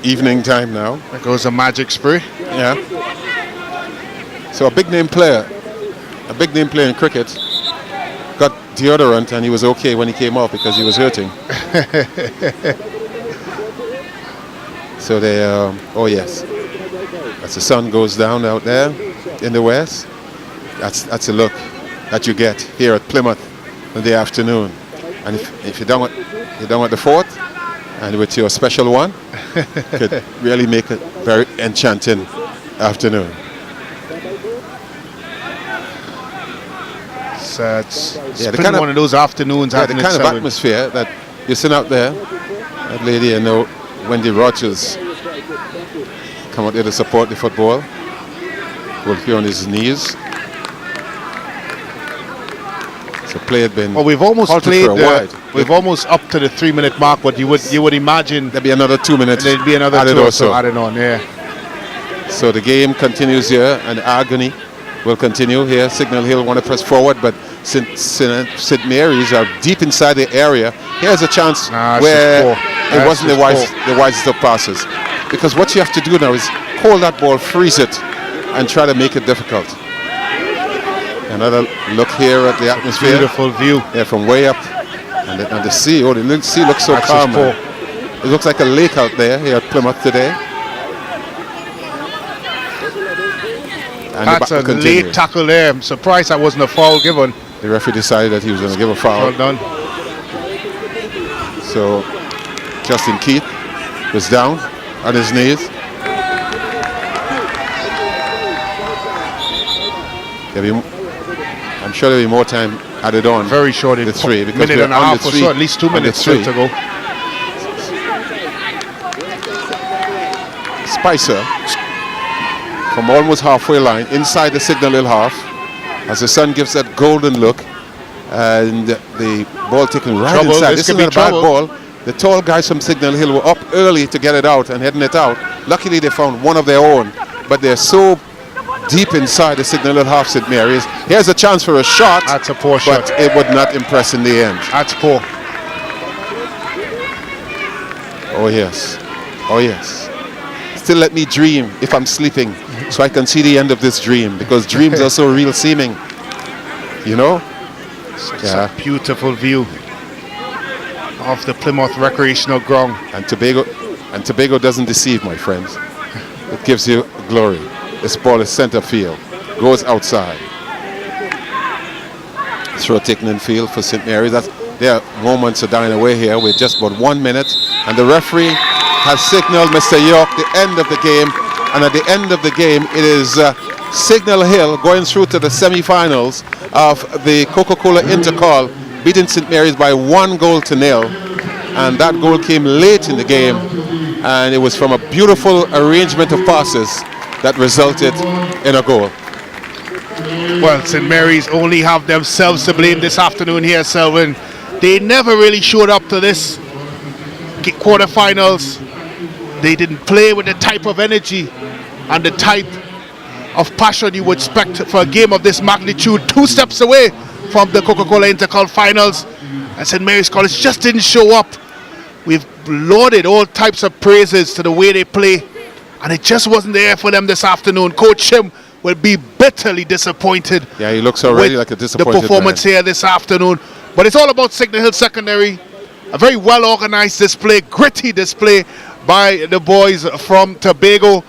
evening time now. There goes a magic spray. Yeah. So a big name player in cricket got deodorant and he was okay when he came off because he was hurting. So they, oh yes, as the sun goes down out there in the west, that's a look that you get here at Plymouth in the afternoon. And if you're down at the fort, and with your special one, could really make a very enchanting afternoon. It's been one of those afternoons. Yeah, the kind of atmosphere that you sit out there. That lady, you know, Wendy Rogers, come out there to support the football. Will here on his knees. So play had been. Well, we've almost halted played. for a while. We've almost up to the 3-minute mark, but you would imagine there'd be another 2 minutes. There'd be another added 2 or also. so added on. Yeah. So the game continues here, and agony will continue here. Signal Hill want to press forward, but St. Mary's are deep inside the area. Here's a chance where it wasn't the wisest of passes. Because what you have to do now is hold that ball, freeze it, and try to make it difficult. Another look here at the atmosphere. Beautiful view. Yeah, from way up. And the sea, the sea looks so calm. It looks like a lake out there here at Plymouth today. And that's a late tackle there. I'm surprised that wasn't a foul given. The referee decided that he was going to give a foul. Well done. So Justin Keith was down on his knees. I'm sure there'll be more time added on. Very short. The 3 because minute and a half or so, at least 2 minutes still to go. Spicer from almost halfway line inside the Signal Hill half as the sun gives that golden look and the ball taken right inside. This is not a bad ball. The tall guys from Signal Hill were up early to get it out and heading it out. Luckily they found one of their own, but they're so deep inside the Signal Hill half, St. Mary's. Here's a chance for a shot. That's a poor shot. But it would not impress in the end. That's poor. Oh yes. Oh yes. Still let me dream if I'm sleeping so I can see the end of this dream, because dreams are so real seeming. You know? It's a beautiful view of the Plymouth recreational ground. And Tobago doesn't deceive, my friends. It gives you glory. This ball is center field, goes outside. Throw taken in field for St. Mary's. There are moments are dying away here with just about 1 minute, and the referee has signaled Mr. York the end of the game, and at the end of the game it is Signal Hill going through to the semi-finals of the Coca-Cola Intercall, beating St. Mary's by 1-0, and that goal came late in the game, and it was from a beautiful arrangement of passes that resulted in a goal. Well, St. Mary's only have themselves to blame this afternoon here, Selwyn. They never really showed up to this quarterfinals. They didn't play with the type of energy and the type of passion you would expect for a game of this magnitude. 2 steps away from the Coca-Cola Intercall finals, and St. Mary's College just didn't show up. We've lauded all types of praises to the way they play, and it just wasn't there for them this afternoon. Coach Shim will be bitterly disappointed. Yeah, he looks already like a disappointed the performance man here this afternoon. But it's all about Signal Hill Secondary. A very well organized display, gritty display by the boys from Tobago.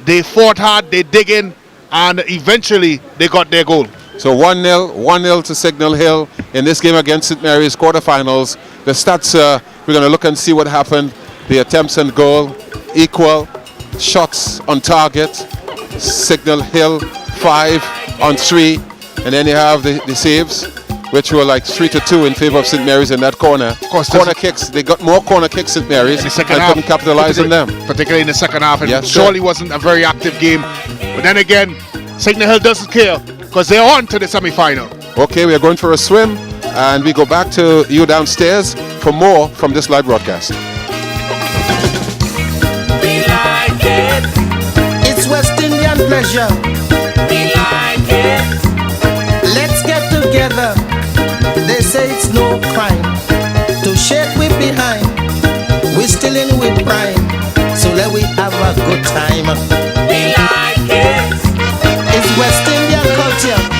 They fought hard, they dig in, and eventually they got their goal. So 1-0 to Signal Hill in this game against St. Mary's quarterfinals. The stats, we're going to look and see what happened. The attempts and goal equal, shots on target. Signal Hill 5 on 3, and then you have the saves, which were like 3-2 in favor of St. Mary's in that corner. Of course, corner kicks, they got more corner kicks, St. Mary's, in the and second half, couldn't capitalize on them. Particularly in the second half, and yes, surely wasn't a very active game. But then again, Signal Hill doesn't care, because they're on to the semi-final. Okay, we are going for a swim, and we go back to you downstairs for more from this live broadcast. It's West Indian pleasure. We like it. Let's get together. They say it's no crime to shake we behind. We still in with prime, so let we have a good time. We like it. It's West Indian culture.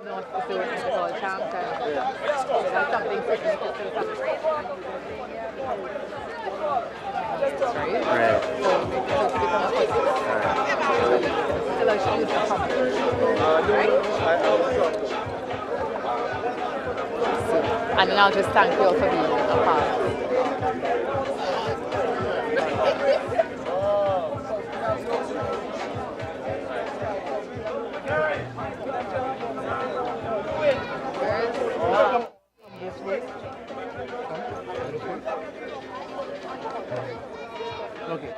North Zone Intercall champ. So that's something Sydney could still celebrate. Right. So to become a positive. Still a huge accomplishment. Right? And then I'll just thank you all for being a part. Okay.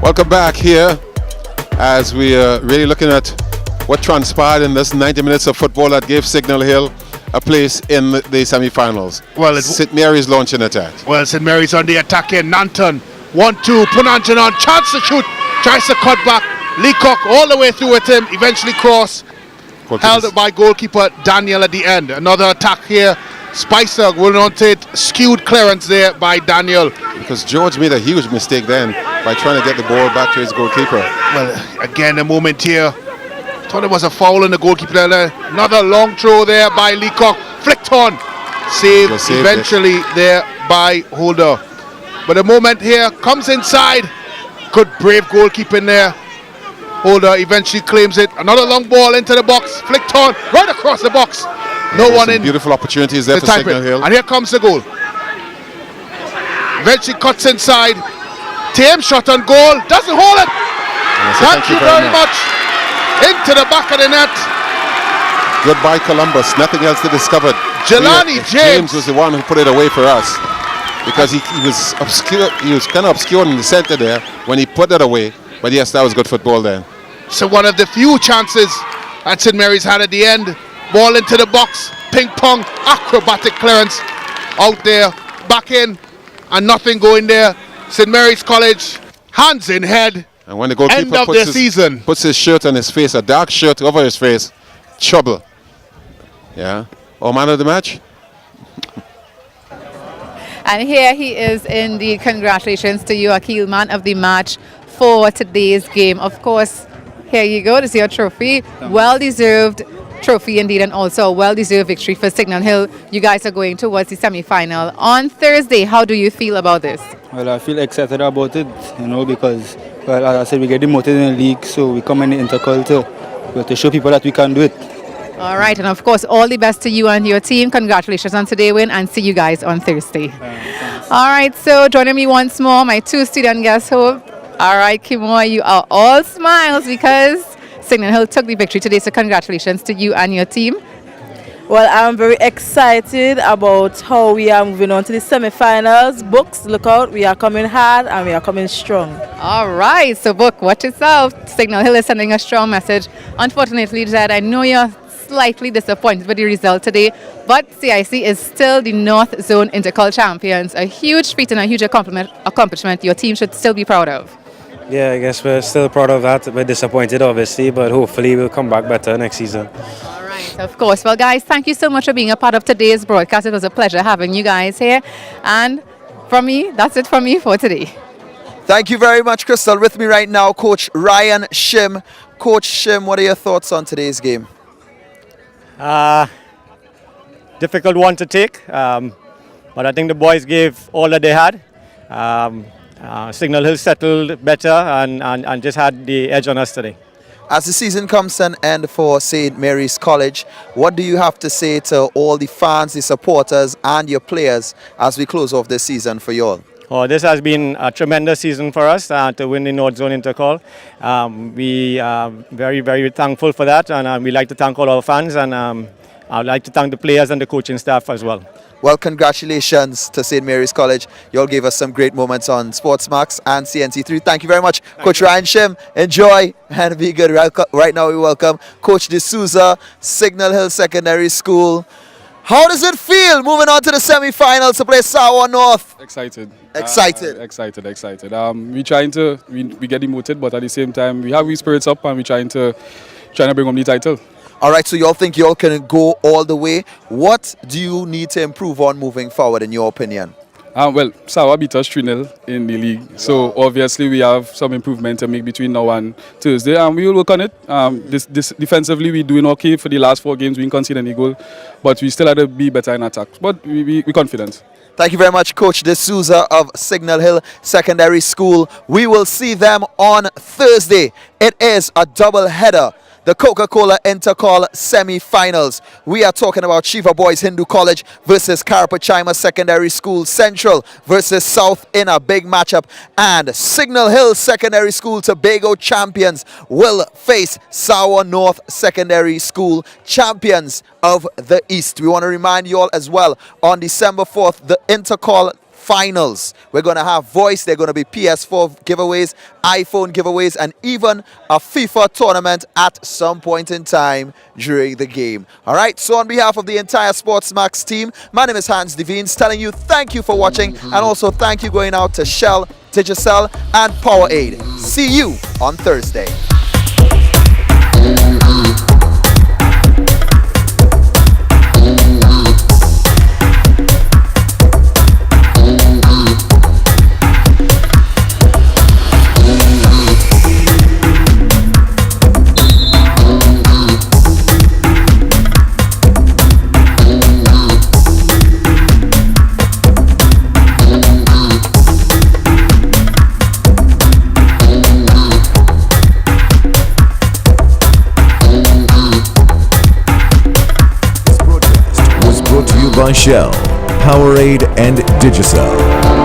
Welcome back here as we are really looking at what transpired in this 90 minutes of football that gave Signal Hill a place in the semi-finals. Well, St. Mary's launching attack. Well, St. Mary's on the attack here. Nanton, 1-2, Punanjan on, chance to shoot, tries to cut back. Leacock all the way through with him, eventually cross. Held by goalkeeper Daniel at the end. Another attack here. Spicer will not take skewed clearance there by Daniel. Because George made a huge mistake then by trying to get the ball back to his goalkeeper. Well, again, a moment here. Thought it was a foul in the goalkeeper there. Another long throw there by Leacock. Flicked on. Saved eventually there by Holder. But the moment here comes inside. Good brave goalkeeping there. Holder eventually claims it. Another long ball into the box. Flicked on. Right across the box. No one in. Beautiful opportunities there for Signal Hill. And here comes the goal. Eventually cuts inside. Tame shot on goal. Doesn't hold it. Thank you very much. Into the back of the net. Goodbye Columbus. Nothing else to discover. Jelani James was the one who put it away for us. Because he was obscure. He was kind of obscured in the center there when he put it away. But yes, that was good football then. So one of the few chances that St. Mary's had at the end. Ball into the box, ping pong, acrobatic clearance out there, back in, and nothing going there. St. Mary's College, hands in head. And when the goalkeeper end of the season, puts his shirt on his face, a dark shirt over his face, trouble. Yeah. Oh, man of the match. And here he is indeed. Congratulations to you, Akil, man of the match for today's game. Of course, here you go. This is your trophy. Well deserved trophy indeed, and also a well-deserved victory for Signal Hill. You guys are going towards the semi-final on Thursday. How do you feel about this? Well, I feel excited about it, because, well, as I said, we get demoted in the league, so we come in the intercall to show people that we can do it. All right, and of course, all the best to you and your team. Congratulations on today's win, and see you guys on Thursday. All right, so joining me once more, my two student guests, Hope. All right, Kimoa, you are all smiles because Signal Hill took the victory today, so congratulations to you and your team. Well, I'm very excited about how we are moving on to the semi-finals. Books, look out, we are coming hard and we are coming strong. All right, so Book, watch yourself. Signal Hill is sending a strong message. Unfortunately, Jed, I know you're slightly disappointed with the result today, but CIC is still the North Zone Intercall champions. A huge feat and a huge accomplishment your team should still be proud of. Yeah, I guess we're still proud of that. We're disappointed, obviously, but hopefully we'll come back better next season. All right, of course. Well, guys, thank you so much for being a part of today's broadcast. It was a pleasure having you guys here. And from me, that's it from me for today. Thank you very much, Crystal. With me right now, Coach Ryan Shim. Coach Shim, what are your thoughts on today's game? Difficult one to take, but I think the boys gave all that they had. Signal Hill settled better and just had the edge on us today. As the season comes to an end for St. Mary's College, what do you have to say to all the fans, the supporters and your players as we close off this season for you all? Oh, this has been a tremendous season for us to win the North Zone Intercall. We are very, very thankful for that, and we'd like to thank all our fans and I'd like to thank the players and the coaching staff as well. Well, congratulations to St. Mary's College. You all gave us some great moments on Sportsmax and CNC3. Thank you very much. Coach Ryan Shim, enjoy and be good. Right now we welcome Coach D'Souza, Signal Hill Secondary School. How does it feel moving on to the semi-finals to play Sawa North? Excited. Excited. Excited. We get demoted, but at the same time, we have our spirits up and we're trying to bring home the title. All right, so you all think you all can go all the way. What do you need to improve on moving forward, in your opinion? Well, Sawa beat us 3-0 in the league. So obviously we have some improvement to make between now and Thursday, and we will work on it. This defensively, we're doing okay for the last 4 games. We didn't concede any goal, but we still had to be better in attack. But we're confident. Thank you very much, Coach D'Souza of Signal Hill Secondary School. We will see them on Thursday. It is a double header. The Coca-Cola Intercall semi-finals. We are talking about Shiva Boys Hindu College versus Carapachima Secondary School Central versus South in a big matchup. And Signal Hill Secondary School Tobago champions will face Sawa North Secondary School champions of the East. We want to remind you all as well, on December 4th, the Intercall finals. We're going to have voice. They're going to be PS4 giveaways, iPhone giveaways, and even a FIFA tournament at some point in time during the game. All right, so on behalf of the entire Sportsmax team, my name is Hans Devines, telling you thank you for watching, and also thank you going out to Shell, Digicel, and Powerade. See you on Thursday. By Shell, Powerade, and Digicel.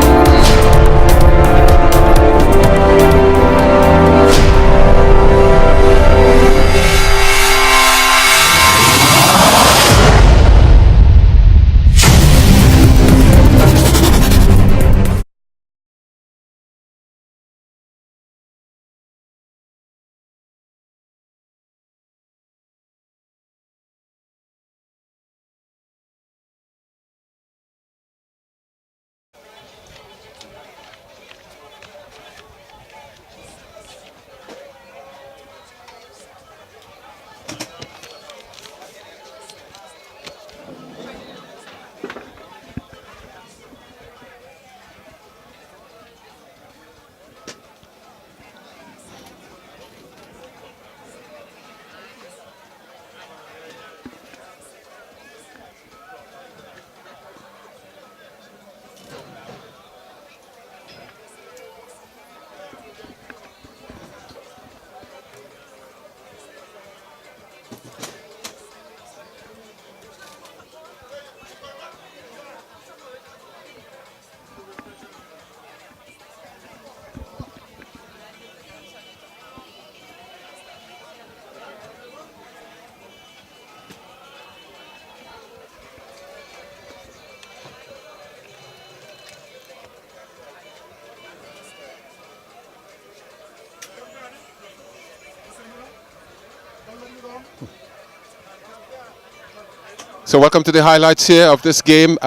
So welcome to the highlights here of this game,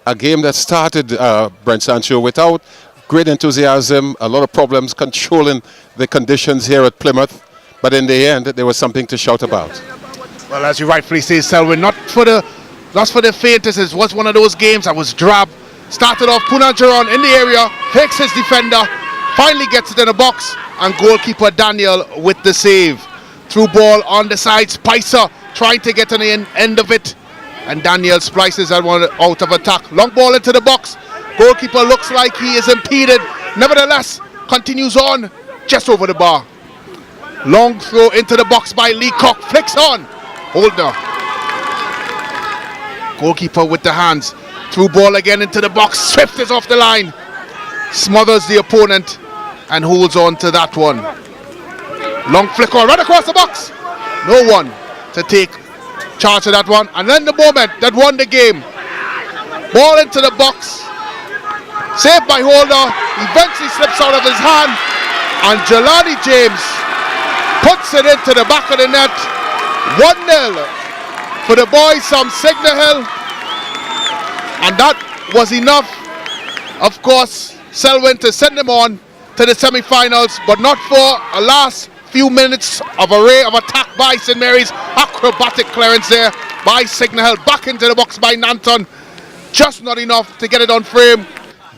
a game that started, Brent Sancho, without great enthusiasm, a lot of problems controlling the conditions here at Plymouth, but in the end there was something to shout about. Well, as you rightfully say, Selwyn, not for the faintest. It was one of those games that was drab. Started off, Punajaran in the area, picks his defender, finally gets it in the box, and goalkeeper Daniel with the save. Through ball on the side, Spicer trying to get on the end of it, and Daniel splices that one out of attack. Long ball into the box. Goalkeeper looks like he is impeded. Nevertheless, continues on just over the bar. Long throw into the box by Leacock. Flicks on. Holder. Goalkeeper with the hands. Through ball again into the box. Swift is off the line. Smothers the opponent and holds on to that one. Long flick on right across the box. No one to take charge of that one. And then the moment that won the game. Ball into the box. Saved by Holder. Eventually slips out of his hand. And Jelani James puts it into the back of the net. 1-0 for the boys from Signal Hill. And that was enough, of course, Selwyn to send them on to the semi-finals, but not for a last few minutes of array of attack by St. Mary's. Acrobatic clearance there by Signal Hill. Back into the box by Nanton. Just not enough to get it on frame.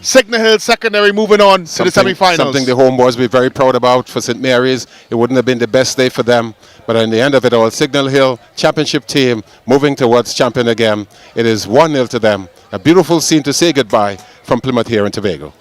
Signal Hill Secondary moving on to the semi-finals. Something the homeboys will be very proud about for St. Mary's. It wouldn't have been the best day for them, but in the end of it all, Signal Hill championship team moving towards champion again. It is 1-0 to them. A beautiful scene to say goodbye from Plymouth here in Tobago.